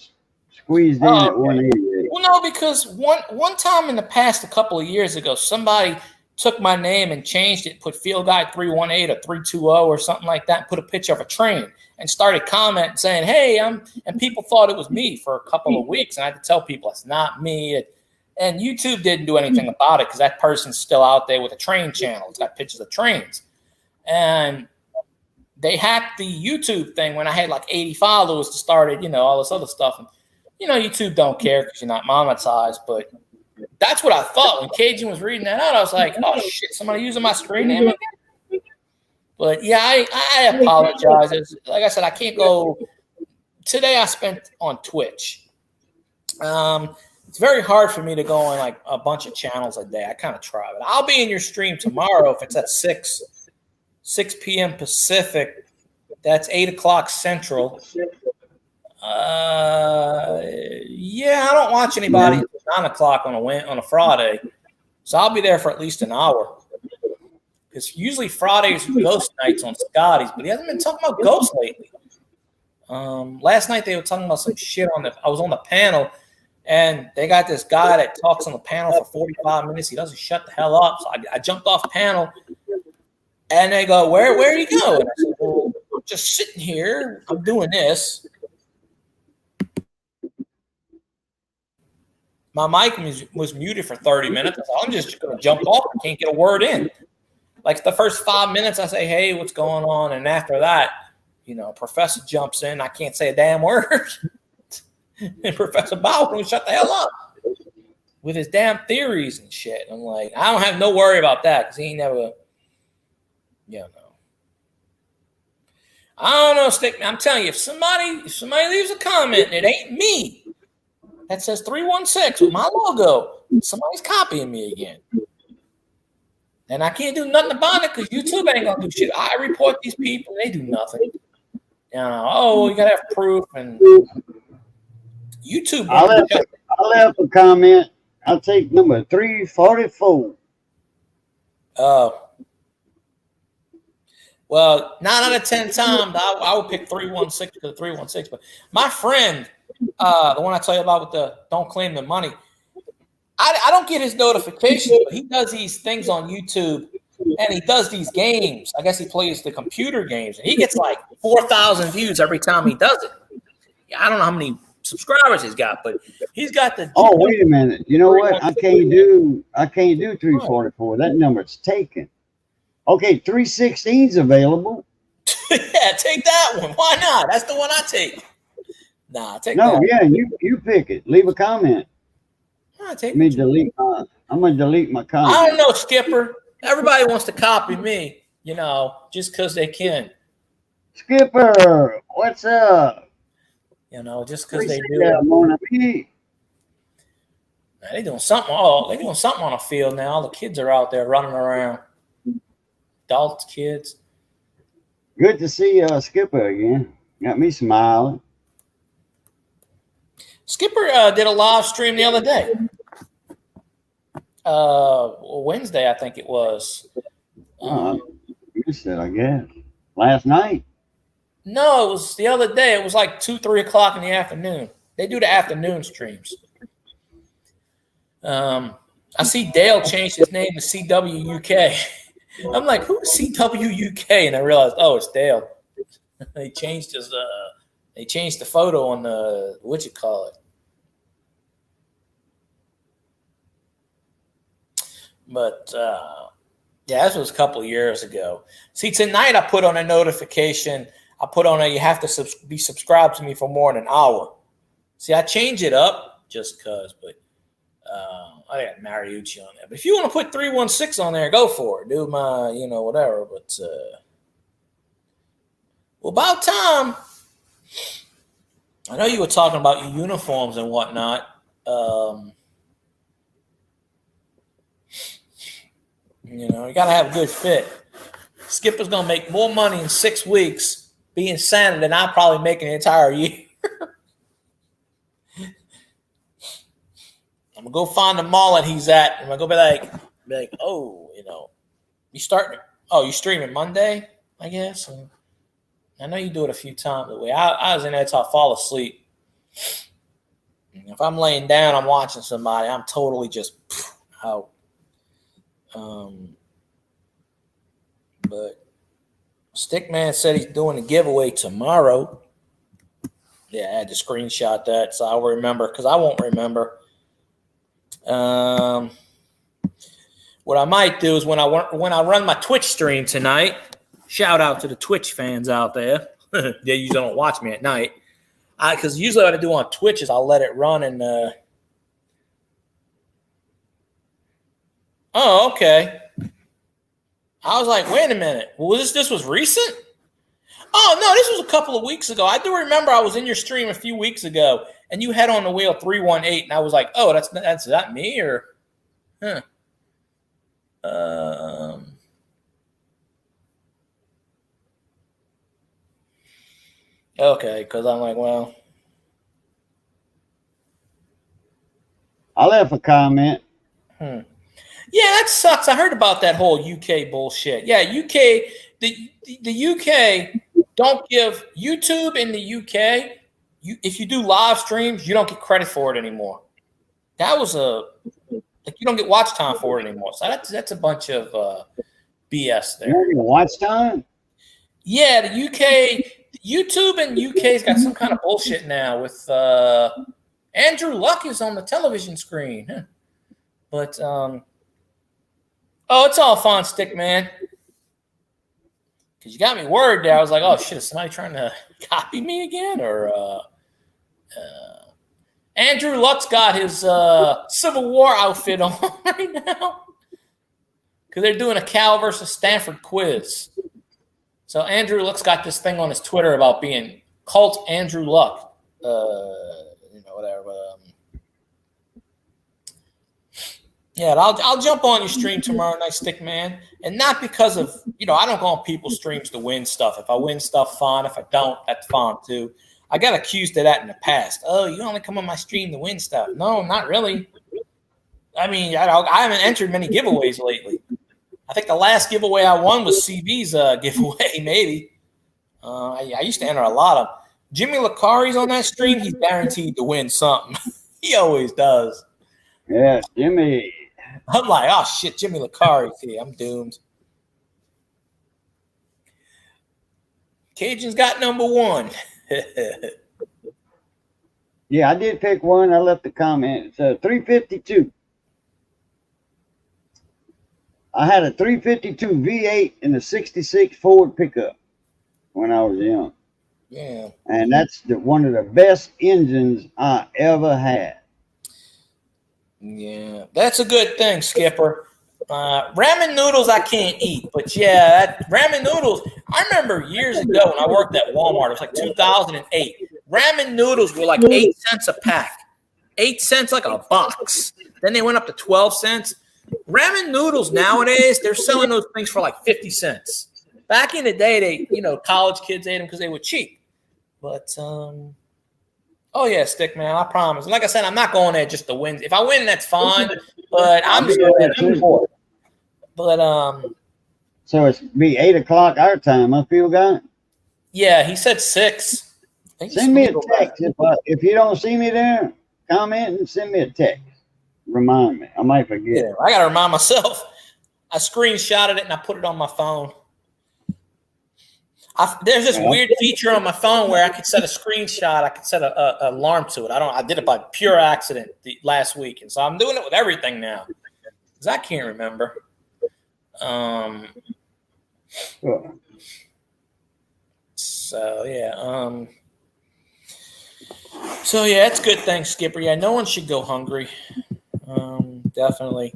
squeezed in at 188. Well, no, because one time in the past, a couple of years ago, somebody took my name and changed it, put Field Guy 318 or 320 or something like that, and put a picture of a train and started commenting saying, hey, and people thought it was me for a couple of weeks. And I had to tell people it's not me. And YouTube didn't do anything about it because that person's still out there with a train channel. It's got pictures of trains. And they hacked the YouTube thing when I had like 80 followers to start it, all this other stuff. And, YouTube don't care because you're not monetized. But that's what I thought. When Cajun was reading that out, I was like, oh, shit, somebody using my screen name again? But, yeah, I apologize. Like I said, I can't go. Today I spent on Twitch. It's very hard for me to go on like a bunch of channels a day. I kind of try, but I'll be in your stream tomorrow if it's at 6 p.m. Pacific. That's 8 o'clock Central. Yeah, I don't watch anybody until 9 o'clock on a Friday, so I'll be there for at least an hour. Because usually Fridays are ghost nights on Scotty's, but he hasn't been talking about ghosts lately. Last night they were talking about some shit I was on the panel. And they got this guy that talks on the panel for 45 minutes. He doesn't shut the hell up. So I jumped off panel, and they go, where are you going? And I said, well, I'm just sitting here. I'm doing this. My mic was muted for 30 minutes. So I'm just going to jump off. I can't get a word in. Like the first 5 minutes, I say, hey, what's going on? And after that, Professor jumps in. I can't say a damn word. And Professor Baldwin shut the hell up with his damn theories and shit. I'm like, I don't have no worry about that because he ain't never, I don't know, Stickman. I'm telling you, if somebody leaves a comment and it ain't me that says 316 with my logo, somebody's copying me again. And I can't do nothing about it because YouTube ain't gonna do shit. I report these people, they do nothing. You gotta have proof and. YouTube. I left a comment. I'll take number 344. Oh. Well, 9 out of 10 times, I would pick 316 to the 316. But my friend, the one I tell you about with the don't claim the money, I don't get his notifications, but he does these things on YouTube, and he does these games. I guess he plays the computer games, and he gets like 4,000 views every time he does it. I don't know how many subscribers he's got, but he's got the. Oh, wait a minute! You know what? I can't do 344. That number's taken. Okay, 316's available. Yeah, take that one. Why not? That's the one I take. Nah, take no, that. Yeah, you pick it. Leave a comment. Nah, take. I'm gonna delete my comment. I don't know, Skipper. Everybody wants to copy me, just because they can. Skipper, what's up? Just because they do it. They're doing something. They're doing something on the field now. All the kids are out there running around. Adults, kids. Good to see Skipper again. Got me smiling. Skipper did a live stream the other day. Wednesday, I think it was. Missed it, I guess. Last night. No, it was the other day. It was like 2-3 o'clock in the afternoon. They do the afternoon streams. I see Dale changed his name to CWUK. I'm like, who's CWUK? And I realized, oh, it's Dale. They changed the photo on the But yeah, this was a couple of years ago. See, tonight I put on a notification. I put on you have to be subscribed to me for more than an hour. See, I change it up just because, but I got Mariucci on there. But if you want to put 316 on there, go for it. Do my, whatever. But well, about time. I know you were talking about your uniforms and whatnot. You got to have a good fit. Skipper's going to make more money in 6 weeks being Santa than I probably make an entire year. I'm going to go find the mall that he's at. I'm going to go be like, oh, you streaming Monday, I guess. And I know you do it a few times a week. I was in there until I fall asleep. If I'm laying down, I'm watching somebody, I'm totally just out. But Stickman said he's doing a giveaway tomorrow. Yeah, I had to screenshot that so I'll remember because I won't remember. What I might do is when I run my Twitch stream tonight, shout out to the Twitch fans out there. They usually don't watch me at night. Because usually what I do on Twitch is I'll let it run and oh, okay. I was like, wait a minute. This was recent? Oh, no, this was a couple of weeks ago. I do remember I was in your stream a few weeks ago, and you had on the wheel 318, and I was like, oh, that's that me? Or, huh. Okay, because I'm like, well. I left a comment. Yeah, that sucks. I heard about that whole UK bullshit. Yeah, UK, the UK don't give YouTube in the UK. If you do live streams, you don't get credit for it anymore. That was you don't get watch time for it anymore. So that's a bunch of BS there. You don't get watch time? Yeah, the UK, YouTube and UK's got some kind of bullshit now with Andrew Luck is on the television screen. Huh. But oh, it's all fun, Stick Man. Because you got me worried there. I was like, oh, shit, is somebody trying to copy me again? Or Andrew Luck's got his Civil War outfit on right now. Because they're doing a Cal versus Stanford quiz. So Andrew Luck's got this thing on his Twitter about being cult Andrew Luck. Whatever. Yeah, I'll jump on your stream tomorrow night, Stick Man. And not because of, I don't go on people's streams to win stuff. If I win stuff, fine. If I don't, that's fine too. I got accused of that in the past. Oh, you only come on my stream to win stuff. No, not really. I mean, I haven't entered many giveaways lately. I think the last giveaway I won was CV's giveaway, maybe. I used to enter a lot of them. Jimmy Licari's on that stream. He's guaranteed to win something. He always does. Yeah, Jimmy. I'm like, oh, shit, Jimmy Licari's here. I'm doomed. Cajun's got number one. Yeah, I did pick one. I left a comment. It's 352. I had a 352 V8 and a 66 Ford pickup when I was young. Yeah. And that's one of the best engines I ever had. Yeah, that's a good thing, Skipper. Ramen noodles I can't eat, but yeah, ramen noodles. I remember years ago when I worked at Walmart. It was like 2008. Ramen noodles were like 8 cents a pack, 8 cents like a box. Then they went up to 12 cents. Ramen noodles nowadays, they're selling those things for like 50 cents. Back in the day, college kids ate them because they were cheap. But oh yeah, Stick Man, I promise. Like I said, I'm not going there just to win. If I win, that's fine. But I'm just going there to support. But so it's be 8 o'clock our time, huh, Phil guy? Yeah, he said 6. Send me a text if you don't see me there. Comment and send me a text. Remind me. I might forget. Yeah, I gotta remind myself. I screenshotted it and I put it on my phone. There's this weird feature on my phone where I could set a screenshot. I could set an alarm to it. I did it by pure accident last week, and so I'm doing it with everything now. Because I can't remember. So yeah. So yeah, it's good. Thanks, Skipper. Yeah, no one should go hungry. Definitely.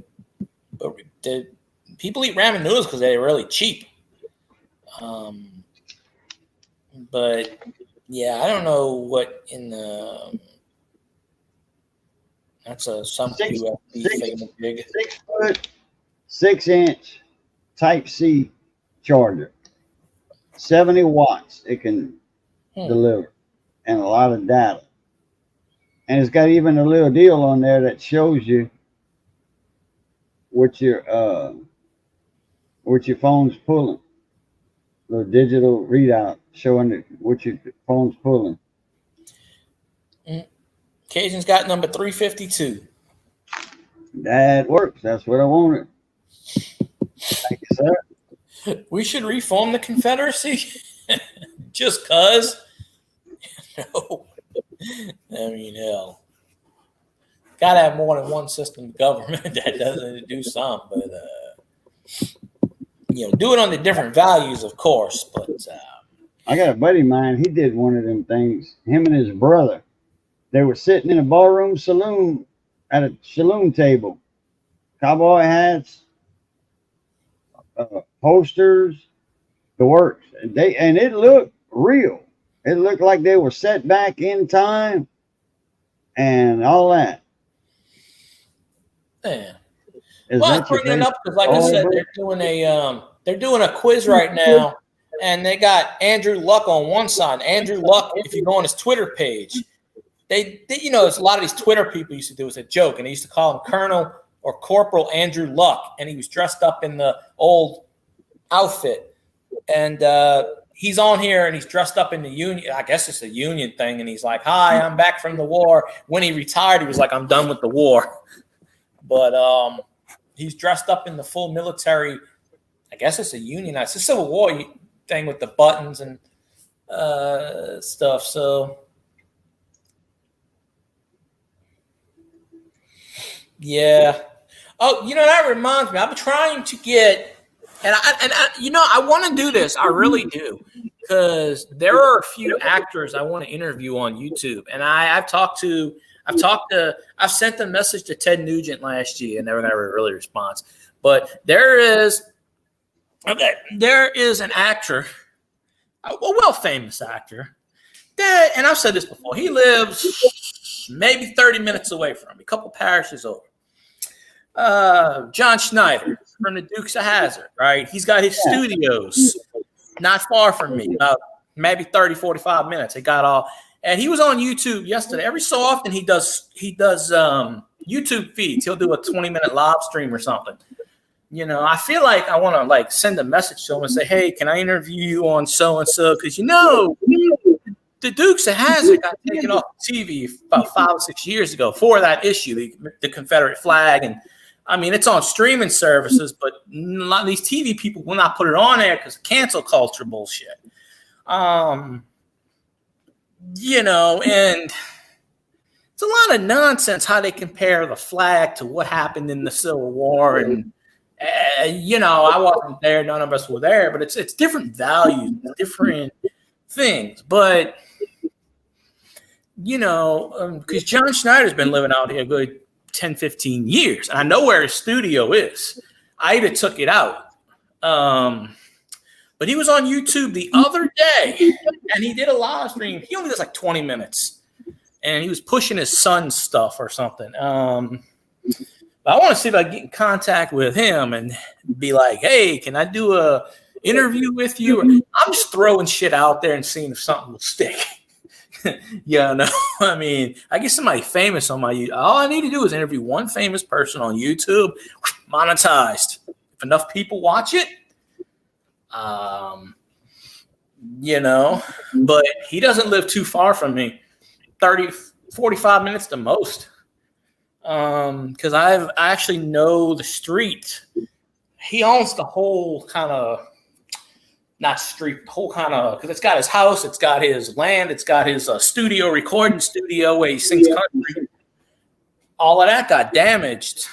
But people eat ramen noodles because they're really cheap. But yeah, I don't know what in the. That's a some USB thing big. 6 foot, 6 inch Type C charger. 70 watts it can deliver, and a lot of data. And it's got even a little deal on there that shows you what your phone's pulling. The digital readout showing what your phone's pulling. Cajun's got number 352. That works. That's what I wanted. Thank you, sir. We should reform the Confederacy just cause. No. I mean, hell. Gotta have more than one system of government that doesn't do some, but do it on the different values, of course. But I got a buddy of mine. He did one of them things. Him and his brother. They were sitting in a ballroom saloon at a saloon table. Cowboy hats, posters, the works. And it looked real. It looked like they were set back in time and all that. Yeah. Well, I bring it up because, like I said, they're doing a quiz right now, and they got Andrew Luck on one side. Andrew Luck, if you go on his Twitter page, they there's a lot of these Twitter people used to do as a joke, and they used to call him Colonel or Corporal Andrew Luck, and he was dressed up in the old outfit, and he's on here and he's dressed up in the Union. I guess it's a Union thing, and he's like, "Hi, I'm back from the war." When he retired, he was like, "I'm done with the war," but he's dressed up in the full military. I guess it's a Union. It's a Civil War thing with the buttons and stuff. So. Yeah. Oh, that reminds me. I'm trying to get, I want to do this. I really do, because there are a few actors I want to interview on YouTube, and I've sent a message to Ted Nugent last year, and never got a really response. But there is an actor, a well-famous actor, that, and I've said this before, he lives maybe 30 minutes away from me, a couple parishes over. John Schneider from the Dukes of Hazzard, right? He's got his studios not far from me, about maybe 30, 45 minutes. He got all, and he was on YouTube yesterday. Every so often he does YouTube feeds. He'll do a 20-minute live stream or something. I feel like I want to send a message to him and say, "Hey, can I interview you on so-and-so?" Because the Dukes of Hazzard got taken off TV about 5 or 6 years ago for that issue, the Confederate flag. And I mean, it's on streaming services, but a lot of these TV people will not put it on there because of cancel culture bullshit. And it's a lot of nonsense how they compare the flag to what happened in the Civil War. And, I wasn't there. None of us were there, but it's different values, different things. But, because John Schneider's been living out here a good 10, 15 years. And I know where his studio is. I even took it out. But he was on YouTube the other day, and he did a live stream. He only does 20 minutes. And he was pushing his son's stuff or something. But I want to see if I can get in contact with him and be like, "Hey, can I do a interview with you?" I'm just throwing shit out there and seeing if something will stick. I mean, I get somebody famous on my YouTube. All I need to do is interview one famous person on YouTube, monetized. If enough people watch it, but he doesn't live too far from me, 30, 45 minutes the most. Because I actually know the street. He owns the whole kind of, not street, whole kind of, because it's got his house, it's got his land, it's got his recording studio where he sings country. All of that got damaged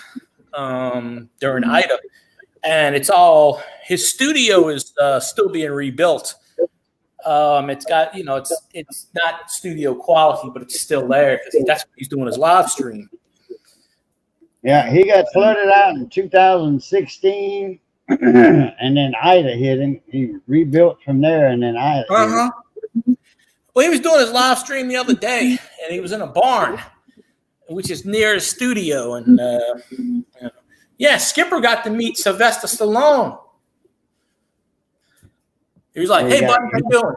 during Ida, and his studio is still being rebuilt. It's got, it's not studio quality, but it's still there because that's what he's doing his live stream. Yeah, he got flooded out in 2016, and then Ida hit him. He rebuilt from there, and then Ida. Uh-huh. Well, he was doing his live stream the other day, and he was in a barn, which is near his studio. And Skipper got to meet Sylvester Stallone. He was like, "Hey, buddy, how you doing?"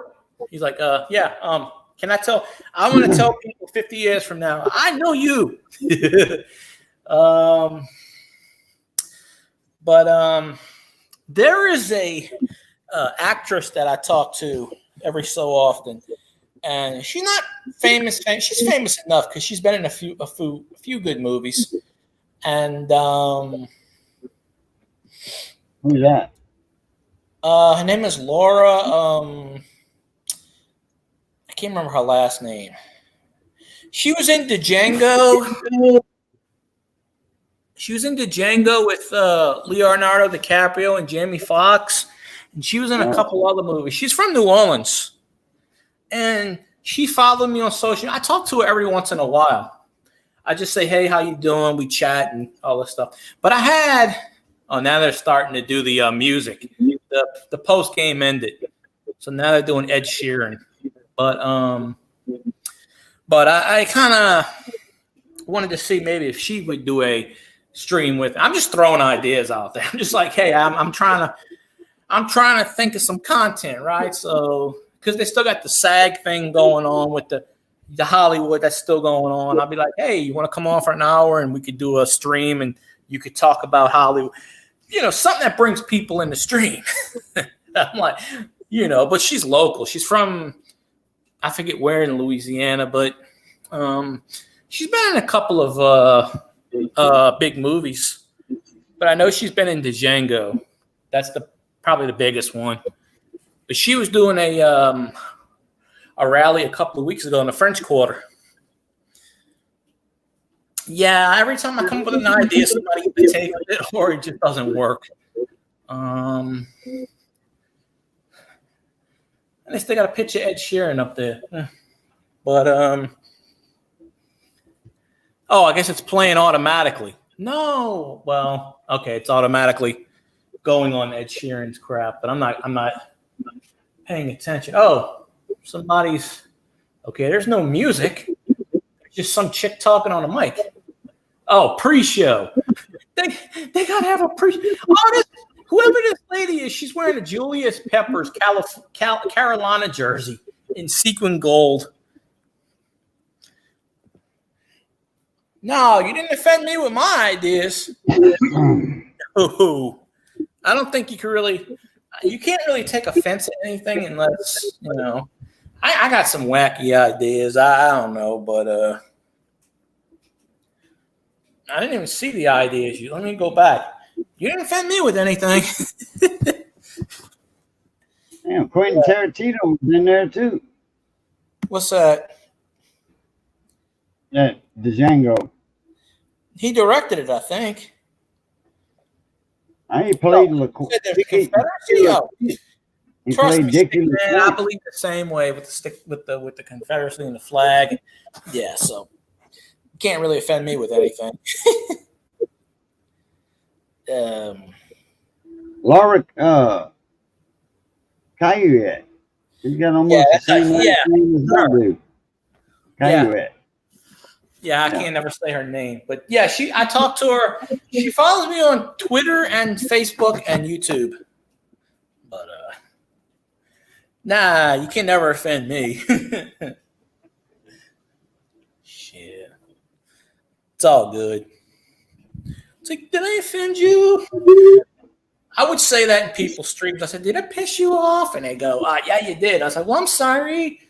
He's like, can I tell? I want to tell people 50 years from now, I know you." But there is a actress that I talk to every so often, and she's not famous. She's famous enough because she's been in a few good movies. And who's that? Her name is Laura. I can't remember her last name. She was in Django. She was in Django with Leonardo DiCaprio and Jamie Foxx, and she was in a couple other movies. She's from New Orleans, and she followed me on social. I talk to her every once in a while. I just say, "Hey, how you doing?" We chat and all this stuff. But I had now they're starting to do the music. The post game ended, so now they're doing Ed Sheeran. But I kind of wanted to see maybe if she would do a stream with. I'm just throwing ideas out there. I'm just like, hey, I'm trying to think of some content, right? So because they still got the SAG thing going on with the Hollywood that's still going on. I'll be like, hey, you want to come on for an hour and we could do a stream and you could talk about Hollywood, something that brings people in the stream. I'm like, but she's local. She's from, I forget where in Louisiana, but she's been in a couple of big movies. But I know she's been in Django. That's probably the biggest one. But she was doing a rally a couple of weeks ago in the French Quarter. Yeah, every time I come up with an idea, somebody can take it or it just doesn't work. And they still got a picture of Ed Sheeran up there. But, I guess it's playing automatically. No. Well, okay, it's automatically going on Ed Sheeran's crap, but I'm not paying attention. Oh, somebody's okay, there's no music. There's just some chick talking on a mic. Oh, pre-show. They gotta have a whoever this lady is, she's wearing a Julius Peppers Carolina jersey in sequin gold. No, you didn't offend me with my ideas. Oh, I don't think you can't really take offense at anything unless, I got some wacky ideas. I don't know, but I didn't even see the ideas. Let me go back. You didn't offend me with anything. Damn, Quentin Tarantino was in there too. What's that? That Django. He directed it, I think. He played He played Dickie. I believe the same way with the stick with the Confederacy and the flag. Yeah, so you can't really offend me with anything. Laura Cayuet. She's got almost the same name as I do. Cayuet. Yeah, I can't never say her name. But yeah, I talked to her. She follows me on Twitter and Facebook and YouTube. But nah, you can never offend me. Shit. It's all good. It's like, did I offend you? I would say that in people's streams. I said, did I piss you off? And they go, yeah, you did. I said, well, I'm sorry.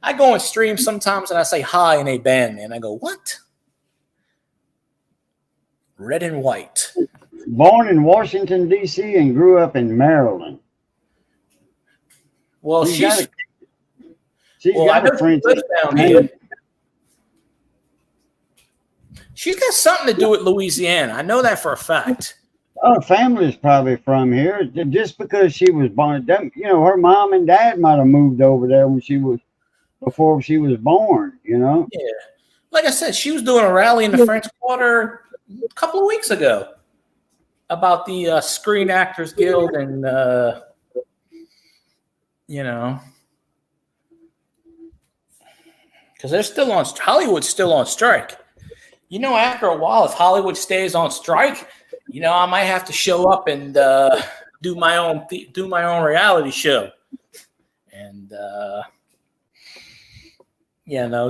I go on stream sometimes and I say hi and they ban me. And I go, what? Red and white. Born in Washington, D.C. and grew up in Maryland. Well, she's got a French down here. She's got something to do with Louisiana. I know that for a fact. Her family's probably from here. Just because she was born, her mom and dad might have moved over there before she was born. Yeah, like I said, she was doing a rally in the French Quarter a couple of weeks ago about the Screen Actors Guild, and because they're still on. Hollywood's still on strike. After a while, if Hollywood stays on strike, I might have to show up and do my own reality show, and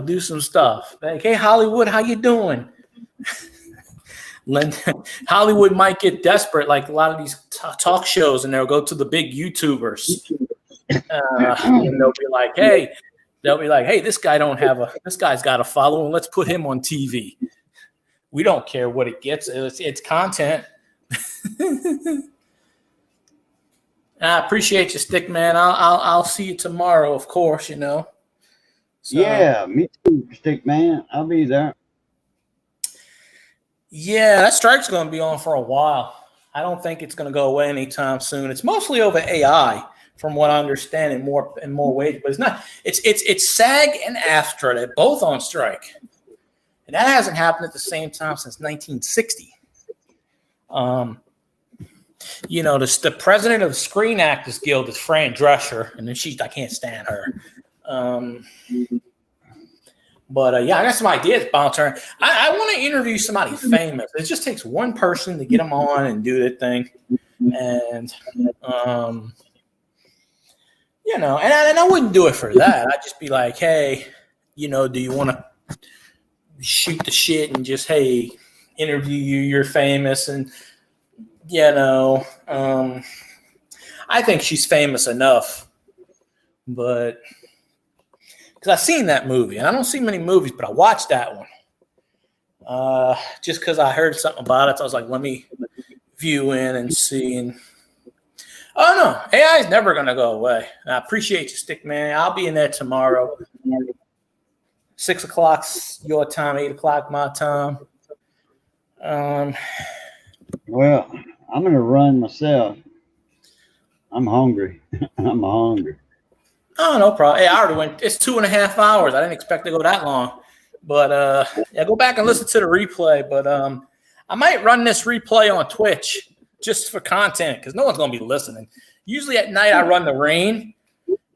do some stuff. Like, hey, Hollywood, how you doing? Hollywood might get desperate, like a lot of these talk shows, and they'll go to the big YouTubers, and they'll be like, hey, this guy's got a following. Let's put him on TV. We don't care what it gets. It's content. I appreciate you, Stick Man. I'll see you tomorrow, of course. So, yeah, me too, Stick Man. I'll be there. Yeah, that strike's going to be on for a while. I don't think it's going to go away anytime soon. It's mostly over AI, from what I understand, in more ways. But it's not. It's SAG and AFTRA. They're both on strike. And that hasn't happened at the same time since 1960. The president of the Screen Actors Guild is Fran Drescher, and then I can't stand her. But I got some ideas, Bouncer. I want to interview somebody famous. It just takes one person to get them on and do their thing. And, and I wouldn't do it for that. I'd just be like, hey, do you want to shoot the shit and just, hey, interview you, you're famous. And, I think she's famous enough, but because I've seen that movie, and I don't see many movies, but I watched that one just because I heard something about it. So I was like, let me view in and see. And oh no, AI is never going to go away. And I appreciate you, Stick Man. I'll be in there tomorrow. 6 o'clock your time, 8 o'clock my time. Well, I'm going to run myself. I'm hungry. I'm hungry. Oh, no problem. Hey, I already went. It's 2.5 hours. I didn't expect to go that long. But, go back and listen to the replay. But I might run this replay on Twitch just for content because no one's going to be listening. Usually at night I run the rain,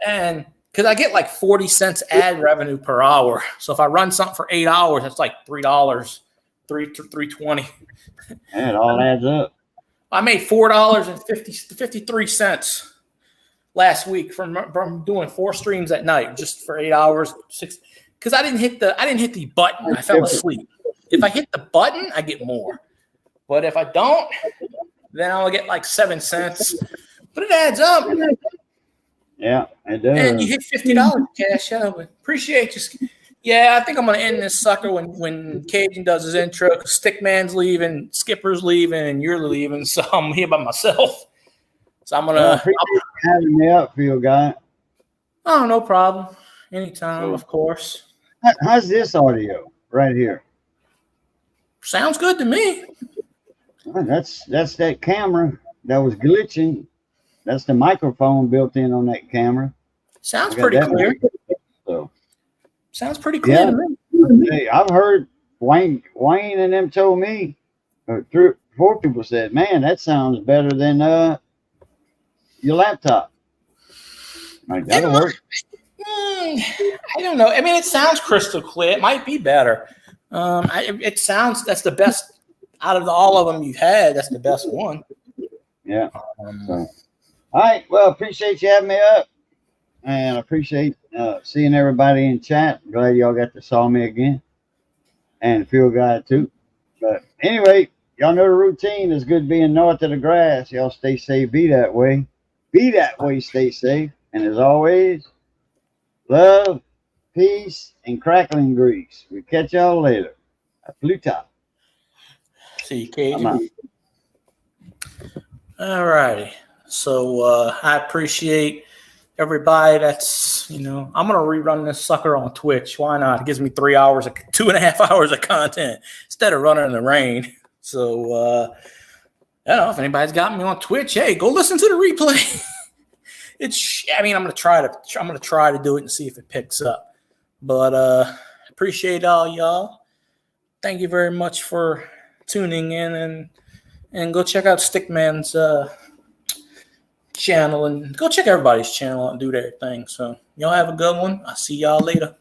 and because I get like 40 cents ad revenue per hour. So if I run something for 8 hours, that's like $3, $3.20. Yeah, it all adds up. I made $4.53 last week from doing 4 streams at night just for 8 hours. 6 because I didn't hit the button. I fell asleep. If I hit the button, I get more. But if I don't, then I'll get like 7 cents. But it adds up. Yeah, it does. And you hit $50 cash out. Appreciate you. Yeah, I think I'm going to end this sucker when Cajun does his intro. Because Stickman's leaving, Skipper's leaving, and you're leaving. So I'm here by myself. So I'm going to. Appreciate you having me up, Field Guy. Oh, no problem. Anytime, of course. How's this audio right here? Sounds good to me. Well, that's that camera that was glitching. That's the microphone built in on that camera. Sounds pretty clear. So. Sounds pretty clear to me. Hey, I've heard Wayne and them told me, 3 or 4 people said, man, that sounds better than your laptop. Like, that'll work. I don't know. I mean, it sounds crystal clear. It might be better. It sounds, that's the best out of all of them you've had. That's the best one. Yeah. So. All right. Well, appreciate you having me up. And I appreciate seeing everybody in chat. Glad y'all got to saw me again. And Field Guy too. But anyway, y'all know the routine. It's good being north of the grass. Y'all stay safe. Be that way. Be that way. Stay safe. And as always, love, peace, and crackling grease. We'll catch y'all later. Pluto. See you, Cajun. All righty. So I appreciate everybody that's, I'm going to rerun this sucker on Twitch. Why not? It gives me 3 hours, 2.5 hours of content instead of running in the rain. So, I don't know if anybody's got me on Twitch. Hey, go listen to the replay. I'm going to try to do it and see if it picks up. But appreciate all y'all. Thank you very much for tuning in, and go check out Stickman's channel, and go check everybody's channel and do their thing. So y'all have a good one. I'll see y'all later.